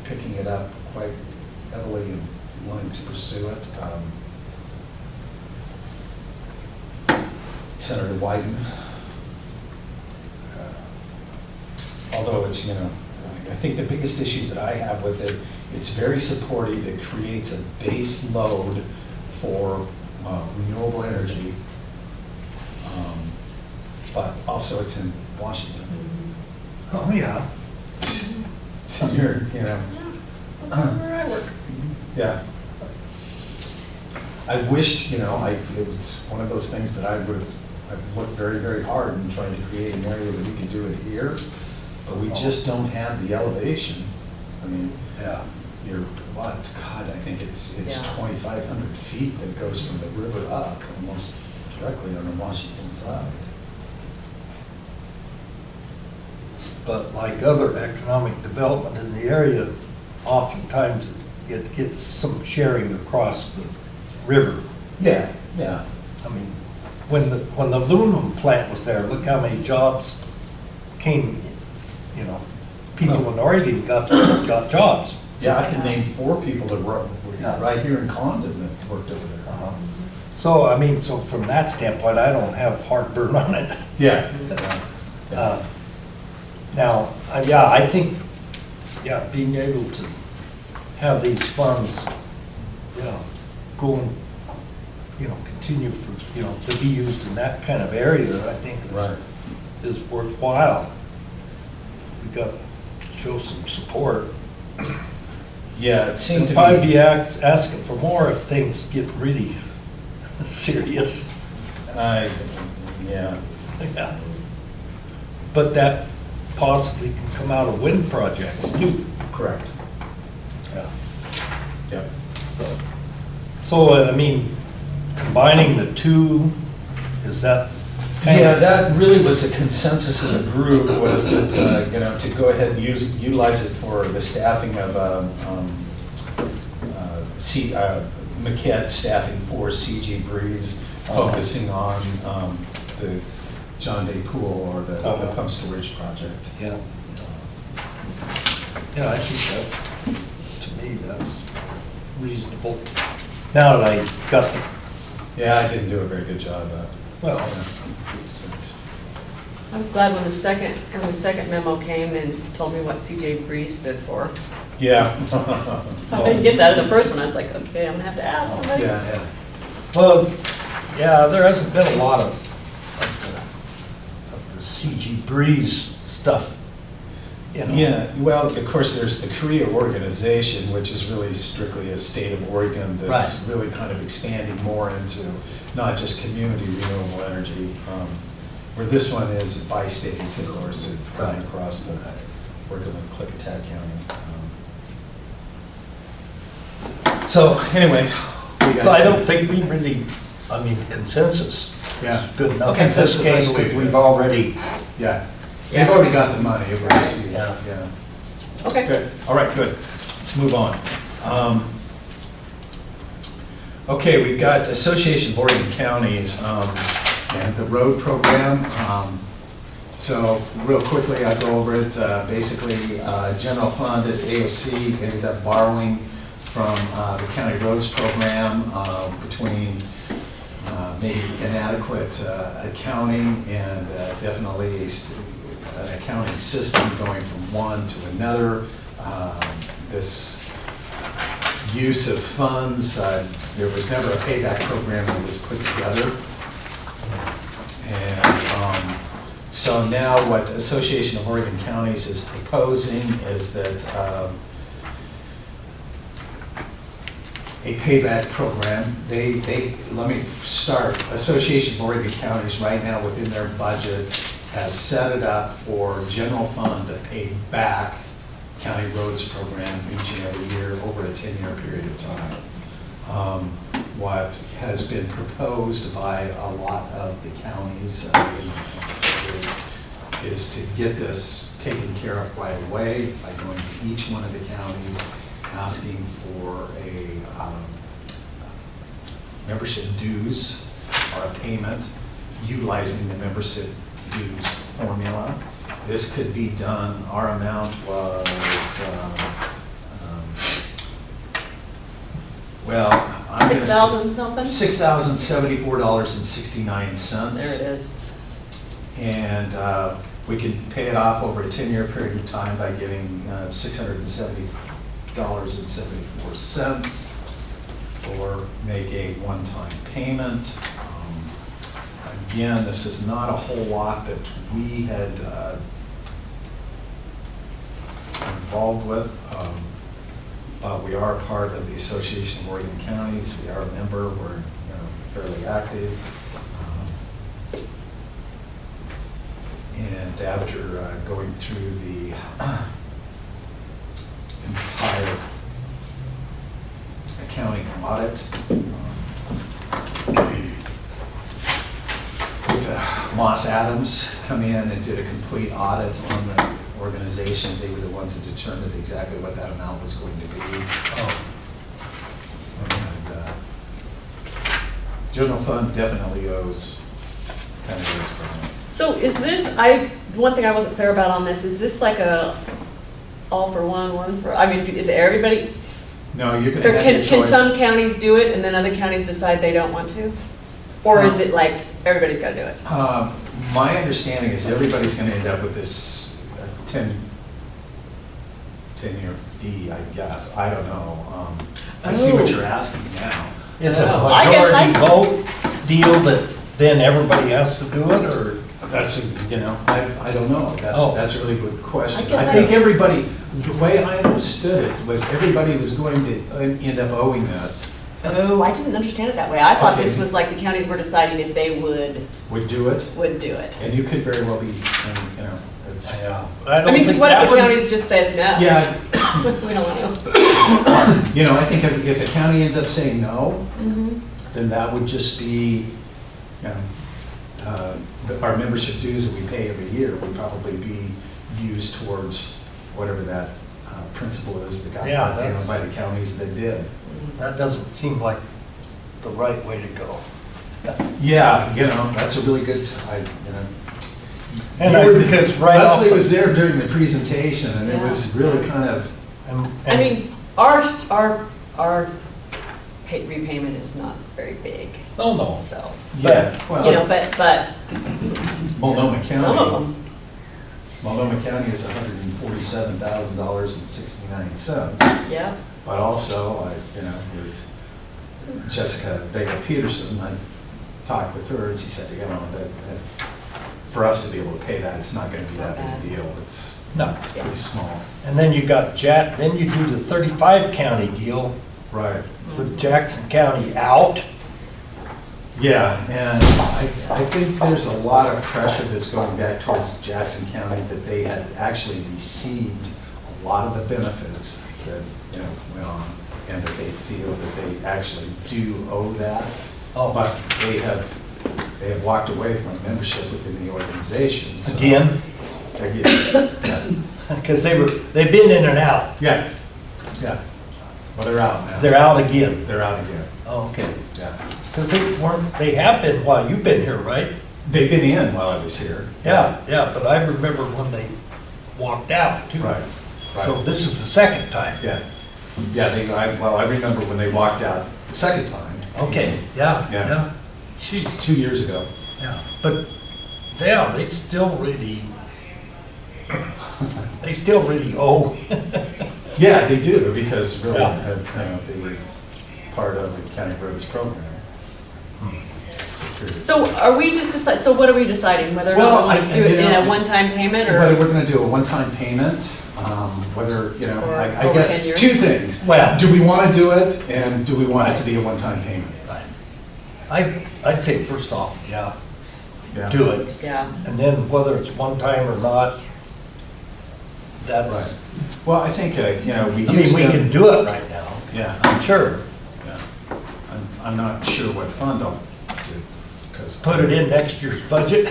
picking it up quite heavily and wanting to pursue it. Senator Wyden. Although it's, I think the biggest issue that I have with it, it's very supportive. It creates a base load for renewable energy, but also it's in Washington. Oh, yeah. It's in your, Where I work. yeah. I wished, it was one of those things that I've looked very, very hard in trying to create an area that we could do it here, but we just don't have the elevation. I mean, Yeah. God, I think it's Yeah. 2,500 feet that goes from the river up, almost directly on the Washington side. But like other economic development in the area, oftentimes it gets some sharing across the river. Yeah, yeah. I mean, when the aluminum plant was there, look how many jobs came, people in Oregon got jobs. Yeah, I can name 4 people that were Yeah. right here in Condon that worked over there. So, so from that standpoint, I don't have heartburn on it. Yeah. Now, I think, being able to have these funds, go and, continue for, to be used in that kind of area, I think is worthwhile. We got to show some support. Yeah, it seemed to Probably be. be asking for more if things get really serious. Yeah. Yeah. But that possibly can come out of wind projects too. Correct. Yeah. Yep. So, combining the two, is that kind Yeah, of? that really was a consensus of the group, was that, to go ahead and utilize it for the staffing of, Maquette staffing for CG Breeze, focusing on the John Day Pool or the pump storage project. Yeah. Yeah, I think to me, that's reasonable. Now that I got the, Yeah, I didn't do a very good job. well, I was glad when the second memo came and told me what CJ Breeze stood for. Yeah. I didn't get that in the first one. I was like, okay, I'm gonna have to ask somebody. Yeah. well, there hasn't been a lot of the CG Breeze stuff. Yeah, well, of course, there's the Korea organization, which is really strictly a state of Oregon that's really kind of expanding more into not just community renewable energy, where this one is bi-state, of course, going across the, working with Clickitat County. So, anyway. I don't think we really, consensus Yeah. is good enough. Okay, In this consensus, case, I believe it we've is. already, Yeah. They've already got the money. Yeah. Okay. Good. All right, good. Let's move on. Okay, we've got Association of Oregon Counties and the road program. So real quickly, I'll go over it. Basically, general fund at AOC ended up borrowing from the county roads program between maybe inadequate accounting and definitely an accounting system going from one to another. This use of funds, there was never a payback program that was put together. And so now what Association of Oregon Counties is proposing is that a payback program, let me start, Association of Oregon Counties right now within their budget has set it up for general fund to pay back county roads program each and every year over a 10-year period of time. What has been proposed by a lot of the counties is to get this taken care of right away by going to each one of the counties, asking for a membership dues or a payment, utilizing the membership dues formula. This could be done, our amount was, well, I'm gonna say $6,000 something? $6,074.69. There it is. And we can pay it off over a 10-year period of time by giving $670.74 or make a one-time payment. Again, this is not a whole lot that we had involved with, but we are part of the Association of Oregon Counties. We are a member. We're fairly active. And after going through the entire accounting audit, with Moss Adams come in and did a complete audit on the organizations. They were the ones that determined exactly what that amount was going to be. And general fund definitely owes county roads program. So is this, one thing I wasn't clear about on this, is this like a all for one for, I mean, is everybody? No, you're going Or to have your can choice. some counties do it and then other counties decide they don't want to? Or is it like everybody's got to do it? My understanding is everybody's going to end up with this 10-year fee, I guess. I don't know. I see what you're asking now. Is it a Well, I guess majority vote deal that then everybody has to do it, or? That's, I don't know. That's a really good question. I guess I think everybody, the way I understood it was everybody was going to end up owing this. Oh, I didn't understand it that way. I thought Okay. this was like the counties were deciding if they would Do it. do it. And you could very well be, it's. I mean, because what if the counties just says no? Yeah. We don't want to. I think if the county ends up saying no, Mm-hmm. then that would just be, our membership dues that we pay every year would probably be used towards whatever that principle is that got by the counties that did. That doesn't seem like the right way to go. Yeah, that's a really good, And because Leslie was there during the presentation, and it was really kind of. I mean, our repayment is not very big. Oh, no. So, Yeah, well, but Multnomah some of County, them, Multnomah County is $147,000.69. yeah. But also, there's Jessica Baker-Peterson. I talked with her, and she said, that for us to be able to pay that, it's not going to be that big a deal. It's pretty small. And then you got then you do the 35 county deal. Right. With Jackson County out. Yeah, and I think there's a lot of pressure that's going back towards Jackson County that they had actually received a lot of the benefits that went on, and that they feel that they actually do owe that. But they have walked away from membership within the organization. So. Again? Yeah. Because they've been in and out. Yeah. Well, they're out now. They're out again. They're out again, Oh, okay. yeah. Because they have been while you've been here, right? They've been in while I was here. Yeah, but I remember when they walked out too. Right, So right. this is the second time. Yeah, yeah, I remember when they walked out the second time. Okay, yeah, Yeah. yeah. Gee, 2 years ago. yeah, but, yeah, they still really owe. Yeah, they do, because really, Yeah. they were part of the county roads program. So are we just so what are we deciding, whether or Well, not we want to do it in a one-time payment, or? Whether we're gonna do a one-time payment, whether, Or I over guess, 10 years? two things. Well- Do we wanna do it, and do we want it to be a one-time payment? I'd say first off, yeah, Yeah. do it. Yeah. And then whether it's one time or not, that's, Right. Well, I think, we I mean, use we them- can do it right now, Yeah, I'm sure. yeah. I'm not sure what fund I'll do, because. Put it in next year's budget,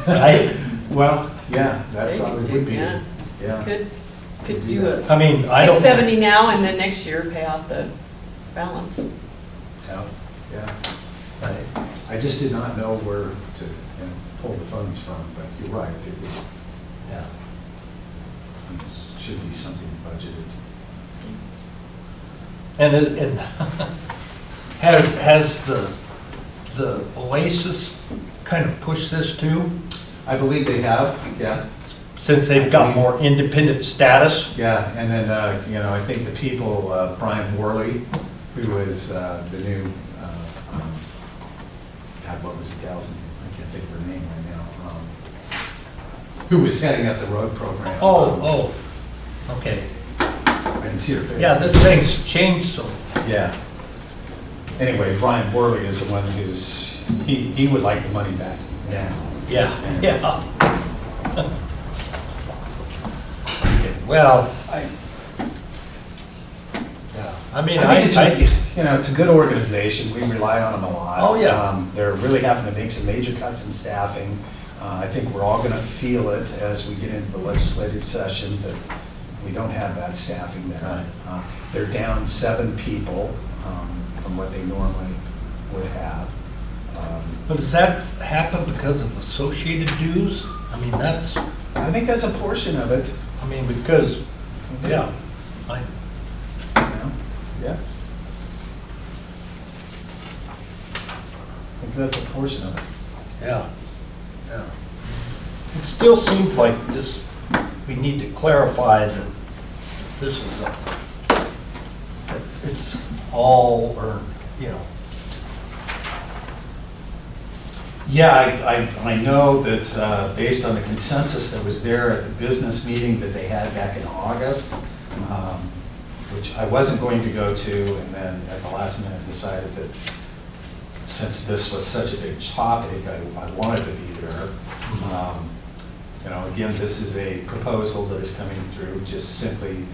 right? Well, yeah, that Maybe probably do, would be, yeah. yeah. Could do do it. I mean, I don't. 670 now, and then next year pay off the balance. Yeah, yeah. Right. I just did not know where to, pull the funds from, but you're right, it would, Yeah. it should be something budgeted. And has the Oasis kind of pushed this too? I believe they have, yeah. Since they've got more independent status? Yeah, and then, I think the people, Brian Worley, who is the new, God, what was the gal's name? I can't think of her name right now. Who was heading up the road program. Oh, okay. I can see her face. Yeah, this thing's changed so. Yeah. Anyway, Brian Worley is the one he would like the money back now. Yeah. Okay, well, I mean, I think it's a good organization. We rely on them a lot. Oh, yeah. They're really having to make some major cuts in staffing. I think we're all going to feel it as we get into the legislative session, that we don't have that staffing there. Right. They're down 7 people from what they normally would have. but does that happen because of associated dues? I mean, I think that's a portion of it. because, yeah, Yeah. I think that's a portion of it. yeah. It still seems like this, we need to clarify that this is that it's all, or, Yeah, I know that based on the consensus that was there at the business meeting that they had back in August, which I wasn't going to go to, and then at the last minute decided that since this was such a big topic, I wanted to be there. Again, this is a proposal that is coming through, just simply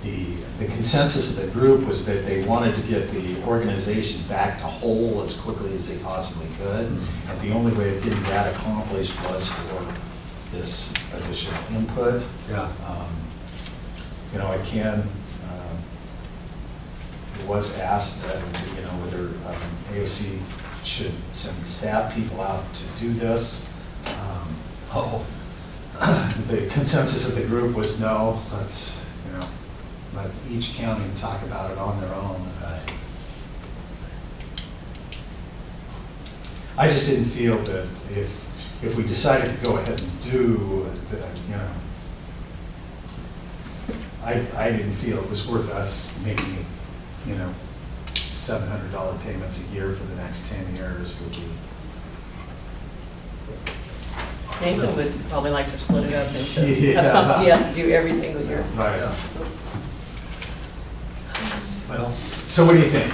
the consensus of the group was that they wanted to get the organization back to whole as quickly as they possibly could. And the only way of getting that accomplished was for this additional input. Yeah. I can, it was asked that, whether AOC should send staff people out to do this. The consensus of the group was no, let's, let each county talk about it on their own. I just didn't feel that if we decided to go ahead and do, I didn't feel it was worth us making, $700 payments a year for the next 10 years would be. Nathan would probably like to split it up into, Yeah. have something he has to do every single year. Right. Well, So what do you think?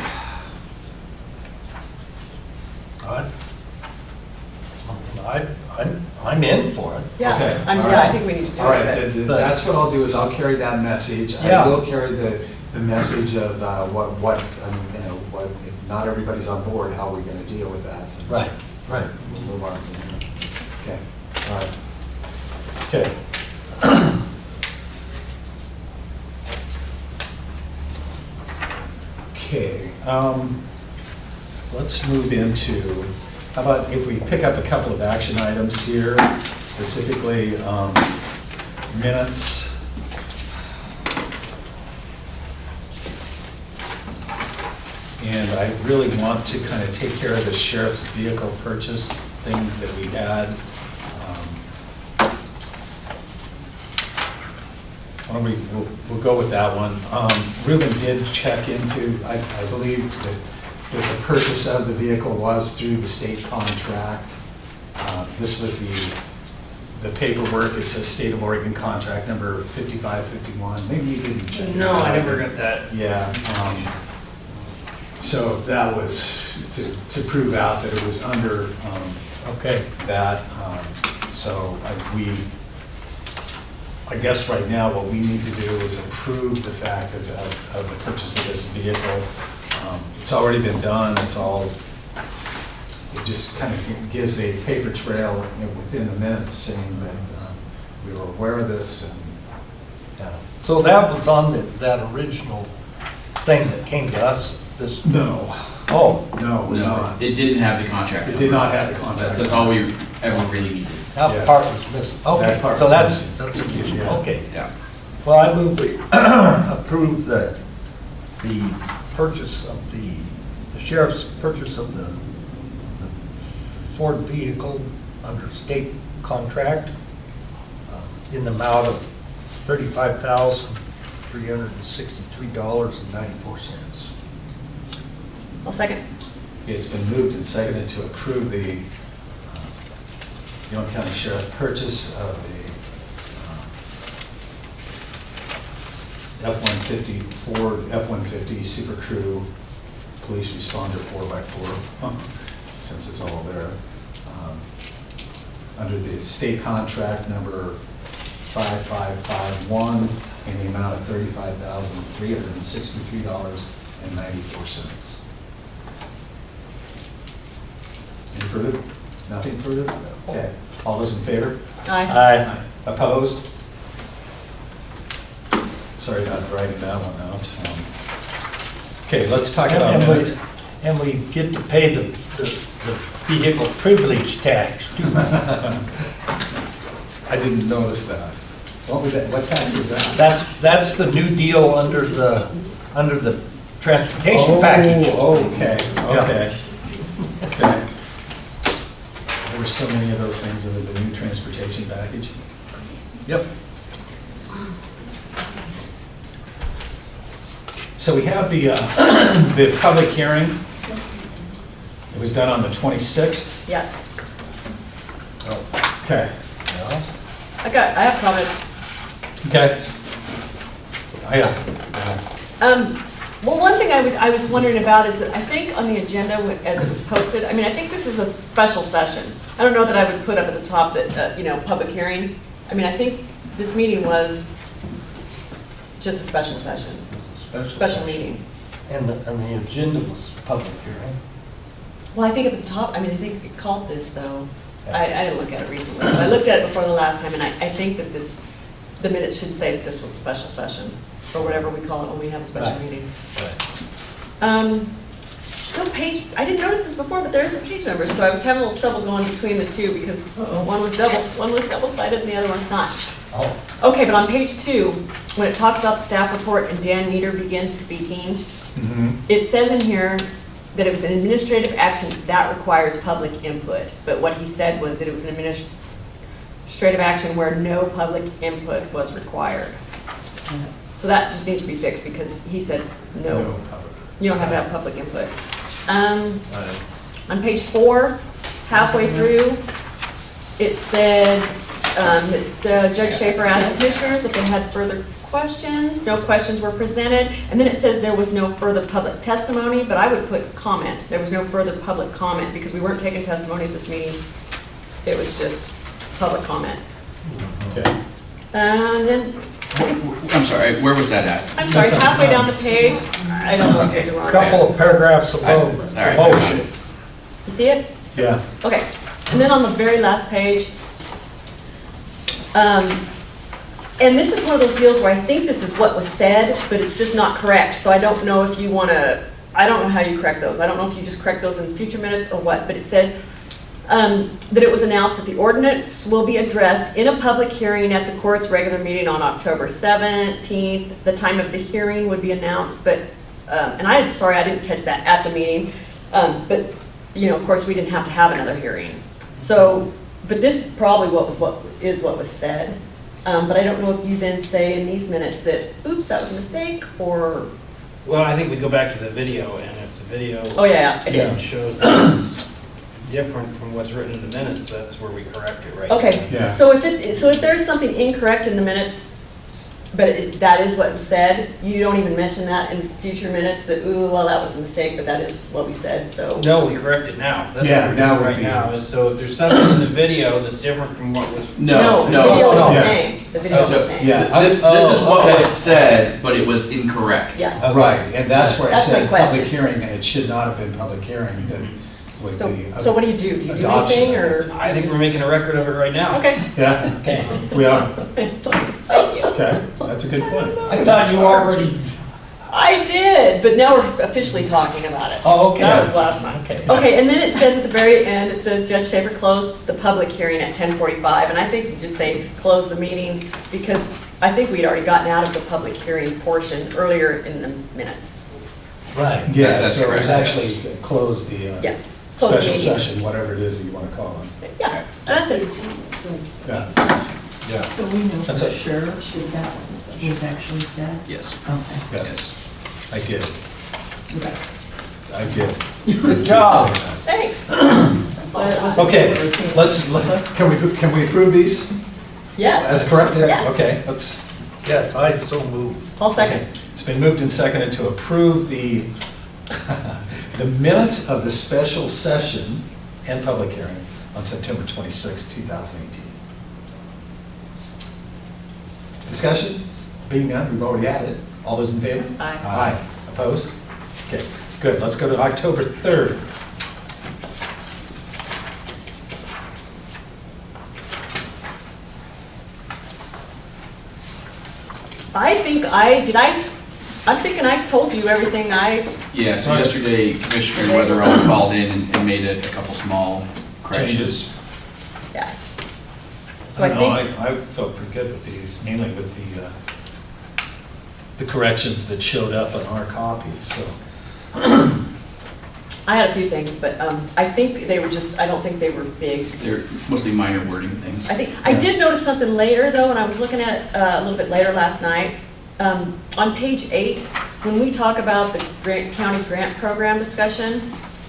I'm in for it. Yeah, Okay, I all yeah, I right. think we need to do it. All right, but- that's what I'll do, is I'll carry that message. Yeah. I will carry the message of what, not everybody's on board, how we're gonna deal with that. Right. We'll move on from there. Okay, all right. Okay. Okay, let's move into, how about if we pick up a couple of action items here, specifically minutes. And I really want to kind of take care of the sheriff's vehicle purchase thing that we had. Why don't we'll go with that one. Ruben did check into, I believe that the purchase of the vehicle was through the state contract. This was the paperwork. It's a state of Oregon contract number 5551. Maybe you didn't check. No, I never got that. Yeah. So that was to prove out that it was under Okay. that. So I guess right now what we need to do is approve the fact of the purchase of this vehicle. It's already been done. It's all, it just kind of gives a paper trail, within the minutes saying that we were aware of this. And Yeah. So that was on that original thing that came to us, this? no. Oh, No, it was not. It didn't have the contract. It did not have the contract. That's all we ever really needed. that Yeah. part was missing. Okay, That part so was that's missing. a issue. Yeah. Okay. Yeah. Well, I move we approve the purchase of the sheriff's purchase of the Ford vehicle under state contract in the amount of $35,363.94. I'll second. It's been moved and seconded to approve the Gilliam County Sheriff purchase of the F-150 Ford F-150 Super Crew Police Responder 4x4, since it's all there, under the state contract number 5551 in the amount of $35,363.94. Any further? Nothing further? Okay. All those in favor? Aye. Aye. Opposed? Sorry about writing that one out. Okay, let's talk about minutes. And we get to pay the vehicle privilege tax too. I didn't notice that. What tax is that? That's the new deal under the transportation package. Oh, okay, Yeah. okay. Okay. There were so many of those things under the new transportation package. Yep. So we have the public hearing. It was done on the 26th. Yes. Okay. I have comments. Okay. Well, one thing I was wondering about is that I think on the agenda as it was posted, I mean, I think this is a special session. I don't know that I would put up at the top that, public hearing. I mean, I think this meeting was just a special session, special meeting. And the agenda was public hearing. Well, I think at the top, I mean, I think it called this though. I didn't look at it recently. But I looked at it before the last time and I think that the minutes should say that this was a special session or whatever we call it when we have a special Right. meeting. Right. No page, I didn't notice this before, but there is a page number, so I was having a little trouble going between the two because one was double-sided and the other one's not. Oh, Okay, but on page 2, when it talks about the staff report and Dan Meter begins speaking, it says in here that it was an administrative action that requires public input. But what he said was that it was an administrative action where no public input was required. So that just needs to be fixed because he said no, you don't have to have public input. On page 4, halfway through, it said that Judge Schaefer asked the commissioners if they had further questions. No questions were presented. And then it says there was no further public testimony, but I would put comment. There was no further public comment because we weren't taking testimony at this meeting. It was just public comment. Okay. And then, I'm sorry, where was that at? I'm sorry, halfway down the page, I don't know what page we're on. couple of paragraphs above All the right. motion. You see it? Yeah. Okay, and then on the very last page, and this is one of those deals where I think this is what was said, but it's just not correct, so I don't know if you want to I don't know how you correct those. I don't know if you just correct those in future minutes or what, but it says that it was announced that the ordinance will be addressed in a public hearing at the court's regular meeting on October 17th. The time of the hearing would be announced, but, and I'm sorry, I didn't catch that at the meeting. But, you know, of course, we didn't have to have another hearing. So, but this probably what was said. But I don't know if you then say in these minutes that, oops, that was a mistake, or, Well, I think we go back to the video, and if the video oh yeah, I did. shows that it's different from what's written in the minutes, that's where we correct it, right? Okay, Yeah. so if there's something incorrect in the minutes, but that is what was said, you don't even mention that in future minutes, that, ooh, well, that was a mistake, but that is what we said, so. No, we correct it now. That's Yeah, what we're now doing would right be- now, is so if there's something in the video that's different from what was. No, The no. video is no. the same, the video is the So, same. Yeah. This is what was said, but it was incorrect. Yes. Right, and that's where I That's my said question. public hearing, and it should not have been public hearing, that with So, the. so what do you do? Do you do adoption anything, of it. or? I think we're making a record of it right now. Okay, Yeah, we are, thank you. okay, that's a good point. I thought you already, I did, but now we're officially talking about it. oh, okay. That was last time. Okay. Okay, and then it says at the very end, it says Judge Shaver closed the public hearing at 10:45, and I think you just say close the meeting, because I think we'd already gotten out of the public hearing portion earlier in the minutes. Right. Yeah, That's so it was correct, actually close the Yeah, close the special meeting. session, whatever it is that you want to call it. Yeah, that's it. Yeah, yeah, So we know That's for it. sure that that was actually said? Yes, Okay. yes. I did, Okay. I did. Good job. Thanks. Okay, can we approve these Yes. as corrected? Yes. Okay, let's, Yes, I so moved. I'll second. it's been moved and seconded to approve the, the minutes of the special session and public hearing on September 26, 2018. Discussion? Being none, we've already had it. All those in favor? Aye. Aye. Opposed? Okay, good. Let's go to October 3rd. I'm thinking I told you everything Yeah, so yesterday Commissioner Weatherall called in and made a couple small corrections. yeah. So I No, think, I felt pretty good with these, mainly with the corrections that showed up on our copies, so. I had a few things, but I think they were just, I don't think they were big. They're mostly minor wording things. I did notice something later, though, when I was looking at it a little bit later last night. On page 8, when we talk about the county grant program discussion,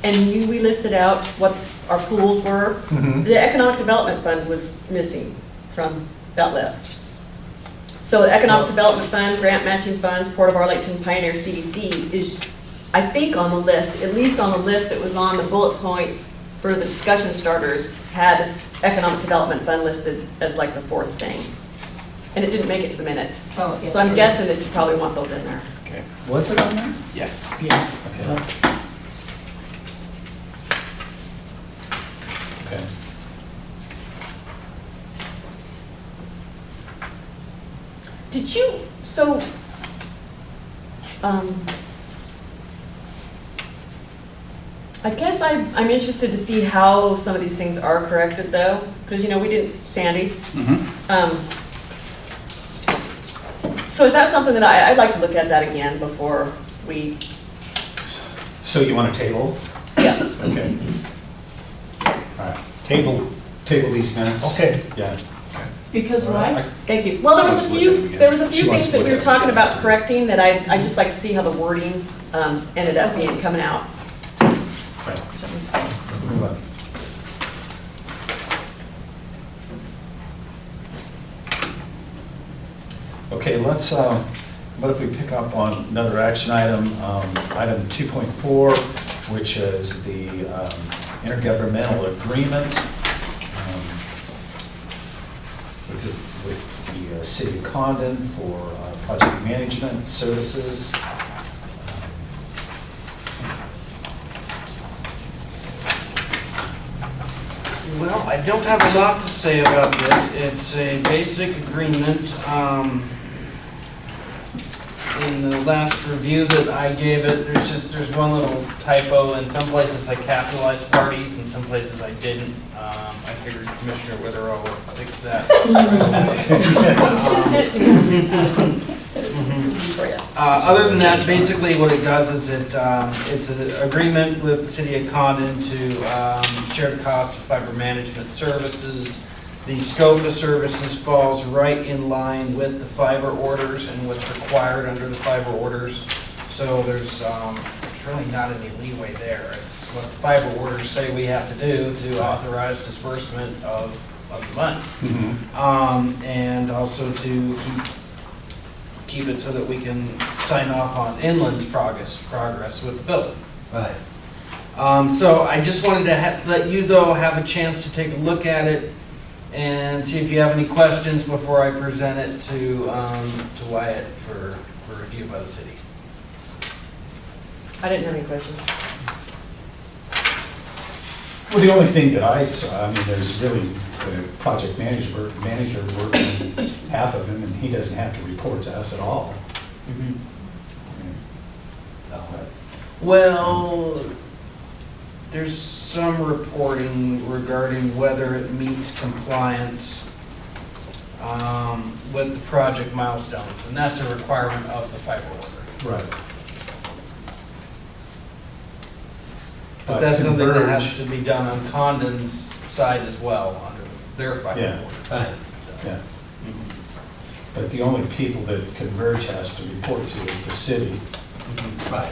and we listed out what our pools were, the Economic Development Fund was missing from that list. So the Economic Development Fund, Grant Matching Funds, Port of Arlington Pioneer CDC is, I think, on the list, at least on the list that was on the bullet points for the discussion starters, had Economic Development Fund listed as like the 4th thing. And it didn't make it to the minutes. Oh, yeah. So I'm guessing that you probably want those in there. Okay. Was it on there? Yeah. Yeah. Okay. Okay. Did you, so, I guess I'm interested to see how some of these things are corrected, though, because, you know, we didn't, Sandy. So is that something that I'd like to look at that again before we, So you want a table? yes. Okay. All right, Table. table these minutes? Okay. Yeah. Because why? Thank you. Well, there was a few She wants things to that look we were at it. talking about correcting that I'd just like to see how the wording ended up being, coming out. Right. Move on. Okay, let's, what if we pick up on another action item, item 2.4, which is the intergovernmental agreement with the city of Condon for project management services. Well, I don't have a lot to say about this. It's a basic agreement. in the last review that I gave it, there's one little typo. In some places I capitalized parties, in some places I didn't. I figured Commissioner Witherell would fix that. Other than that, basically what it does is it's an agreement with the city of Condon to share the cost of fiber management services. The scope of services falls right in line with the fiber orders and what's required under the fiber orders. So there's really not any leeway there. It's what the fiber orders say we have to do to authorize disbursement of the money. And also to keep it so that we can sign off on inland's progress with the building. Right. So I just wanted to let you, though, have a chance to take a look at it and see if you have any questions before I present it to Wyatt for review by the city. I didn't have any questions. Well, the only thing that I saw, I mean, there's really the project manager working half of him, and he doesn't have to report to us at all. Well, there's some reporting regarding whether it meets compliance with the project milestones, and that's a requirement of the fiber order. Right. But that's something that has to be done on Condon's side as well, under their fiber order. Yeah. But the only people that Converge has to report to is the city. Right.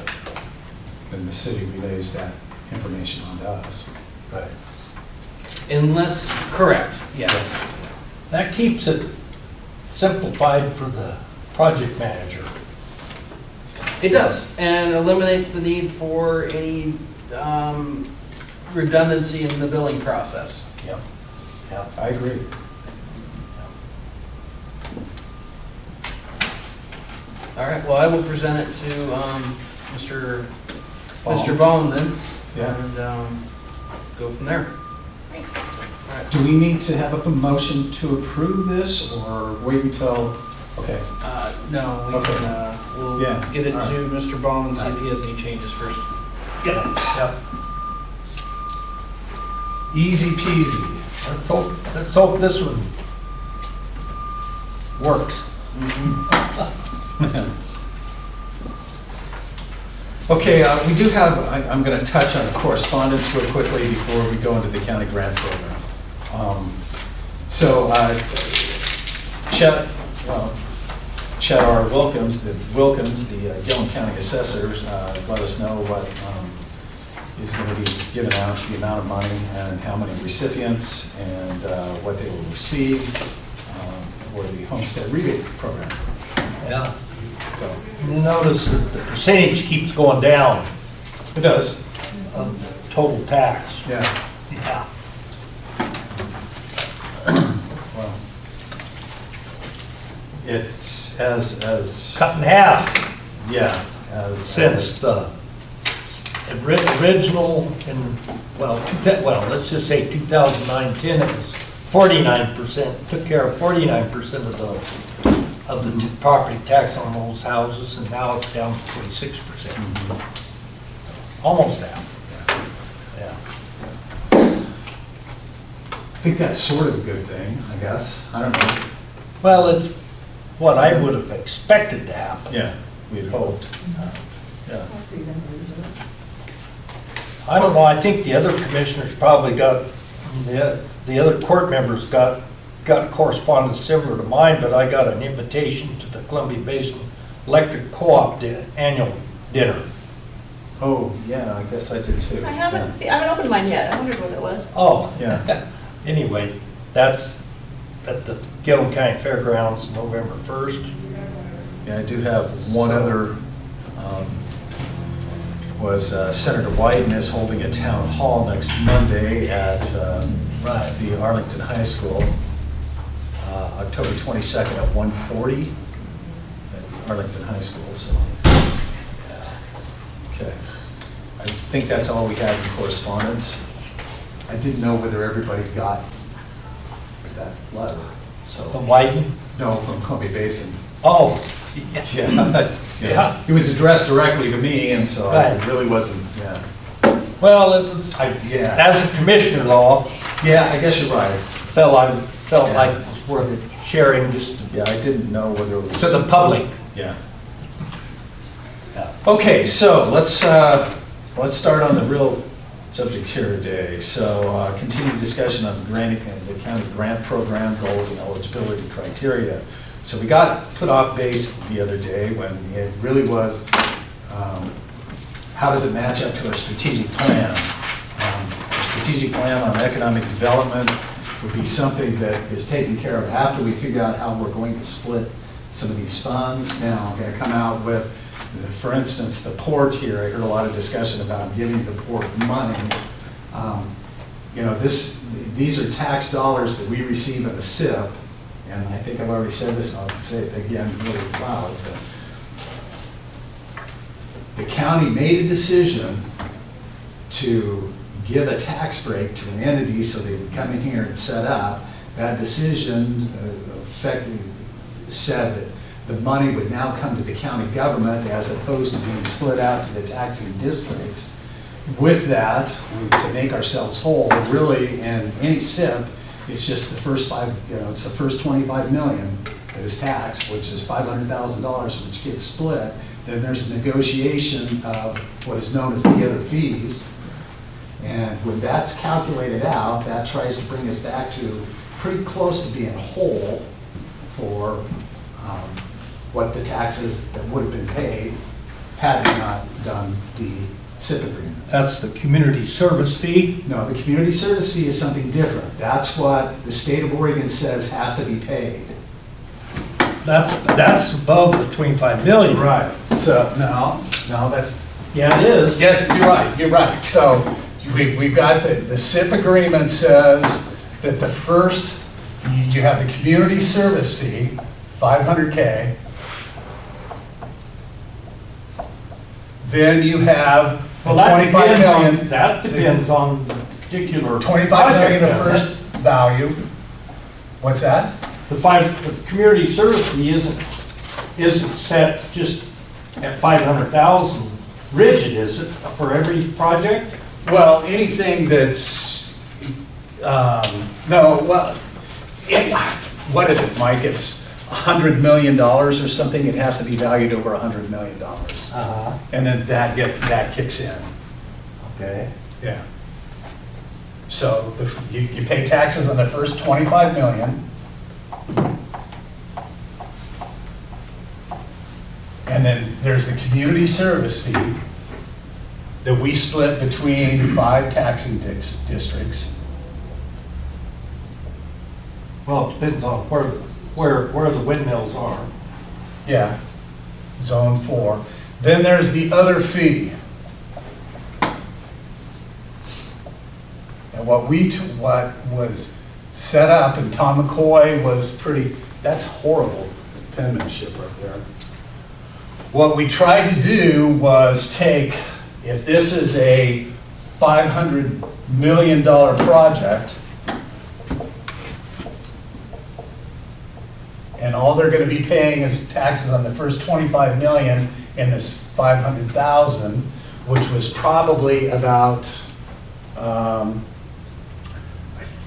And the city relays that information on to us. Right. Unless, correct, yes. That keeps it simplified for the project manager. It does, and eliminates the need for any redundancy in the billing process. Yep. Yep. I agree. All right, well, I will present it to Mr. Bone then. Yeah. And go from there. Thanks. All right. Do we need to have a motion to approve this, or wait until, okay. No, we Okay. can, we'll Yeah, get it all right. to Mr. Bone and see if he has any changes first. Yep. Easy peasy. Let's hope this one works. Okay, we do have, I'm going to touch on correspondence real quickly before we go into the county grant program. Chet R. Wilkins, the Gilliam County Assessor, let us know what is going to be given out, the amount of money, and how many recipients, and what they will receive for the homestead rebate program. Yeah. So Notice that the percentage keeps going down it does. of total tax. Yeah. Yeah. Well, it's as Cut in half yeah, as since the original, let's just say 2009-10, it was 49%, took care of 49% of the property tax on those houses, and now it's down to 46%. Almost half. Yeah. I think that's sort of a good thing, I guess. I don't know. Well, it's what I would have expected to happen. Yeah, we had hoped. Yeah. I don't know, I think the other commissioners probably got, the other court members got correspondence similar to mine, but I got an invitation to the Columbia Basin Electric Co-op annual dinner. Oh, yeah, I guess I did too. I haven't opened mine yet. I wondered what it was. Oh, Yeah. anyway, that's at the Gilliam County Fairgrounds, November 1st. Yeah, I do have one other, was Senator Wyden is holding a town hall next Monday at the Arlington High School, October 22nd at 1:40 at Arlington High School, so. Okay. I think that's all we have in correspondence. I didn't know whether everybody got that letter, so. From Wyden? No, from Columbia Basin. Oh, Yeah. It was addressed directly to me, and so Right. it really wasn't, yeah. Well, Yeah. as a commissioner though, Yeah, I guess you're right. felt like Yeah. it was worth sharing just Yeah, I didn't know whether it was. to the public. Yeah. Okay, so let's start on the real subject here today. So continued discussion of the county grant program goals and eligibility criteria. So we got put off base the other day when it really was, how does it match up to our strategic plan? Our strategic plan on economic development would be something that is taken care of after we figure out how we're going to split some of these funds. Now, I'm going to come out with, for instance, the port here. I heard a lot of discussion about giving the port money. You know, these are tax dollars that we receive in the SIP, and I think I've already said this, and I'll say it again really loud. The county made a decision to give a tax break to an entity so they would come in here and set up. That decision effectively said that the money would now come to the county government as opposed to being split out to the taxing districts. With that, to make ourselves whole, really, in any SIP, it's just the first it's the first 25 million that is taxed, which is $500,000, which gets split. Then there's a negotiation of what is known as the other fees. And when that's calculated out, that tries to bring us back to pretty close to being whole for what the taxes that would have been paid had we not done the SIP agreement. That's the community service fee. No, the community service fee is something different. That's what the state of Oregon says has to be paid. That's above the 25 million. Right. So, no, that's, Yeah, it is. yes, you're right. So we've got the SIP agreement says that the first, you have the community service fee, $500K. Then you have the Well, that 25 depends on- million. That depends on the particular 25 million of project, doesn't first value. What's that? it? The community service fee isn't set just at 500,000 rigid, is it, for every project? Well, anything that's, what is it, Mike? It's $100 million or something. It has to be valued over $100 million. Uh-huh. And then that kicks in. Okay. Yeah. So you pay taxes on the first 25 million. And then there's the community service fee that we split between 5 taxing districts. Well, it depends on where the windmills are. Yeah, zone 4. Then there's the other fee. And what was set up, and Tom McCoy was that's horrible penmanship right there. What we tried to do was take, if this is a $500 million project, and all they're going to be paying is taxes on the first 25 million and this 500,000, which was probably about, I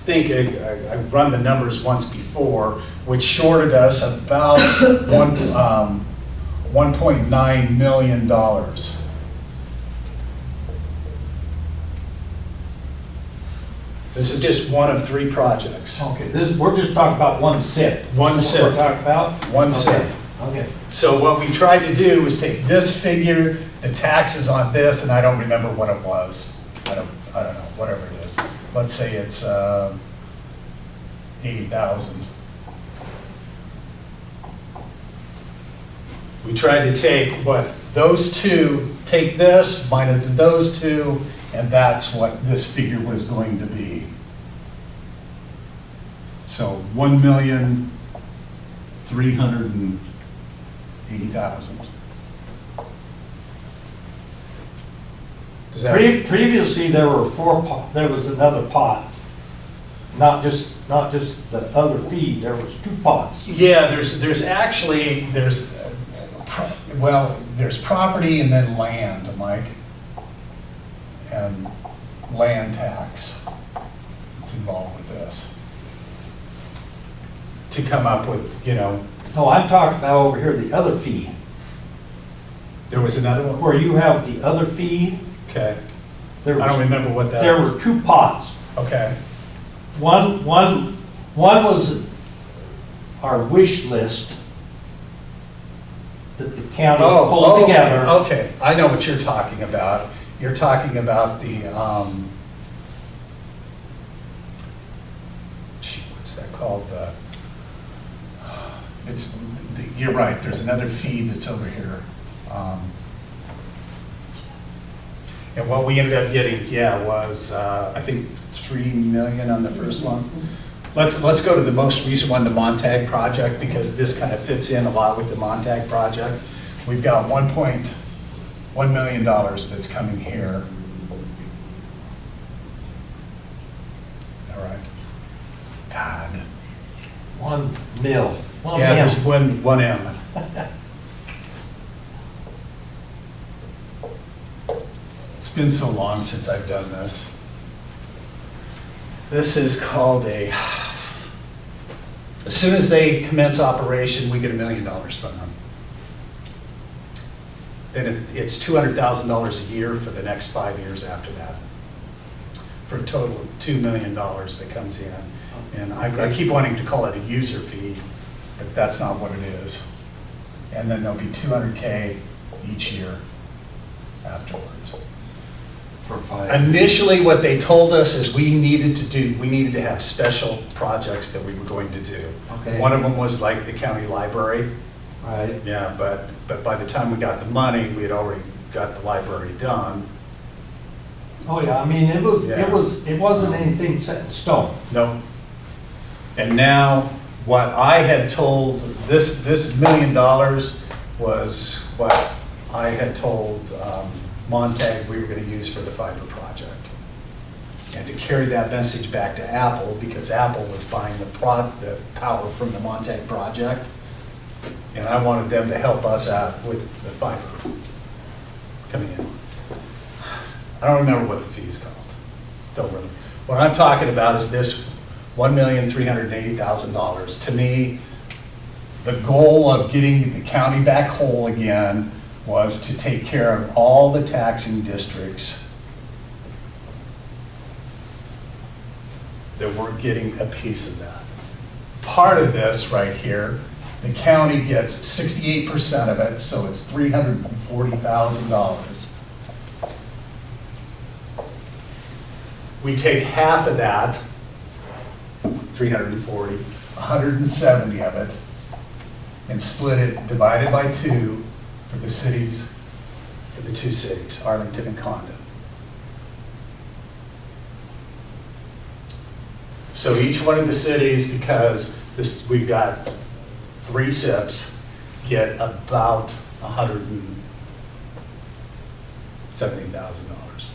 think I run the numbers once before, which shorted us about $1.9 million. This is just one of 3 projects. Okay, we're just talking about one SIP. One That's SIP. what we're talking about? One Okay. SIP. Okay. So what we tried to do was take this figure, the taxes on this, and I don't remember what it was. I don't know, whatever it is. Let's say it's 80,000. We tried to take take this minus those 2, and that's what this figure was going to be. So 1,380,000. Does that? Previously, there were 4 there was another pot. Not just the other fee, there was 2 pots. Yeah, there's well, there's property and then land, Mike. And land tax that's involved with this. To come up with, you know, Oh, I'm talking about over here, the other fee, there was another one? where you have the other fee. Okay, There I don't was, remember what that. there were two pots. Okay, One was our wish list that the county pulled together. Okay, I know what you're talking about. You're talking about the, what's that called? You're right, there's another fee that's over here. And what we ended up getting, was, I think, 3 million on the first one. Let's go to the most recent one, the Montag project, because this kind of fits in a lot with the Montag project. We've got $1.1 million that's coming here. All right. God. 1 mil. Yeah, there's one M. It's been so long since I've done this. This is called as soon as they commence operation, we get $1 million from them. And it's $200,000 a year for the next 5 years after that. For a total of $2 million that comes in. And I keep wanting to call it a user fee, but that's not what it is. And then there'll be $200K each year afterwards. For 5. Initially, what they told us is we needed to have special projects that we were going to do. Okay. One of them was like the county library. Right. Yeah, but by the time we got the money, we had already got the library done. Oh, yeah, I mean, it wasn't anything set in stone. No. And now, what I had told, this $1 million was what I had told Montag we were going to use for the fiber project. And to carry that message back to Apple, because Apple was buying the power from the Montag project, and I wanted them to help us out with the fiber coming in. I don't remember what the fee's called. Don't really. What I'm talking about is this $1,380,000. To me, the goal of getting the county back whole again was to take care of all the taxing districts that weren't getting a piece of that. Part of this right here, the county gets 68% of it, so it's $340,000. We take half of that, 340, 170 of it, and split it, divided by 2 for the cities, for the 2 cities, Arlington and Condon. So each one of the cities, because we've got 3 SIPs, get about $170,000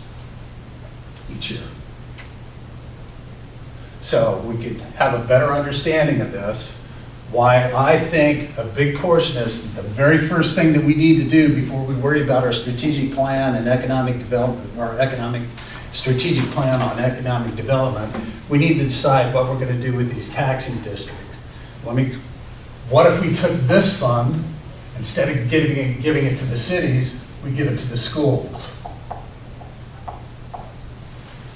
each year. So we could have a better understanding of this. Why I think a big portion is the very first thing that we need to do before we worry about our strategic plan and economic development, strategic plan on economic development, we need to decide what we're going to do with these taxing districts. What if we took this fund, instead of giving it to the cities, we give it to the schools?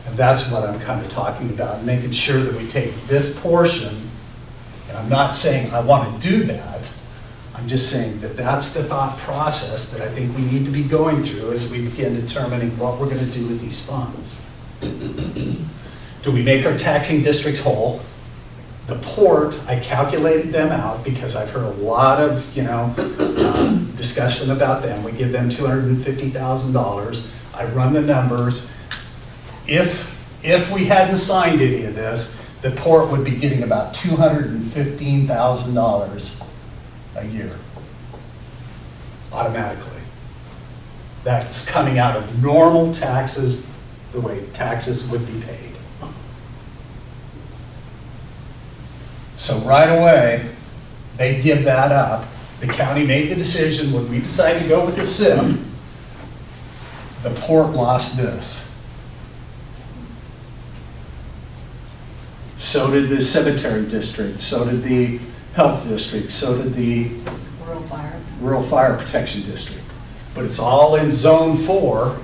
And that's what I'm kind of talking about, making sure that we take this portion, and I'm not saying I want to do that, I'm just saying that that's the thought process that I think we need to be going through as we begin determining what we're going to do with these funds. Do we make our taxing districts whole? The port, I calculated them out because I've heard a lot of, discussion about them. We give them $250,000. I run the numbers. If we hadn't signed any of this, the port would be getting about $215,000 a year, automatically. That's coming out of normal taxes, the way taxes would be paid. So right away, they give that up. The county made the decision when we decided to go with the SIP, the port lost this. So did the cemetery district, so did the health district, so did the rural fire protection district. But it's all in zone 4.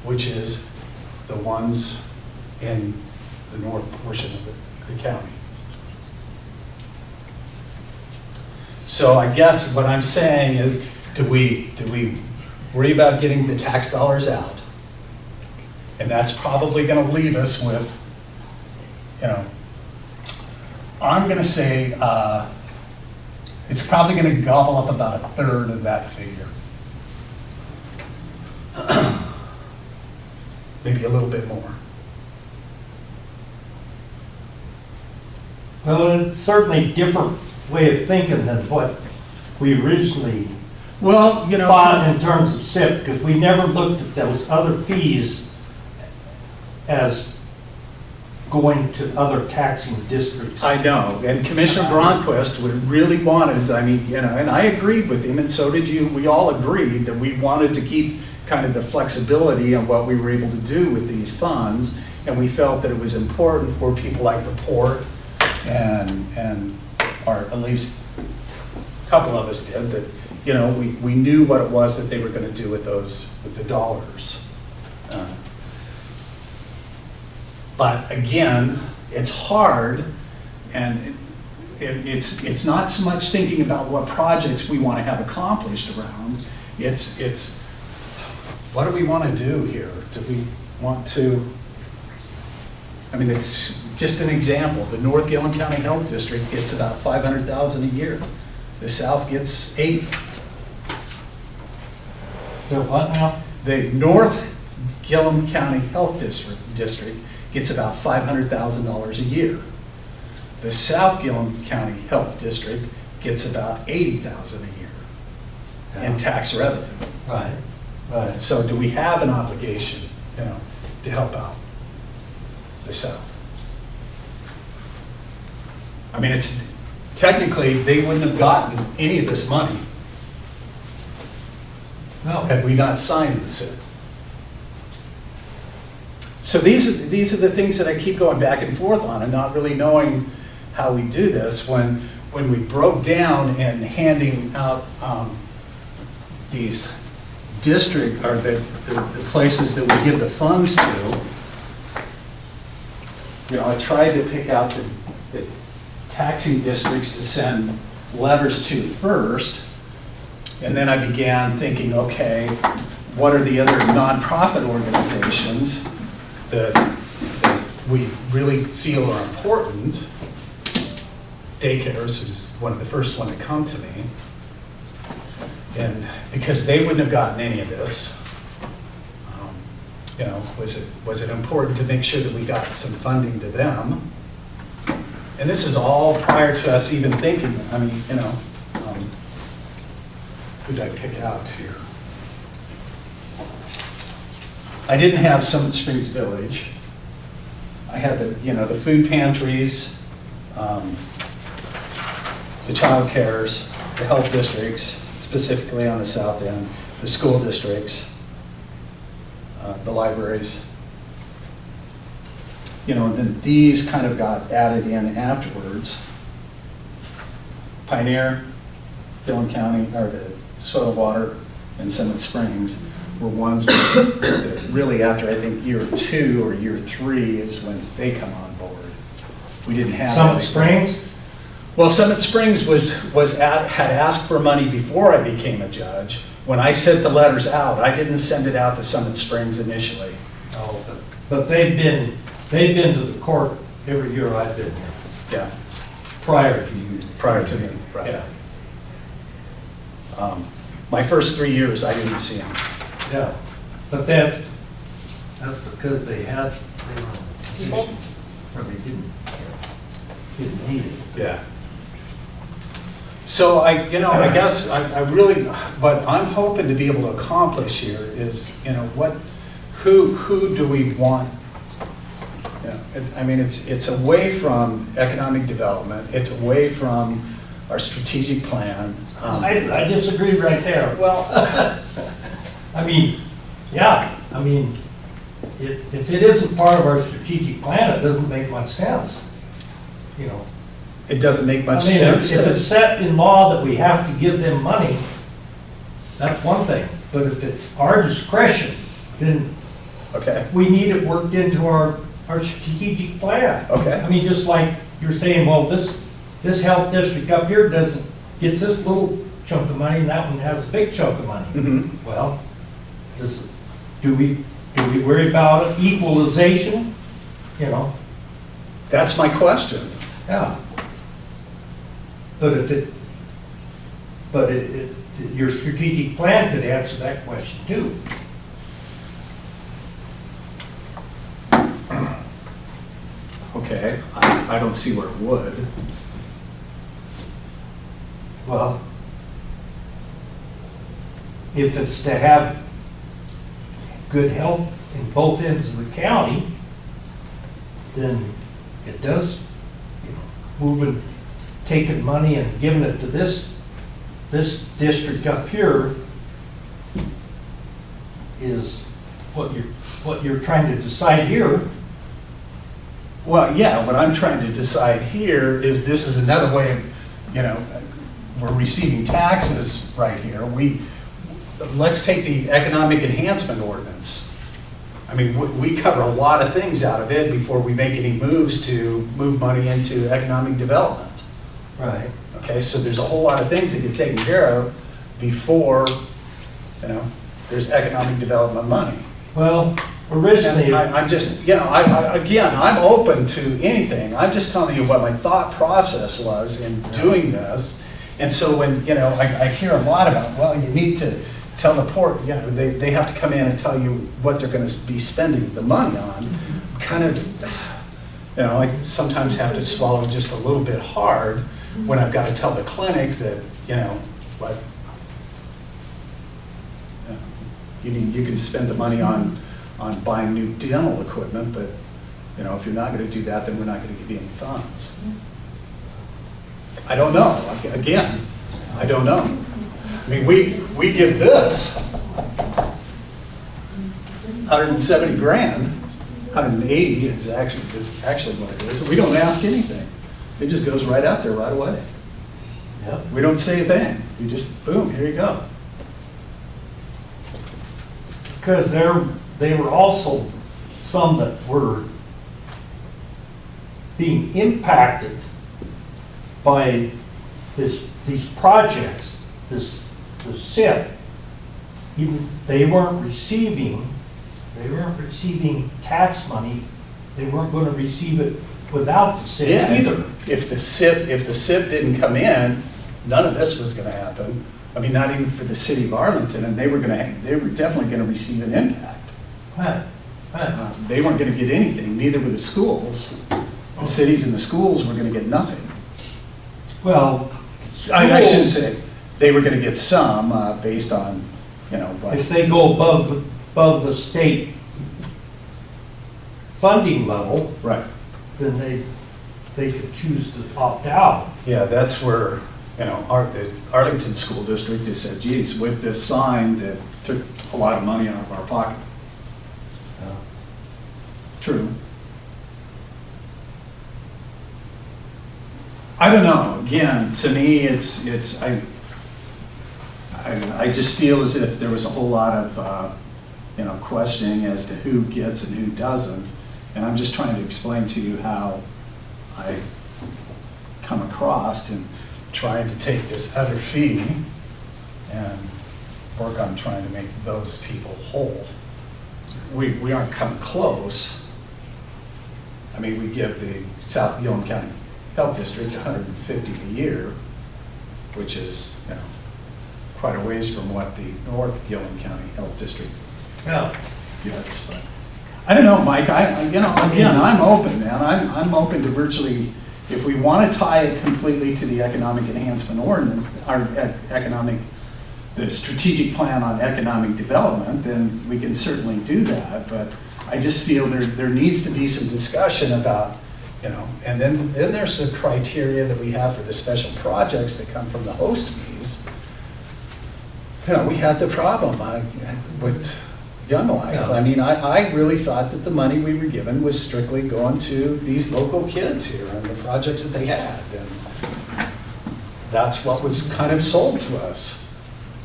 Which is the ones in the north portion of the county. So I guess what I'm saying is, do we worry about getting the tax dollars out? And that's probably going to leave us with, I'm going to say it's probably going to gobble up about 1/3 of that figure. Maybe a little bit more. Well, it's certainly a different way of thinking than what we originally thought in terms of SIP, because we never looked at those other fees as going to other taxing districts. I know, and Commissioner Gronquist really wanted, and I agreed with him, and so did you. We all agreed that we wanted to keep kind of the flexibility on what we were able to do with these funds, and we felt that it was important for people like the port or at least a couple of us did, that we knew what it was that they were going to do with the dollars. But again, it's hard, and it's not so much thinking about what projects we want to have accomplished around. It's what do we want to do here? Do we want to? It's just an example. The North Gilliam County Health District gets about $500,000 a year. The South gets $80,000. So what now? The North Gilliam County Health District gets about $500,000 a year. The South Gilliam County Health District gets about $80,000 a year in tax revenue. Right. So do we have an obligation, to help out the South? It's technically, they wouldn't have gotten any of this money had we not signed the SIP. So these are the things that I keep going back and forth on, and not really knowing how we do this. When we broke down and handing out these district, or the places that we give the funds to, I tried to pick out the taxing districts to send letters to first, and then I began thinking, okay, what are the other nonprofit organizations that we really feel are important? Daycares is one of the first one to come to me. And because they wouldn't have gotten any of this, was it important to make sure that we got some funding to them? And this is all prior to us even thinking, who did I pick out here? I didn't have Summit Springs Village. I had the food pantries, the child cares, the health districts, specifically on the south end, the school districts, the libraries. And then these kind of got added in afterwards. Pioneer, Dillon County, or the Soil Water, and Summit Springs were ones that really after, I think, year 2 or year 3 is when they come on board. We didn't have Summit Springs? Well, Summit Springs had asked for money before I became a judge. When I sent the letters out, I didn't send it out to Summit Springs initially. Oh, but they've been to the court every year I've been here. Yeah. Prior to you. Prior to me, right. Yeah. My first 3 years, I didn't see them. Yeah, but that's because they had, or they didn't need it. Yeah. So I guess I really, what I'm hoping to be able to accomplish here is, who do we want Yeah, I mean, it's away from economic development, it's away from our strategic plan. I disagree right there. Well, I mean, yeah, I mean, if it isn't part of our strategic plan, it doesn't make much sense, you know. it doesn't make I much mean, sense. if it's set in law that we have to give them money, that's one thing. But if it's our discretion, then Okay, we need it worked into our strategic plan. okay. I mean, just like you're saying, well, this health district up here gets this little chunk of money, and that one has a big chunk of money. Mhm. Well, do we worry about equalization? You know, That's my question. yeah. But your strategic plan could answer that question too. Okay, I don't see where it would. Well, if it's to have good health in both ends of the county, then it does, you know, moving, taking money and giving it to this district up here is what you're trying to decide here. Well, yeah, what I'm trying to decide here is this is another way of, you know, we're receiving taxes right here. Let's take the economic enhancement ordinance. I mean, we cover a lot of things out of it before we make any moves to move money into economic development. Right. Okay, so there's a whole lot of things that get taken care of before, you know, there's economic development money. Well, originally, And I'm just, you know, again, I'm open to anything. I'm just telling you what my thought process was in doing this. And so when, you know, I hear a lot about, well, you need to tell the port, you know, they have to come in and tell you what they're going to be spending the money on. Kind of, you know, I sometimes have to swallow just a little bit hard when I've got to tell the clinic that, you know, what, you can spend the money on buying new dental equipment, but, you know, if you're not going to do that, then we're not going to give you any funds. I don't know. Again, I don't know. I mean, we give this 170 grand, 180 is actually what it is. We don't ask anything. It just goes right out there right away. Yep. We don't say a thing. We just, boom, here you go. because they were also some that were being impacted by these projects, the SIP. Even they weren't receiving tax money. They weren't going to receive it without the SIP either. If the SIP didn't come in, none of this was going to happen. I mean, not even for the city of Arlington, and they were definitely going to receive an impact. Right. They weren't going to get anything. Neither were the schools. The cities and the schools were going to get nothing. Well, I shouldn't say they were going to get some based on, you know, what. If they go above the state funding level, Right. then they could choose to opt out. Yeah, that's where, you know, the Arlington School District just said, geez, with this sign, that took a lot of money out of our pocket. True. I don't know. Again, to me, I just feel as if there was a whole lot of, you know, questioning as to who gets and who doesn't. And I'm just trying to explain to you how I come across and trying to take this other fee and work on trying to make those people whole. We aren't coming close. I mean, we give the South Gilliam County Health District $150 a year, which is, you know, quite a ways from what the North Gilliam County Health District gets. But I don't know, Mike. I'm open, man. I'm open to virtually, if we want to tie it completely to the economic enhancement ordinance, our economic the strategic plan on economic development, then we can certainly do that, but I just feel there needs to be some discussion about, you know, and then there's the criteria that we have for the special projects that come from the host fees. You know, we had the problem with Young Life. Yeah. I mean, I really thought that the money we were given was strictly going to these local kids here and the projects that they had. And that's what was kind of sold to us.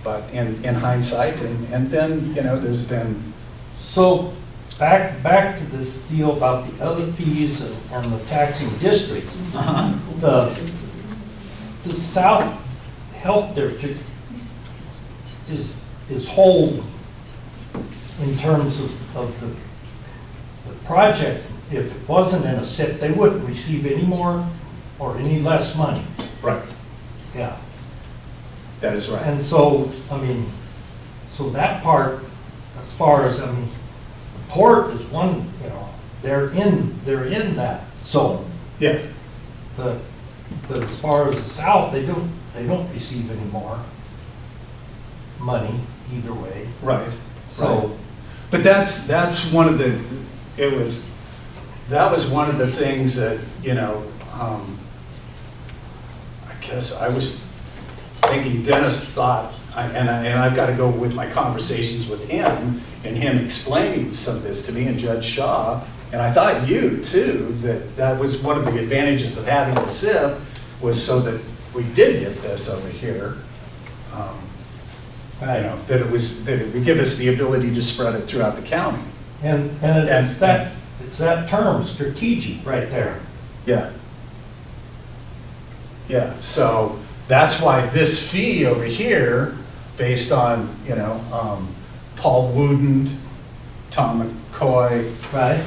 But in hindsight, and then, you know, there's been, So, back to this deal about the other fees and the taxing districts. The South Health District is whole in terms of the project. If it wasn't in a SIP, they wouldn't receive any more or any less money. right, Yeah. that is right. And so, I mean, so that part, as far as, I mean, the port is one, you know, they're in that zone. Yeah, But as far as the south, they don't receive any more money either way. right. So, But that's one of the, that was one of the things that, you know, I guess I was thinking Dennis thought, and I've got to go with my conversations with him and him explaining some of this to me and Judge Shaw, and I thought you too, that was one of the advantages of having the SIP was so that we did get this over here. You know, that it would give us the ability to spread it throughout the county. and it's that term, strategic, right there. Yeah. Yeah, so that's why this fee over here, based on, you know, Paul Wooden, Tom McCoy, Right.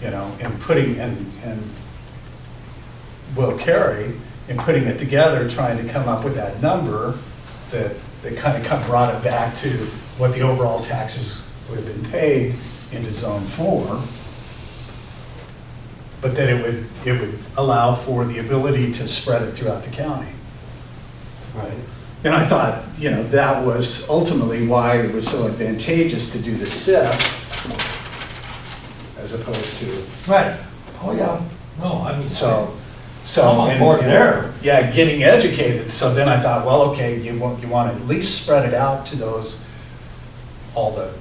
you know, and putting, and Will Carey, and putting it together, trying to come up with that number that kind of brought it back to what the overall taxes would have been paid into Zone 4. But then it would allow for the ability to spread it throughout the county. Right. And I thought, you know, that was ultimately why it was so advantageous to do the SIP as opposed to. Right. Oh, yeah. No, I mean. So. I'm on board there. Yeah, getting educated. So then I thought, well, okay, you want to at least spread it out to all the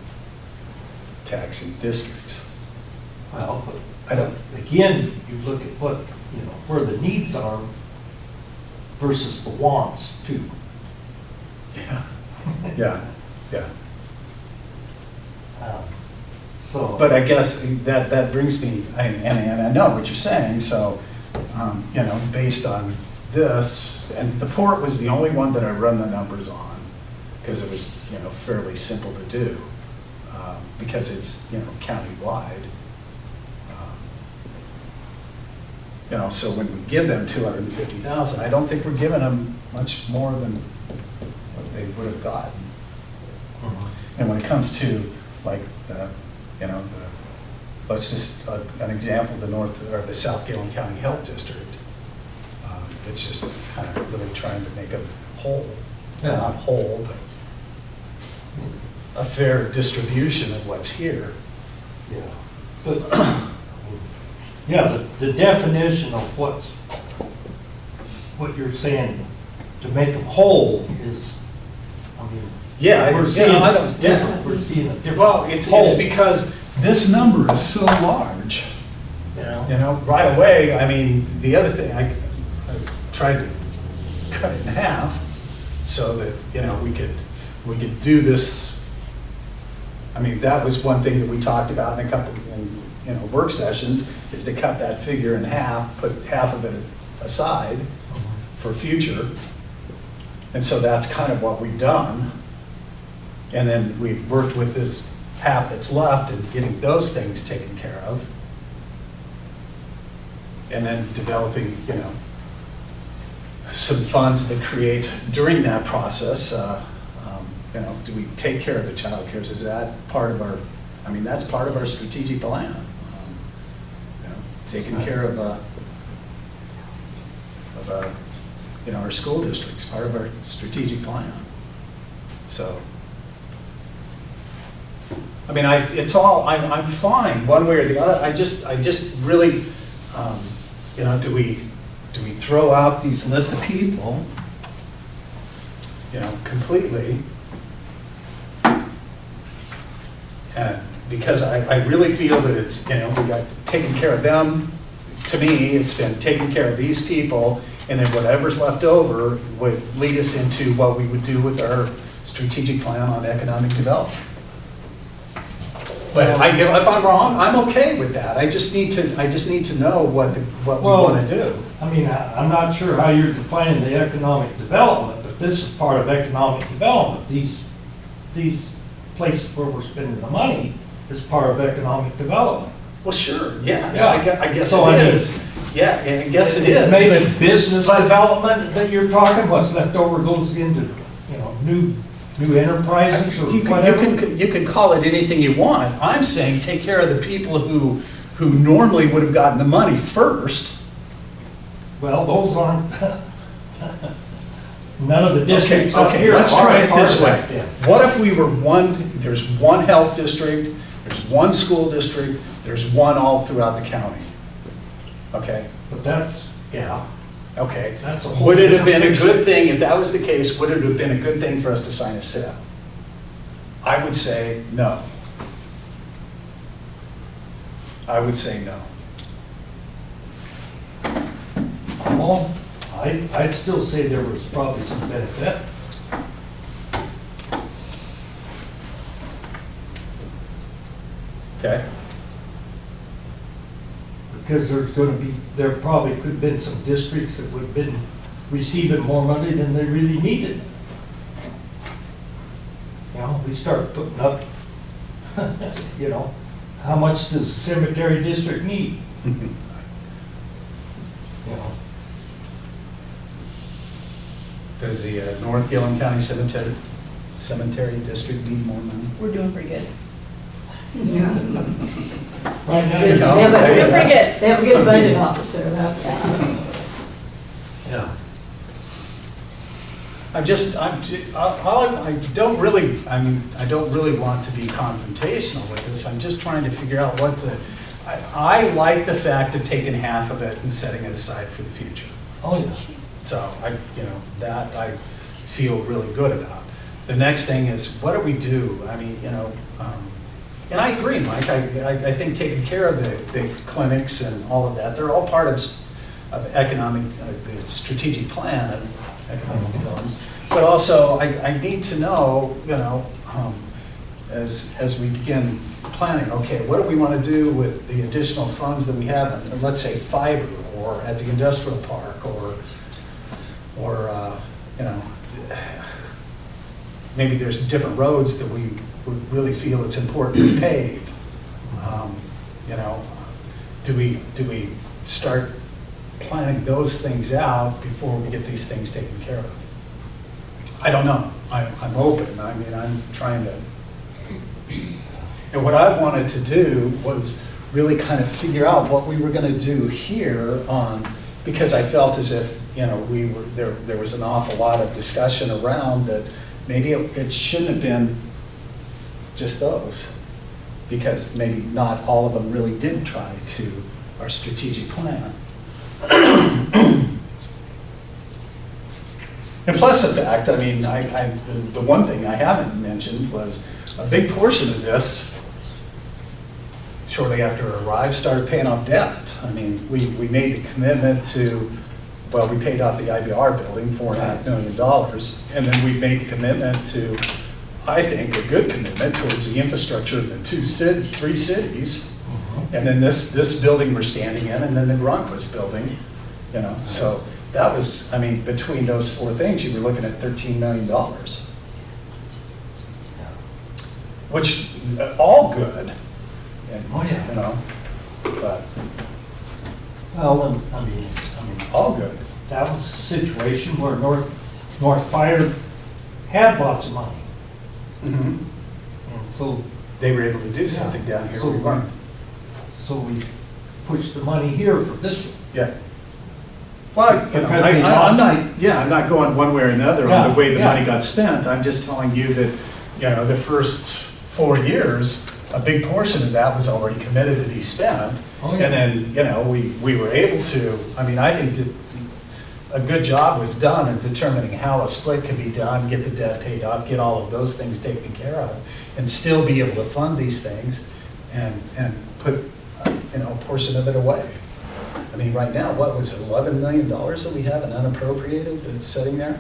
taxing districts. Well, I don't. Again, you look at what, you know, where the needs are versus the wants too. Yeah, yeah, yeah. So. But I guess that brings me, and I know what you're saying, so, you know, based on this, and the port was the only one that I run the numbers on, because it was, you know, fairly simple to do, because it's, you know, countywide. You know, so when we give them $250,000, I don't think we're giving them much more than what they would have gotten. And when it comes to, like, you know, let's just, an example, the South Gilliam County Health District, it's just kind of really trying to make them whole. Yeah. Not whole, but a fair distribution of what's here. Yeah. But, yeah, the definition of what you're saying, to make them whole is, I mean. Yeah, We're you seeing know, I don't, yeah. different, we're seeing a different. Well, it's whole, because this number is so large. you know? You know, right away, I mean, the other thing, I tried to cut it in half so that, you know, we could do this. I mean, that was one thing that we talked about in a couple, you know, work sessions, is to cut that figure in half, put half of it aside for future. And so that's kind of what we've done. And then we've worked with this half that's left and getting those things taken care of. And then developing, you know, some funds that create during that process. You know, do we take care of the child cares? Is that part of our, I mean, that's part of our strategic plan. You know, taking care of you know, our school districts, part of our strategic plan. So, I mean, I'm fine, one way or the other. I just really, you know, do we throw out these list of people, you know, completely? And because I really feel that it's, you know, we got taken care of them. To me, it's been taking care of these people, and then whatever's left over would lead us into what we would do with our strategic plan on economic development. But if I'm wrong, I'm okay with that. I just need to know what we want to do. I mean, I'm not sure how you're defining the economic development, but this is part of economic development. These places where we're spending the money is part of economic development. Well, sure, yeah, Yeah. I guess So, it I mean, is. Yeah, I guess it is. Maybe but- business but- development that you're talking, what's left over goes into, you know, new enterprises or whatever. You can call it anything you want. I'm saying take care of the people who normally would have gotten the money first. Well, those aren't, none of the districts up Okay, here. let's are try it part this of way. that then. What if we were there's one health district, there's one school district, there's one all throughout the county? Okay? But that's, yeah, Okay. that's a whole. Would it have been a different good thing, if that was the case, would it have been a good thing for us to sign a SIP? I would say no. I would say no. Well, I'd still say there was probably some benefit. Okay? Because there probably could have been some districts that would have been receiving more money than they really needed. You know, we start putting up, you know, how much does the cemetery district need? You know, Does the North Gilliam County Cemetery District need more money? We're doing pretty good. right now, You know, Yeah, but there you We're go. pretty good. They have a good budget officer, that's. yeah. I don't really want to be confrontational with this. I'm just trying to figure out I like the fact of taking half of it and setting it aside for the future. Oh, yeah. So that I feel really good about. The next thing is, what do we do? I mean, you know, and I agree, Mike, I think taking care of the clinics and all of that, they're all part of economic, the strategic plan of economic development. But also, I need to know, you know, as we begin planning, okay, what do we want to do with the additional funds that we have, let's say fiber, or at the industrial park, or you know, maybe there's different roads that we would really feel it's important to pave. You know, do we start planning those things out before we get these things taken care of? I don't know. I'm open. I mean, I'm trying to. And what I wanted to do was really kind of figure out what we were going to do here because I felt as if, you know, there was an awful lot of discussion around that maybe it shouldn't have been just those, because maybe not all of them really did try to our strategic plan. And plus the fact, I mean, the one thing I haven't mentioned was a big portion of this, shortly after I arrived, started paying off debt. I mean, we made the commitment to, well, we paid off the IBR building, $4.5 million, and then we made the commitment to, I think, a good commitment towards the infrastructure of the three cities, and then this building we're standing in, and then the Gronquist building, you know, so that was, I mean, between those four things, you were looking at $13 million. Which, all good, and, Oh, yeah. you know, but Well, and, I mean, all good. that was a situation where North Fire had lots of money. Mhm. And so, They were able to do something down here we weren't. so we pushed the money here for this. Yeah. Well, you know, Because they I'm lost. I'm not going one way or another on Yeah, the way the yeah. money got spent. I'm just telling you that, you know, the first 4 years, a big portion of that was already committed to be spent. Oh, yeah. And then, you know, we were able to, I mean, I think that a good job was done in determining how a split could be done, get the debt paid off, get all of those things taken care of, and still be able to fund these things and put, you know, a portion of it away. I mean, right now, what was it, $11 million that we have in unappropriated that's sitting there?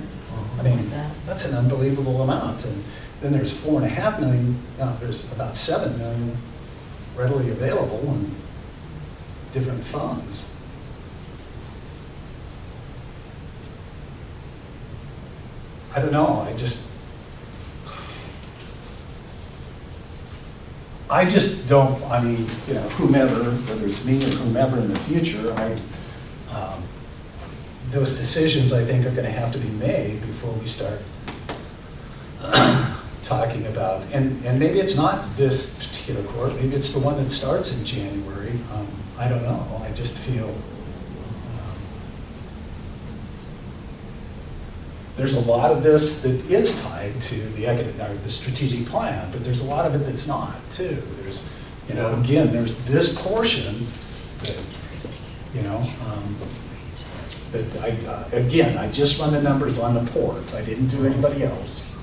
I mean, that's an unbelievable amount. And then there's $4.5 million, no, there's about $7 million readily available in different funds. I don't know, I just don't, I mean, you know, whomever, whether it's me or whomever in the future, those decisions, I think, are gonna have to be made before we start talking about, and maybe it's not this particular court, maybe it's the one that starts in January. I don't know, I just feel there's a lot of this that is tied to the strategic plan, but there's a lot of it that's not, too. There's, you know, again, there's this portion that, you know, that again, I just run the numbers on the port. I didn't do anybody else.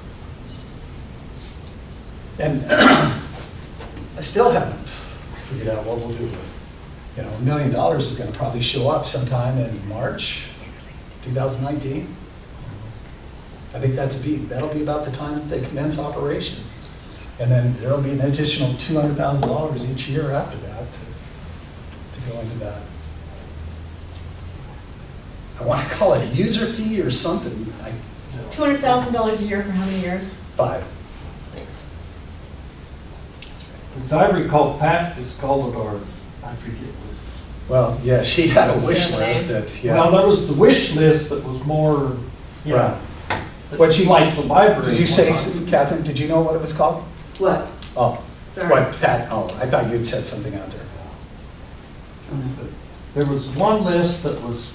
And I still haven't figured out what we'll do with, you know, $1 million is gonna probably show up sometime in March 2019. I think that'll be about the time that they commence operation. And then there'll be an additional $200,000 each year after that to go into that. I want to call it a user fee or something. $200,000 a year for how many years? 5. Thanks. As I recall, Pat is called it, or I forget. Well, yeah, she had a wish list that, yeah. Well, there was the wish list that was more, you know, What she likes the library. Did you say, Catherine, did you know what it was called? What? Oh, Sorry. what, Pat, oh, I thought you'd said something out there. There was one list that was,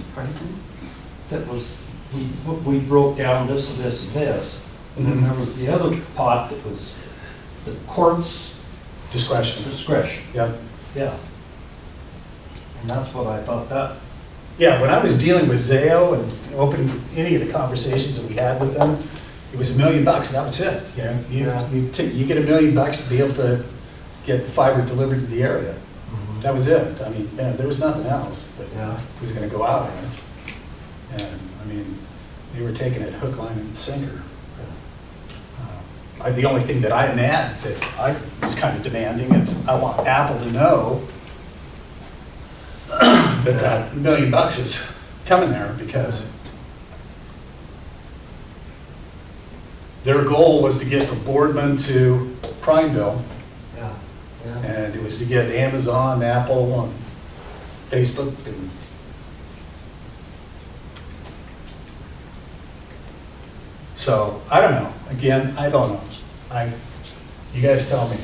we broke down this and this and this. And then there was the other pot that was the court's Discretion. discretion. Yeah. And that's what I thought that. Yeah, when I was dealing with Zayo and opening any of the conversations that we had with them, it was $1 million, and that was it. You know, you get $1 million to be able to get fiber delivered to the area. That was it. I mean, man, there was nothing else that was going to go out in it. And I mean, they were taking it hook, line, and sinker. The only thing that I'm at that I was kind of demanding is I want Apple to know that $1 million is coming there, because their goal was to get from Boardman to Prineville. And it was to get Amazon, Apple, and Facebook. And so, I don't know. Again, I don't know. You guys tell me.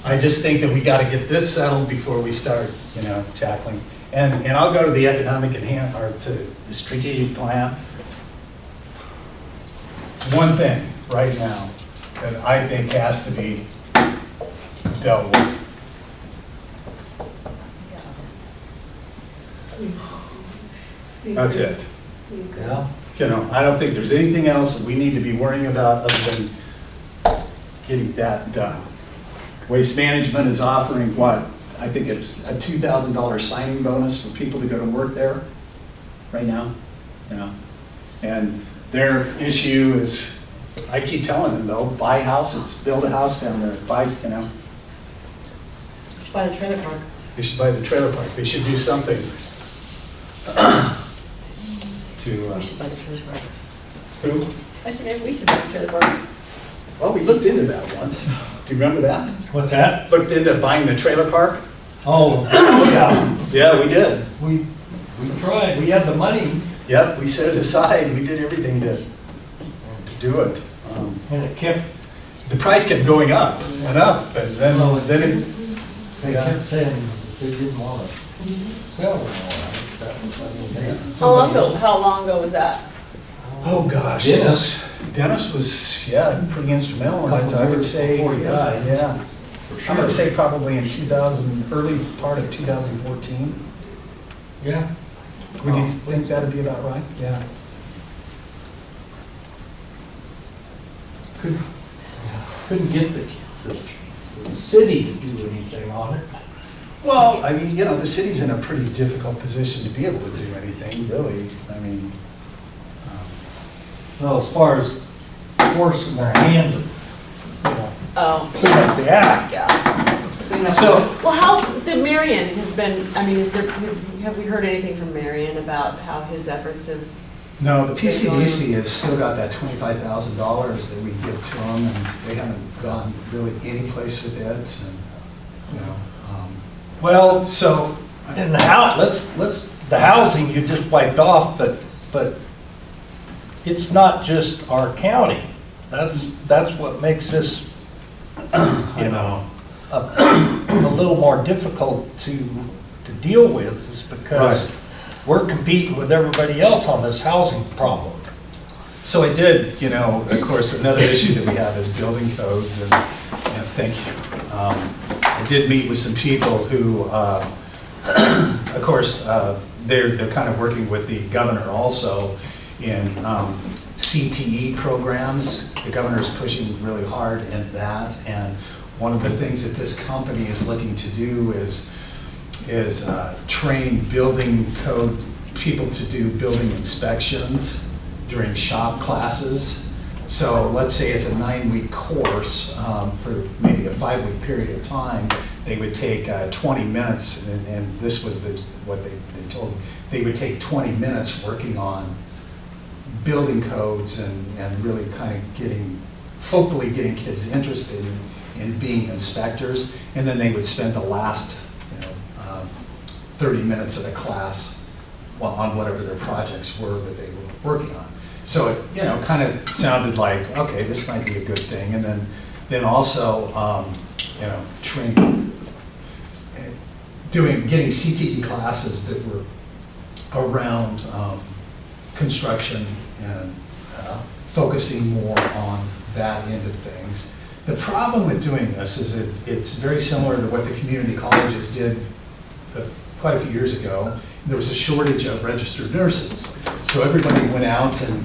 I just think that we got to get this settled before we start, you know, tackling. And I'll go to the economic or to the strategic plan. It's one thing right now that I think has to be dealt with. That's it. Yeah. You know, I don't think there's anything else that we need to be worrying about other than getting that done. Waste Management is offering what? I think it's a $2,000 signing bonus for people to go to work there right now, you know. And their issue is, I keep telling them though, buy houses, build a house down there, buy, you know. You should buy the trailer park. They should buy the trailer park. They should do something to. We should buy the trailer park. Who? I said maybe we should buy the trailer park. Well, we looked into that once. Do you remember that? What's that? Looked into buying the trailer park? Oh, yeah. Yeah, we did. We tried. We had the money. Yep, we set it aside. We did everything to do it. And it kept. The price kept going up and up, and then it. They kept saying they didn't want it. How long ago was that? Oh, gosh. Dennis was, yeah, pretty instrumental in it, I would say. Before he died. Yeah. I'm gonna say probably in 2000, early part of 2014. Yeah. Would you think that'd be about right? Yeah. Couldn't get the city to do anything on it. Well, I mean, the city's in a pretty difficult position to be able to do anything, really. I mean, Well, as far as forcing their hand, Oh. clean up the act. Yeah. so, Well, the Marion has been, I mean, have we heard anything from Marion about how his efforts have? no, the PCDC has still got that $25,000 that we give to them, and they haven't gone really any place with it, and, Well, so, in the house, the housing you just wiped off, but it's not just our county. That's what makes this, a little more difficult to deal with, is because Right. we're competing with everybody else on this housing problem. So I did, of course, another issue that we have is building codes, and thank you. I did meet with some people who, of course, they're kind of working with the governor also in CTE programs. The governor's pushing really hard in that, and one of the things that this company is looking to do is train building code people to do building inspections during shop classes. So let's say it's a 9-week course for maybe a 5-week period of time. They would take 20 minutes, and this was what they told me. They would take 20 minutes working on building codes and really kind of hopefully getting kids interested in being inspectors. And then they would spend the last 30 minutes of the class on whatever their projects were that they were working on. So it, kind of sounded like, okay, this might be a good thing. And then also, training, getting CTE classes that were around construction and focusing more on that end of things. The problem with doing this is it's very similar to what the community colleges did quite a few years ago. There was a shortage of registered nurses. So everybody went out and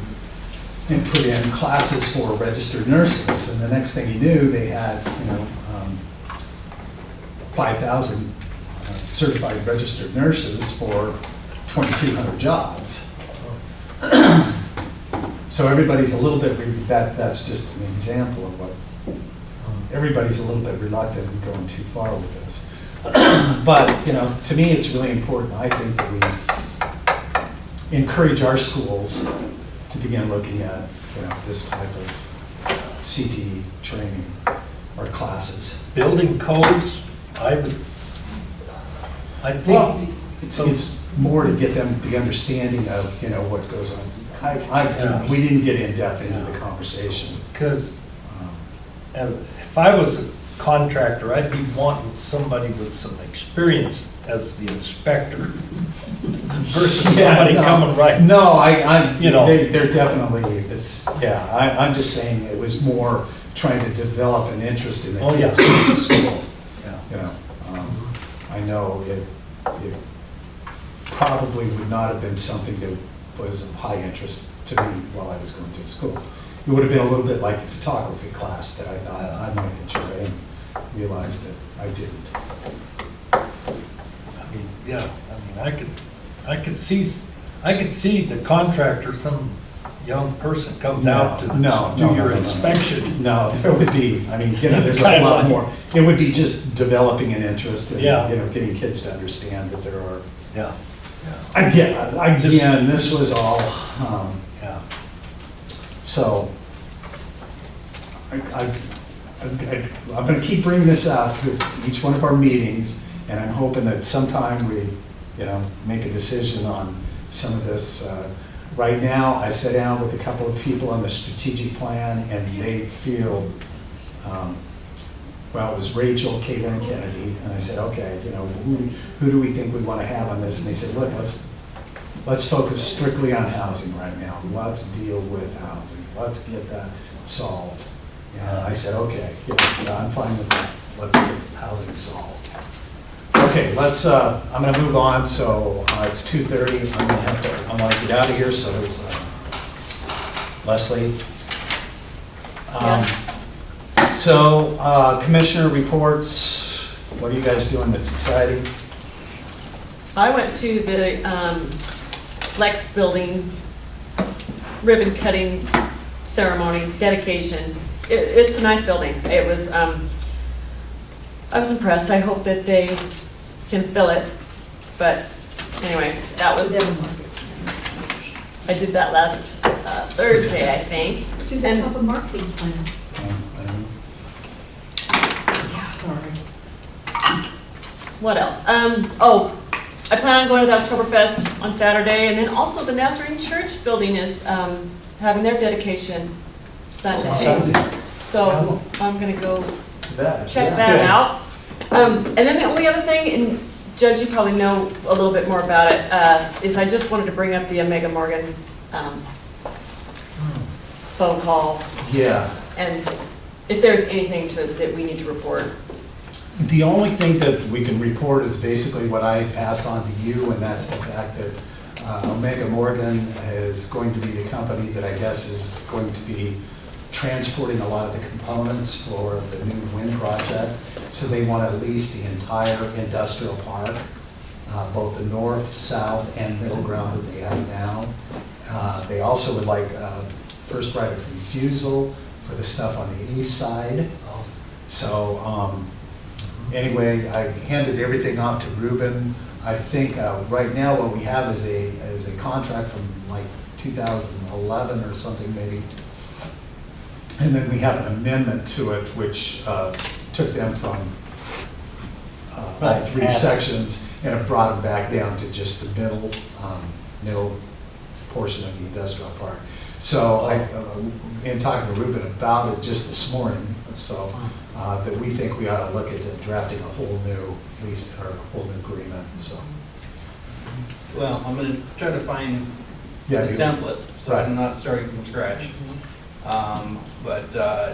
put in classes for registered nurses. And the next thing you knew, they had, 5,000 certified registered nurses for 2,200 jobs. So everybody's a little bit, that's just an example of what, everybody's a little bit reluctant in going too far with this. But, to me, it's really important, I think, that we encourage our schools to begin looking at, this type of CTE training or classes. Building codes, I think. Well, it's more to get them the understanding of, what goes on. We didn't get in depth into the conversation. Because if I was a contractor, I'd be wanting somebody with some experience as the inspector versus somebody coming right. No, they're definitely, I'm just saying it was more trying to develop an interest in the kids going to school. I know it probably would not have been something that was of high interest to me while I was going to school. It would have been a little bit like the photography class that I thought I might enjoy and realized that I didn't. I could see the contractor, some young person comes out to do your inspection. No, there would be, there's a lot more. It would be just developing an interest and, getting kids to understand that there are. Yeah. Again, this was all, so, I'm going to keep bringing this up with each one of our meetings, and I'm hoping that sometime we, make a decision on some of this. Right now, I sat down with a couple of people on the strategic plan, and they feel well, it was Rachel, Caitlin, Kennedy, and I said, okay, you know, who do we think we want to have on this? And they said, look, let's focus strictly on housing right now. Let's deal with housing. Let's get that solved. And I said, okay, yeah, I'm fine with that. Let's get housing solved. Okay, I'm gonna move on, so it's 2:30. I'm gonna get out of here, so does Leslie. So, commissioner reports, what are you guys doing that's exciting? I went to the Flex Building ribbon cutting ceremony, dedication. It's a nice building. It was, I was impressed. I hope that they can fill it. But anyway, that was, I did that last Thursday, I think. Do they have a marketing plan? Sorry. What else? I plan on going to the Oktoberfest on Saturday, and then also the Nazarene Church building is having their dedication Sunday. So I'm gonna go check that out. And then the only other thing, and Judge, you probably know a little bit more about it, is I just wanted to bring up the Omega Morgan phone call. Yeah. And if there's anything that we need to report. The only thing that we can report is basically what I passed on to you, and that's the fact that Omega Morgan is going to be the company that I guess is going to be transporting a lot of the components for the new wind project. So they want to lease the entire industrial park, both the north, south, and middle ground that they have now. They also would like first right of refusal for the stuff on the east side. So anyway, I handed everything off to Ruben. I think right now what we have is a contract from like 2011 or something maybe. And then we have an amendment to it which took them from all three sections and it brought them back down to just the middle portion of the industrial park. So in talking to Ruben about it just this morning, so that we think we ought to look at drafting a whole new lease or a whole new agreement. So. Well, I'm going to try to find Yeah, the template, so right. I'm not starting from scratch. But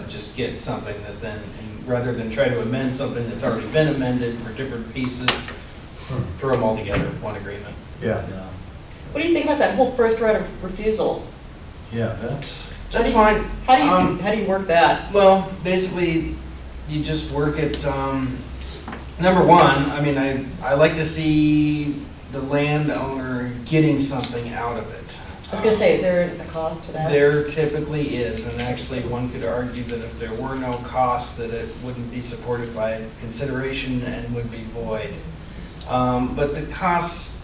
just get something that then, and rather than try to amend something that's already been amended for different pieces, throw them all together, one agreement. Yeah. What do you think about that whole first right of refusal? Yeah, that's fine. How do you work that? Well, basically, you just work it, number one, I mean, I like to see the landowner getting something out of it. I was gonna say, is there a cost to that? There typically is, and actually one could argue that if there were no costs, that it wouldn't be supported by consideration and would be void. But the costs,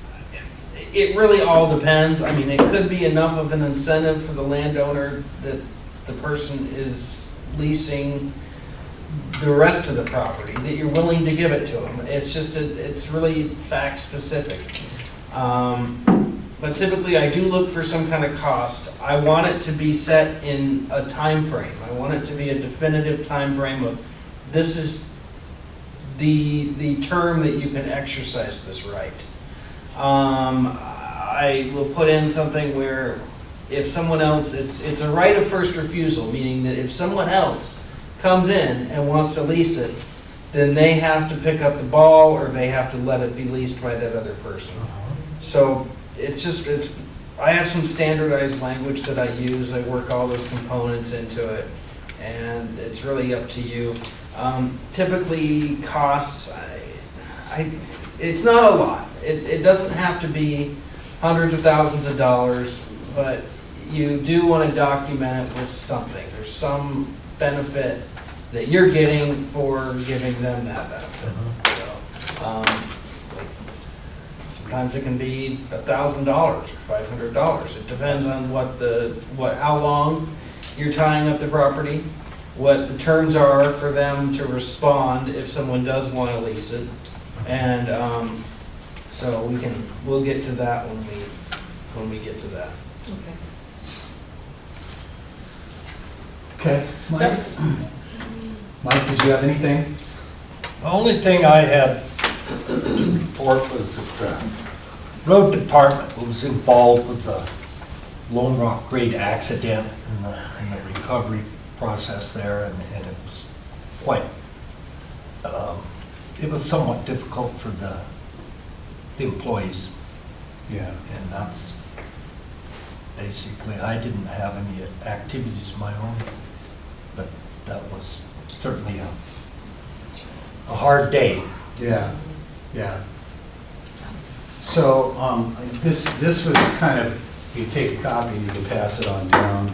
it really all depends. I mean, it could be enough of an incentive for the landowner that the person is leasing the rest of the property, that you're willing to give it to them. It's just, it's really fact specific. But typically I do look for some kind of cost. I want it to be set in a time frame. I want it to be a definitive time frame of this is the term that you can exercise this right. I will put in something where if someone else, it's a right of first refusal, meaning that if someone else comes in and wants to lease it, then they have to pick up the ball or they have to let it be leased by that other person. So I have some standardized language that I use. I work all those components into it, and it's really up to you. Typically, costs, it's not a lot. It doesn't have to be hundreds of thousands of dollars, but you do want to document it with something. There's some benefit that you're getting for giving them that benefit. So, sometimes it can be $1,000 or $500. It depends on how long you're tying up the property, what the terms are for them to respond if someone does want to lease it, and so we'll get to that when we get to that. Okay. Okay, Mike? Mike, did you have anything? The only thing I had to report was that the road department was involved with the Lone Rock grade accident and the recovery process there, and it was quite, it was somewhat difficult for the employees. Yeah. And that's basically, I didn't have any activities of my own, but that was certainly a hard day. Yeah, yeah. So, this was kind of, you take a copy, you can pass it on down.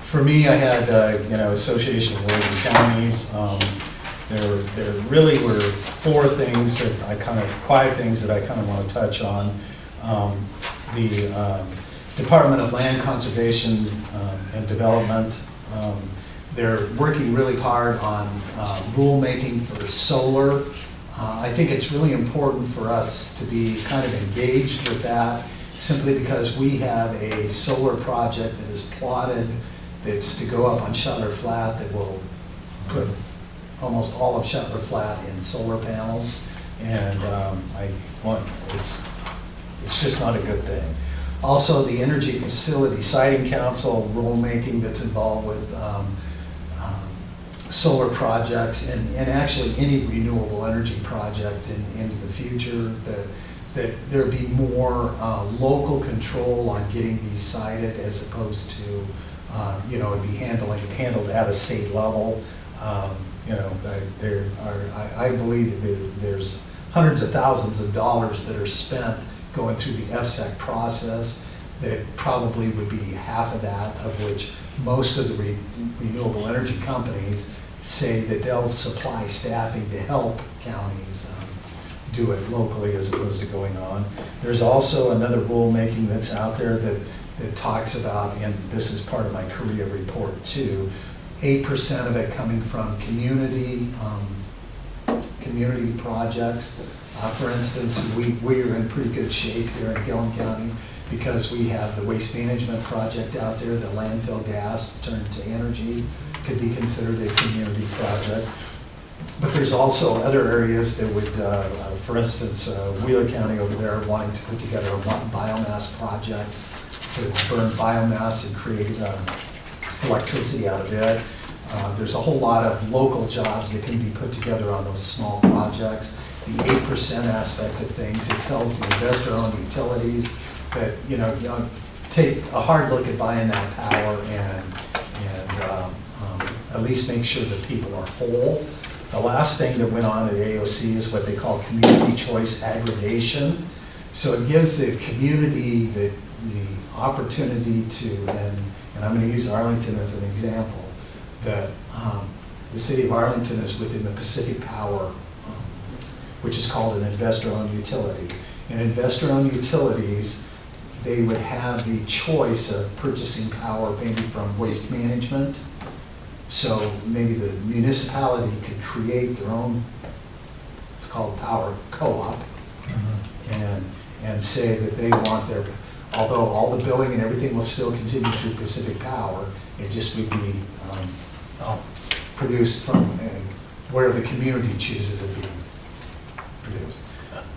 For me, I had, Association of Oregon Counties. There really were five things that I kind of want to touch on. The Department of Land Conservation and Development, they're working really hard on rulemaking for solar. I think it's really important for us to be kind of engaged with that, simply because we have a solar project that is plotted, that's to go up on Shutter Flat, that will put almost all of Shutter Flat in solar panels. And it's just not a good thing. Also, the Energy Facility Siting Council rulemaking that's involved with solar projects and actually any renewable energy project into the future, that there be more local control on getting these sited as opposed to, it'd be handled at a state level. I believe that there's hundreds of thousands of dollars that are spent going through the FSEC process, that probably would be half of that, of which most of the renewable energy companies say that they'll supply staffing to help counties do it locally as opposed to going on. There's also another rulemaking that's out there that talks about, and this is part of my Korea report too, 8% of it coming from community projects. For instance, we are in pretty good shape here in Gilliam County because we have the waste management project out there, the landfill gas turned to energy could be considered a community project. But there's also other areas that would, for instance, Wheeler County over there wanting to put together a biomass project to burn biomass and create electricity out of it. There's a whole lot of local jobs that can be put together on those small projects. The 8% aspect of things, it tells the investor-owned utilities that, take a hard look at buying that power and at least make sure that people are whole. The last thing that went on at AOC is what they call community choice aggregation. So it gives the community the opportunity to, and I'm going to use Arlington as an example, that the city of Arlington is within the Pacific Power, which is called an investor-owned utility. And investor-owned utilities, they would have the choice of purchasing power maybe from waste management. So maybe the municipality could create their own, it's called power co-op, and say that they want their, although all the billing and everything will still continue through Pacific Power, it just would be produced from where the community chooses it to be produced.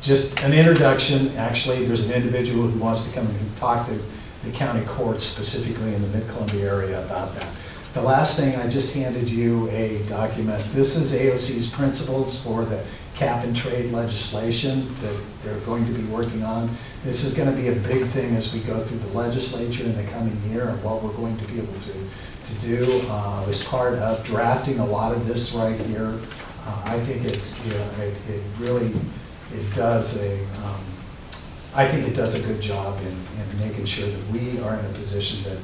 Just an introduction. Actually, there's an individual who wants to come and talk to the county courts specifically in the Mid-Columbia area about that. The last thing, I just handed you a document. This is AOC's principles for the cap and trade legislation that they're going to be working on. This is going to be a big thing as we go through the legislature in the coming year and what we're going to be able to do. As part of drafting a lot of this right here, I think it's, I think it does a good job in making sure that we are in a position that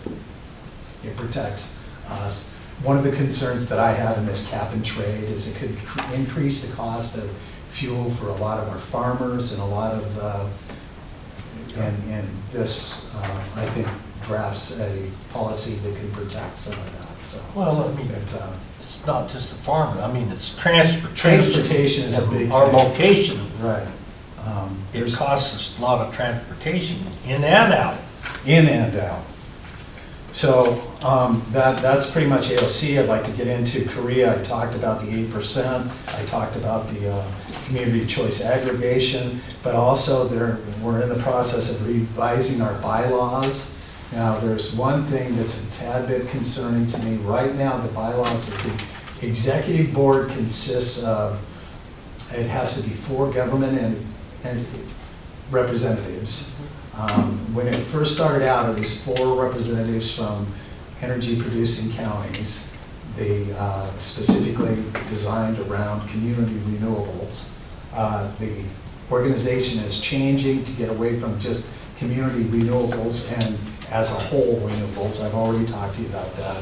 it protects us. One of the concerns that I have in this cap and trade is it could increase the cost of fuel for a lot of our farmers and a lot of, and this, I think, drafts a policy that could protect some of that, so. Well, I mean, it's not just the farmer, I mean, it's transportation. Transportation is a big Our thing. location. Right. It costs us a lot of transportation in and out. In and out. So That's pretty much AOC. I'd like to get into Korea. I talked about the 8%. I talked about the community choice aggregation, but also we're in the process of revising our bylaws. Now, there's one thing that's a tad bit concerning to me. Right now, the bylaws of the executive board consists of, it has to be 4 government and representatives. When it first started out, it was 4 representatives from energy producing counties. They specifically designed around community renewables. The organization is changing to get away from just community renewables and as a whole renewables. I've already talked to you about that.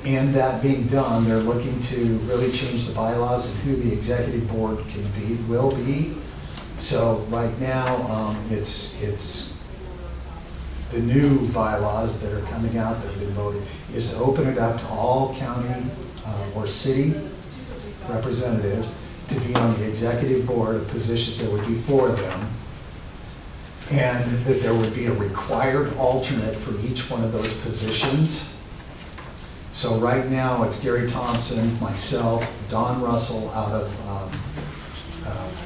And that being done, they're looking to really change the bylaws and who the executive board will be. So right now, it's the new bylaws that are coming out that have been voted is to open it up to all county or city representatives to be on the executive board, a position there would be 4 of them, and that there would be a required alternate for each one of those positions. So right now, it's Gary Thompson, myself, Don Russell out of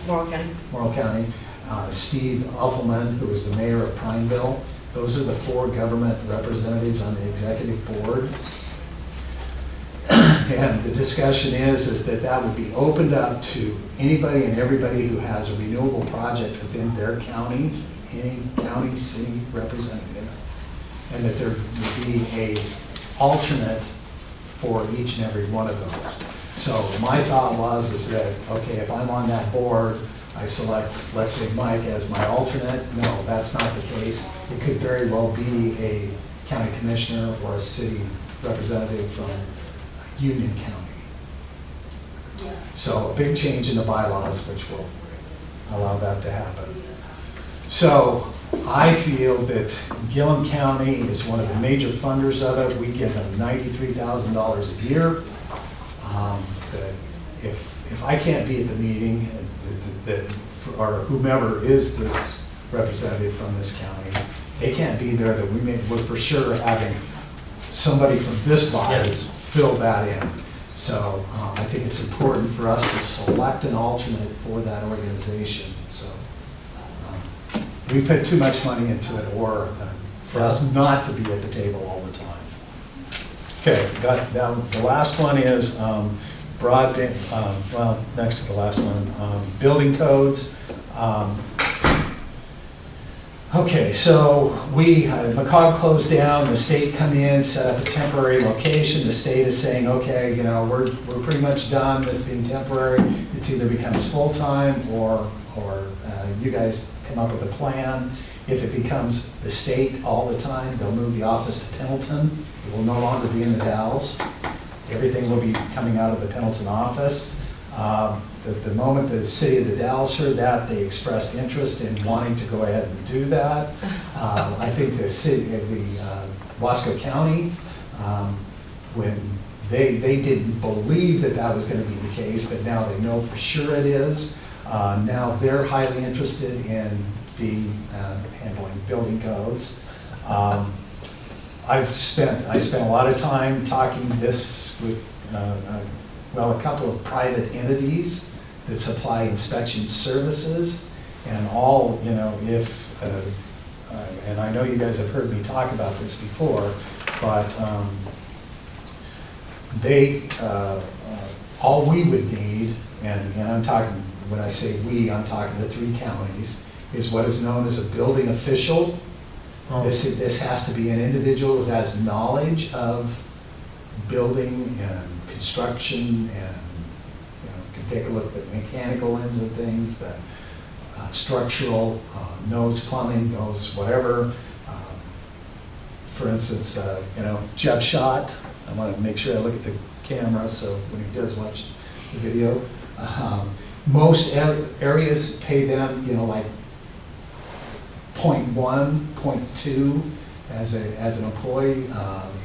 Morrill County, Steve Uffelman, who is the mayor of Prineville. Those are the 4 government representatives on the executive board. And the discussion is that would be opened up to anybody and everybody who has a renewable project within their county, any county, city representative, and that there would be a alternate for each and every one of those. So my thought is that, okay, if I'm on that board, I select, let's say, Mike as my alternate. No, that's not the case. It could very well be a county commissioner or a city representative from Union County. So a big change in the bylaws, which will allow that to happen. So I feel that Gilliam County is one of the major funders of it. We give them $93,000 a year. That if I can't be at the meeting, or whomever is this representative from this county, they can't be there, that we're for sure having somebody from this body fill that in. So I think it's important for us to select an alternate for that organization. So we put too much money into it, or for us not to be at the table all the time. Okay, the last one is broadband, well, next to the last one, building codes. Okay, so McCog closed down, the state come in, set up a temporary location. The state is saying, okay, we're pretty much done, this being temporary. It's either becomes full-time or you guys come up with a plan. If it becomes the state all the time, they'll move the office to Pendleton. It will no longer be in the Dalles. Everything will be coming out of the Pendleton office. The moment the city of the Dalles heard that, they expressed interest in wanting to go ahead and do that. I think the city, Wasco County, when they didn't believe that was going to be the case, but now they know for sure it is. Now they're highly interested in handling building codes. I spent a lot of time talking this with a couple of private entities that supply inspection services, and all, if, and I know you guys have heard me talk about this before, but all we would need, and I'm talking, when I say we, I'm talking the 3 counties, is what is known as a building official. This has to be an individual that has knowledge of building and construction, and can take a look at the mechanical ends of things, the structural, knows plumbing, knows whatever. For instance, Jeff Schott, I want to make sure I look at the camera so when he does watch the video. Most areas pay them, like 0.1, 0.2 as an employee,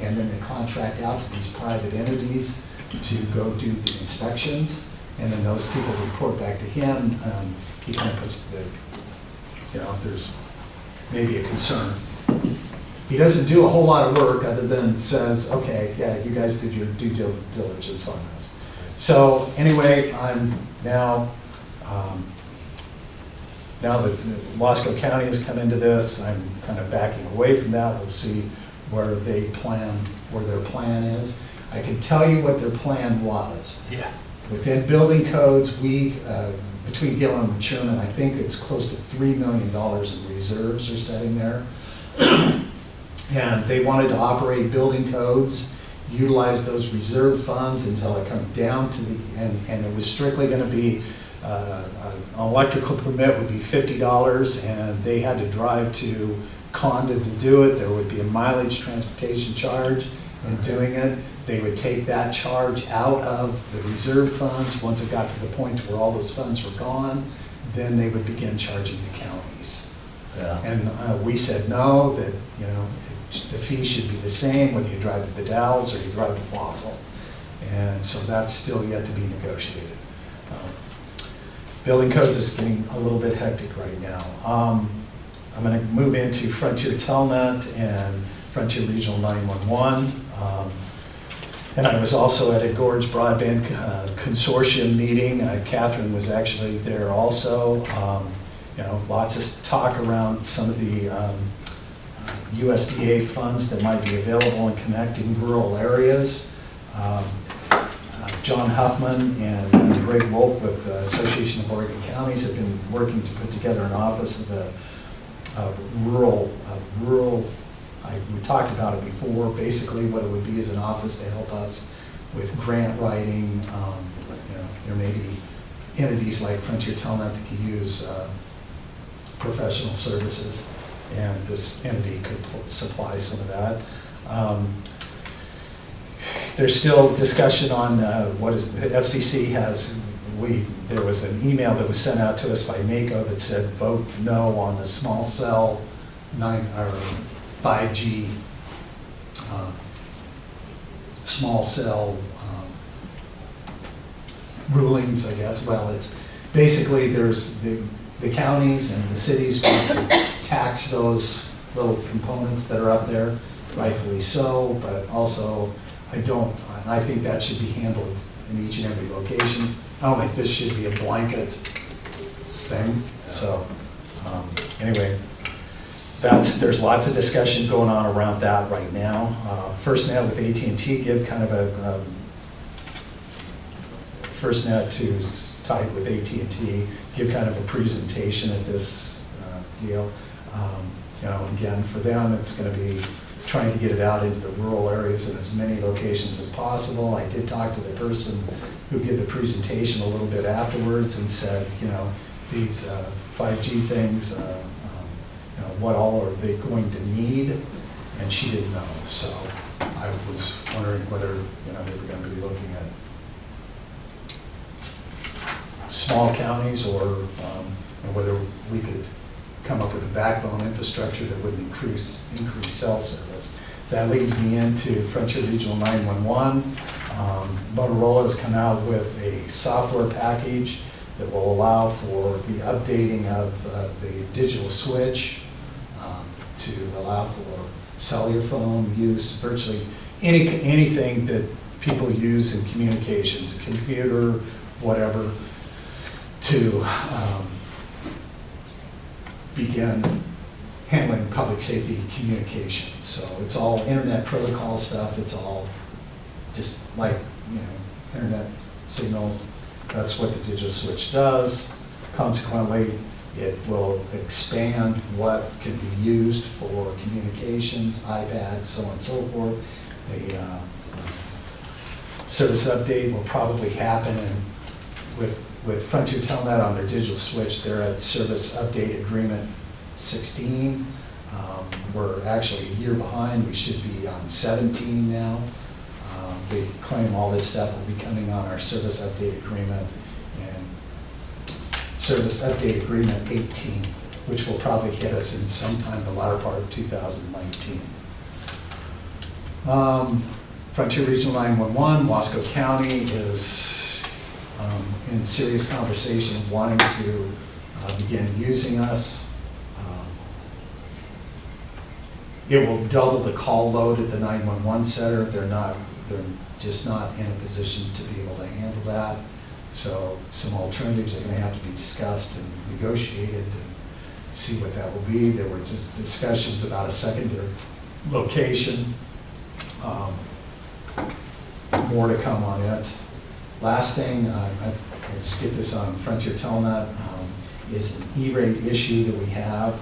and then they contract out to these private entities to go do the inspections, and then those people report back to him. He kind of puts if there's maybe a concern. he doesn't do a whole lot of work other than says, okay, yeah, you guys did your due diligence on this. So anyway, I'm now, now that Wasco County has come into this, I'm kind of backing away from that. We'll see where their plan is. I can tell you what their plan was. Yeah. Within building codes, we, between Gilliam and Sherman, I think it's close to $3 million in reserves are sitting there. And they wanted to operate building codes, utilize those reserve funds until it comes down to the, and it was strictly gonna be, an electrical permit would be $50, and they had to drive to Condon to do it. There would be a mileage transportation charge in doing it. They would take that charge out of the reserve funds. Once it got to the point where all those funds were gone, then they would begin charging the counties. Yeah. And we said no, that, you know, the fee should be the same whether you drive to the Dalles or you drive to Fossil. And so that's still yet to be negotiated. Building codes is getting a little bit hectic right now. I'm going to move into Frontier Telnet and Frontier Regional 911. And I was also at a Gorge Broadband Consortium meeting. Catherine was actually there also. You know, lots of talk around some of the USDA funds that might be available in connecting rural areas. John Huffman and Greg Wolf with the Association of Oregon Counties have been working to put together an office of the rural, we talked about it before. Basically what it would be is an office to help us with grant writing. You know, there may be entities like Frontier Telnet that could use professional services, and this entity could supply some of that. There's still discussion on what is the FCC has. There was an email that was sent out to us by NACO that said vote no on the small cell 5G small cell rulings, I guess. Well, it's basically there's the counties and the cities want to tax those little components that are up there, rightfully so, but also I think that should be handled in each and every location. I don't think this should be a blanket thing. So anyway, there's lots of discussion going on around that right now. FirstNet with AT&T give kind of a FirstNet who's tied with AT&T give kind of a presentation at this deal. You know, again, for them, it's going to be trying to get it out into the rural areas in as many locations as possible. I did talk to the person who gave the presentation a little bit afterwards and said, you know, these 5G things, you know, what all are they going to need? And she didn't know. So I was wondering whether, you know, they were going to be looking at small counties or and whether we could come up with a backbone infrastructure that would increase cell service. That leads me into Frontier Regional 911. Motorola has come out with a software package that will allow for the updating of the digital switch to allow for cellular phone use, virtually anything that people use in communications, a computer, whatever, to begin handling public safety communications. So it's all internet protocol stuff. It's all just like, you know, internet signals. That's what the digital switch does. Consequently, it will expand what can be used for communications, iPads, so on and so forth. The service update will probably happen with Frontier Telnet on their digital switch. They're at service update agreement 16. We're actually a year behind. We should be on 17 now. They claim all this stuff will be coming on our service update agreement and service update agreement 18, which will probably hit us in sometime the latter part of 2019. Frontier Regional 911, Wasco County is in serious conversation wanting to begin using us. It will double the call load at the 911 center. They're just not in a position to be able to handle that. So some alternatives are going to have to be discussed and negotiated and see what that will be. There were just discussions about a secondary location. More to come on it. Last thing, I'll skip this on Frontier Telnet, is an E-rate issue that we have.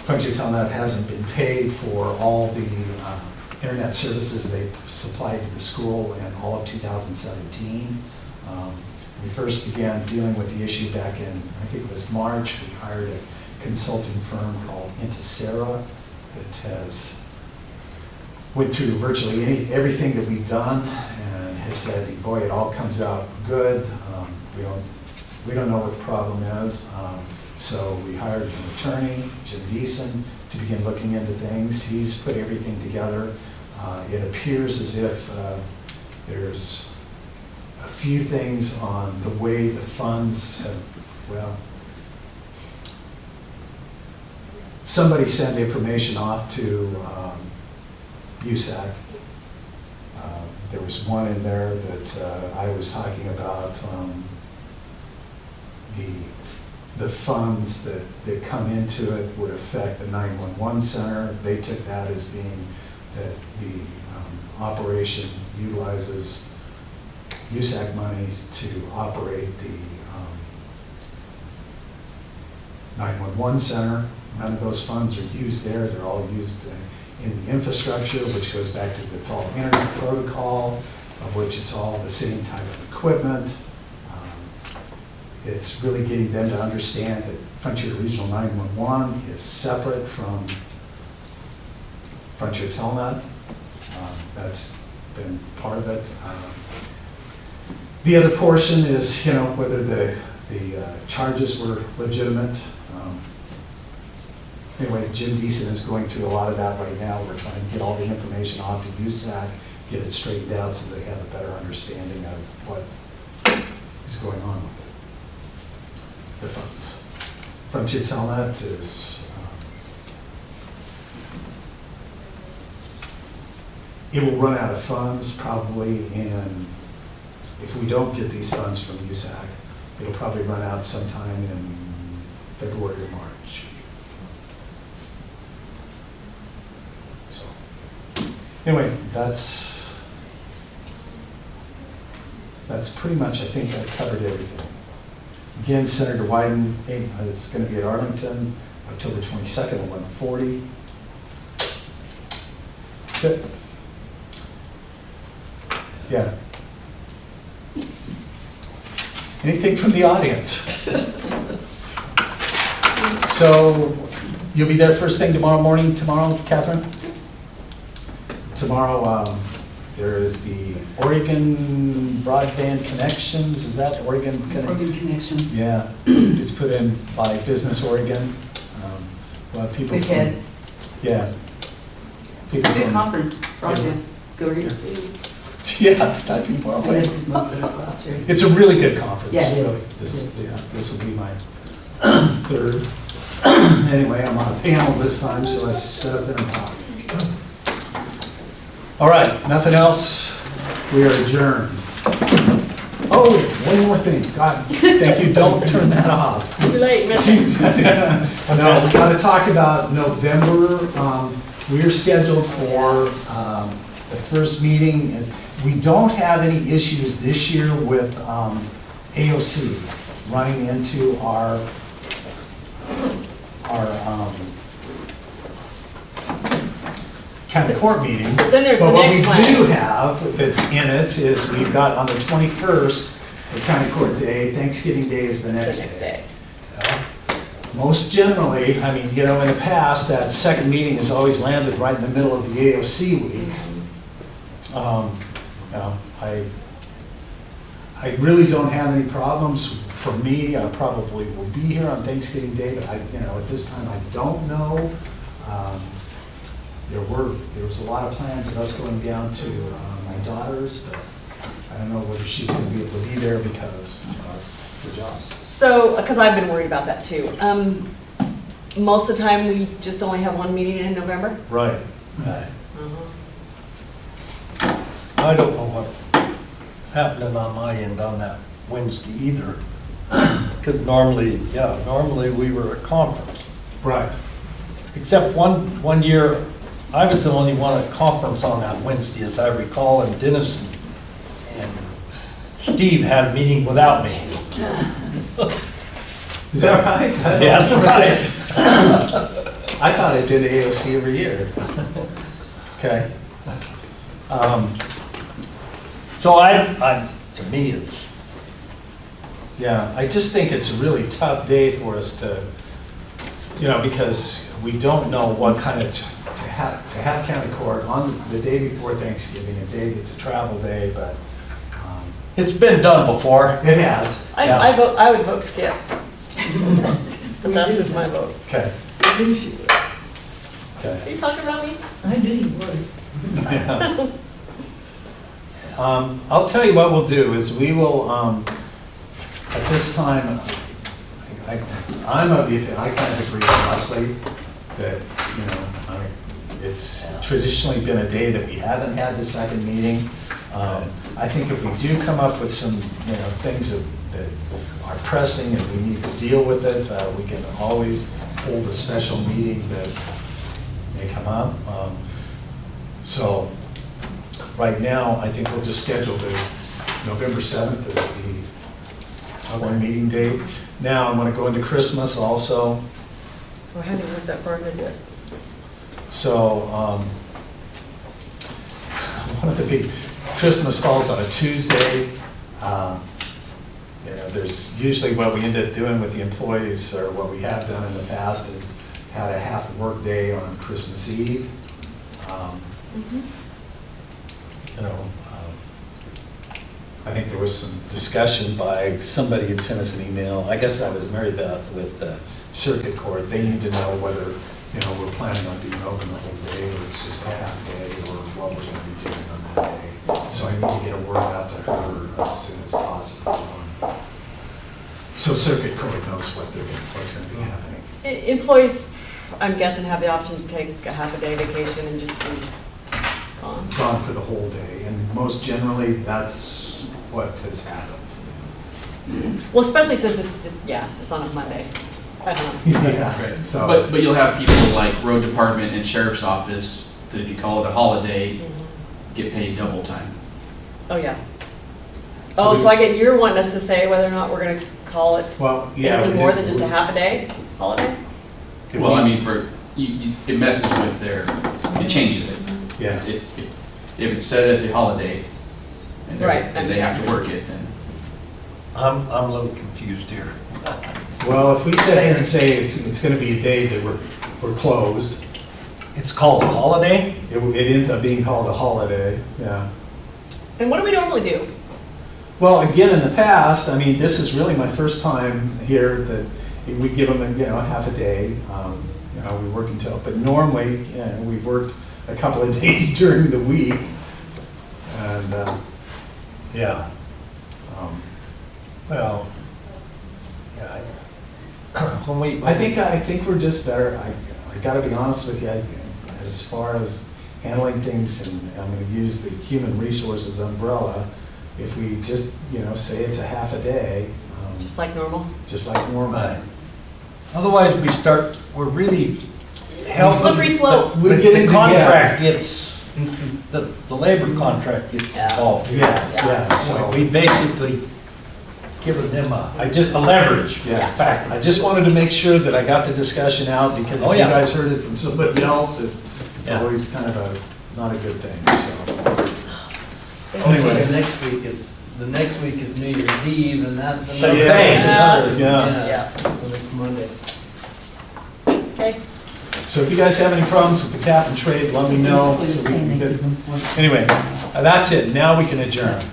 Frontier Telnet hasn't been paid for all the internet services they supplied to the school in all of 2017. We first began dealing with the issue back in, I think it was March. We hired a consulting firm called Intisera that has went through virtually everything that we've done and has said, boy, it all comes out good. We don't know what the problem is. So we hired an attorney, Jim Deason, to begin looking into things. He's put everything together. It appears as if there's a few things on the way the funds have, well, somebody sent information off to USAC. There was one in there that I was talking about, the funds that come into it would affect the 911 center. They took that as being that the operation utilizes USAC monies to operate the 911 center. None of those funds are used there. They're all used in the infrastructure, which goes back to, it's all internet protocol, of which it's all the same type of equipment. It's really getting them to understand that Frontier Regional 911 is separate from Frontier Telnet. That's been part of it. The other portion is, whether the charges were legitimate. Anyway, Jim Deason is going through a lot of that right now. We're trying to get all the information off to USAC, get it straightened out so they have a better understanding of what is going on with the funds. Frontier Telnet is, it will run out of funds probably if we don't get these funds from USAC, it'll probably run out sometime in February or March. So, anyway, that's pretty much, I think I've covered everything. Again, Senator Wyden is going to be at Arlington, October 22nd at 1:40. Good. Yeah. Anything from the audience? So, you'll be there first thing tomorrow morning, Catherine? Tomorrow, there is the Oregon Broadband Connections. Is that Oregon Connections. Yeah, it's put in by Business Oregon. A lot of people. We've had. Yeah. People Big from- conference, broadband, go here. Yeah, it's not too far away. Yes, most of it last year. It's a really good conference. Yeah, it is. Really. This will be my third. Anyway, I'm on a panel this time, so I sit up there and talk. All right, nothing else. We are adjourned. Oh, one more thing. God, thank you. Don't turn that off. Too late, No, we got to talk about November. We're scheduled for the first meeting. We don't have any issues this year with AOC running into our county court meeting. But then there's the But what next we one. do have that's in it is we've got on the 21st, the county court day, Thanksgiving Day is the The next next day. day. Most generally, I mean, in the past, that second meeting has always landed right in the middle of the AOC week. I really don't have any problems. For me, I probably will be here on Thanksgiving Day, but at this time, I don't know. There was a lot of plans of us going down to my daughter's, but I don't know whether she's going to be able to be there because of her job. So, because I've been worried about that too. most of the time, we just only have one meeting in November? Right. Uh-huh. I don't know what's happening on my end on that Wednesday either. Because normally we were at conference. Right. Except one year, I was the only one at conference on that Wednesday, as I recall, and Dennis and Steve had a meeting without me. Is that right? Yeah, that's right. I thought I did AOC every year. Okay. So to me, it's, Yeah, I just think it's a really tough day for us to, because we don't know what kind of, to have county court on the day before Thanksgiving, it's a travel day, but it's been done before. it has. I would vote skip. But that's just my vote. Okay. Are Okay. you talking about me? I knew you would. Yeah. I'll tell you what we'll do is we will, at this time, I'm of the opinion, I kind of agree with Leslie that, it's traditionally been a day that we haven't had the second meeting. I think if we do come up with some, things that are pressing and we need to deal with it, we can always hold a special meeting that may come up. So right now, I think we'll just schedule the November 7th as the one meeting date. Now, I'm going to go into Christmas also. I hadn't heard that far into it. So, one of the big, Christmas falls on a Tuesday. There's usually what we end up doing with the employees, or what we have done in the past, is had a half work day on Christmas Eve. I think there was some discussion by, somebody had sent us an email, I guess that was Mary Beth with the circuit court. They need to know whether, we're planning on being open the whole day, or it's just a half day, or what we're gonna be doing on that day. So I need to get a word out to her as soon as possible. So circuit court knows what's gonna be happening. Employees, I'm guessing, have the option to take a half a day vacation and just be gone. Gone for the whole day, and most generally, that's what has happened. Well, especially since it's just, it's on a Monday. I don't know. Yeah, so. But you'll have people like road department and sheriff's office that if you call it a holiday, get paid double time. Oh, yeah. Oh, so you're wanting us to say whether or not we're gonna call it Well, yeah. anything more than just a half a day holiday? Well, I mean, it messes with it changes it. Yeah. If it's set as a holiday and they have to work it, then. I'm a little confused here. Well, if we sit here and say it's gonna be a day that we're closed. It's called a holiday? It ends up being called a holiday, yeah. And what do we normally do? Well, again, in the past, this is really my first time here that we give them, a half a day. We work until, but normally, we've worked a couple of days during the week. And, Yeah. Well, yeah. I think we're just better, I gotta be honest with you, as far as handling things, and I'm gonna use the human resources umbrella, if we just, say it's a half a day. Just like normal? Just like normal. Right. Otherwise, we're really helping. Slippery slope. The contract gets, the labor contract gets involved. Yeah, So we basically given them a leverage. Yeah, in fact, I just wanted to make sure that I got the discussion out, because if you guys heard it from somebody else, it's always kind of not a good thing, so. Anyway, the next week is New Year's Eve, and that's another. Yeah. So next Monday. Okay. So if you guys have any problems with the cap and trade, let me know. So we can get, anyway, that's it. Now we can adjourn.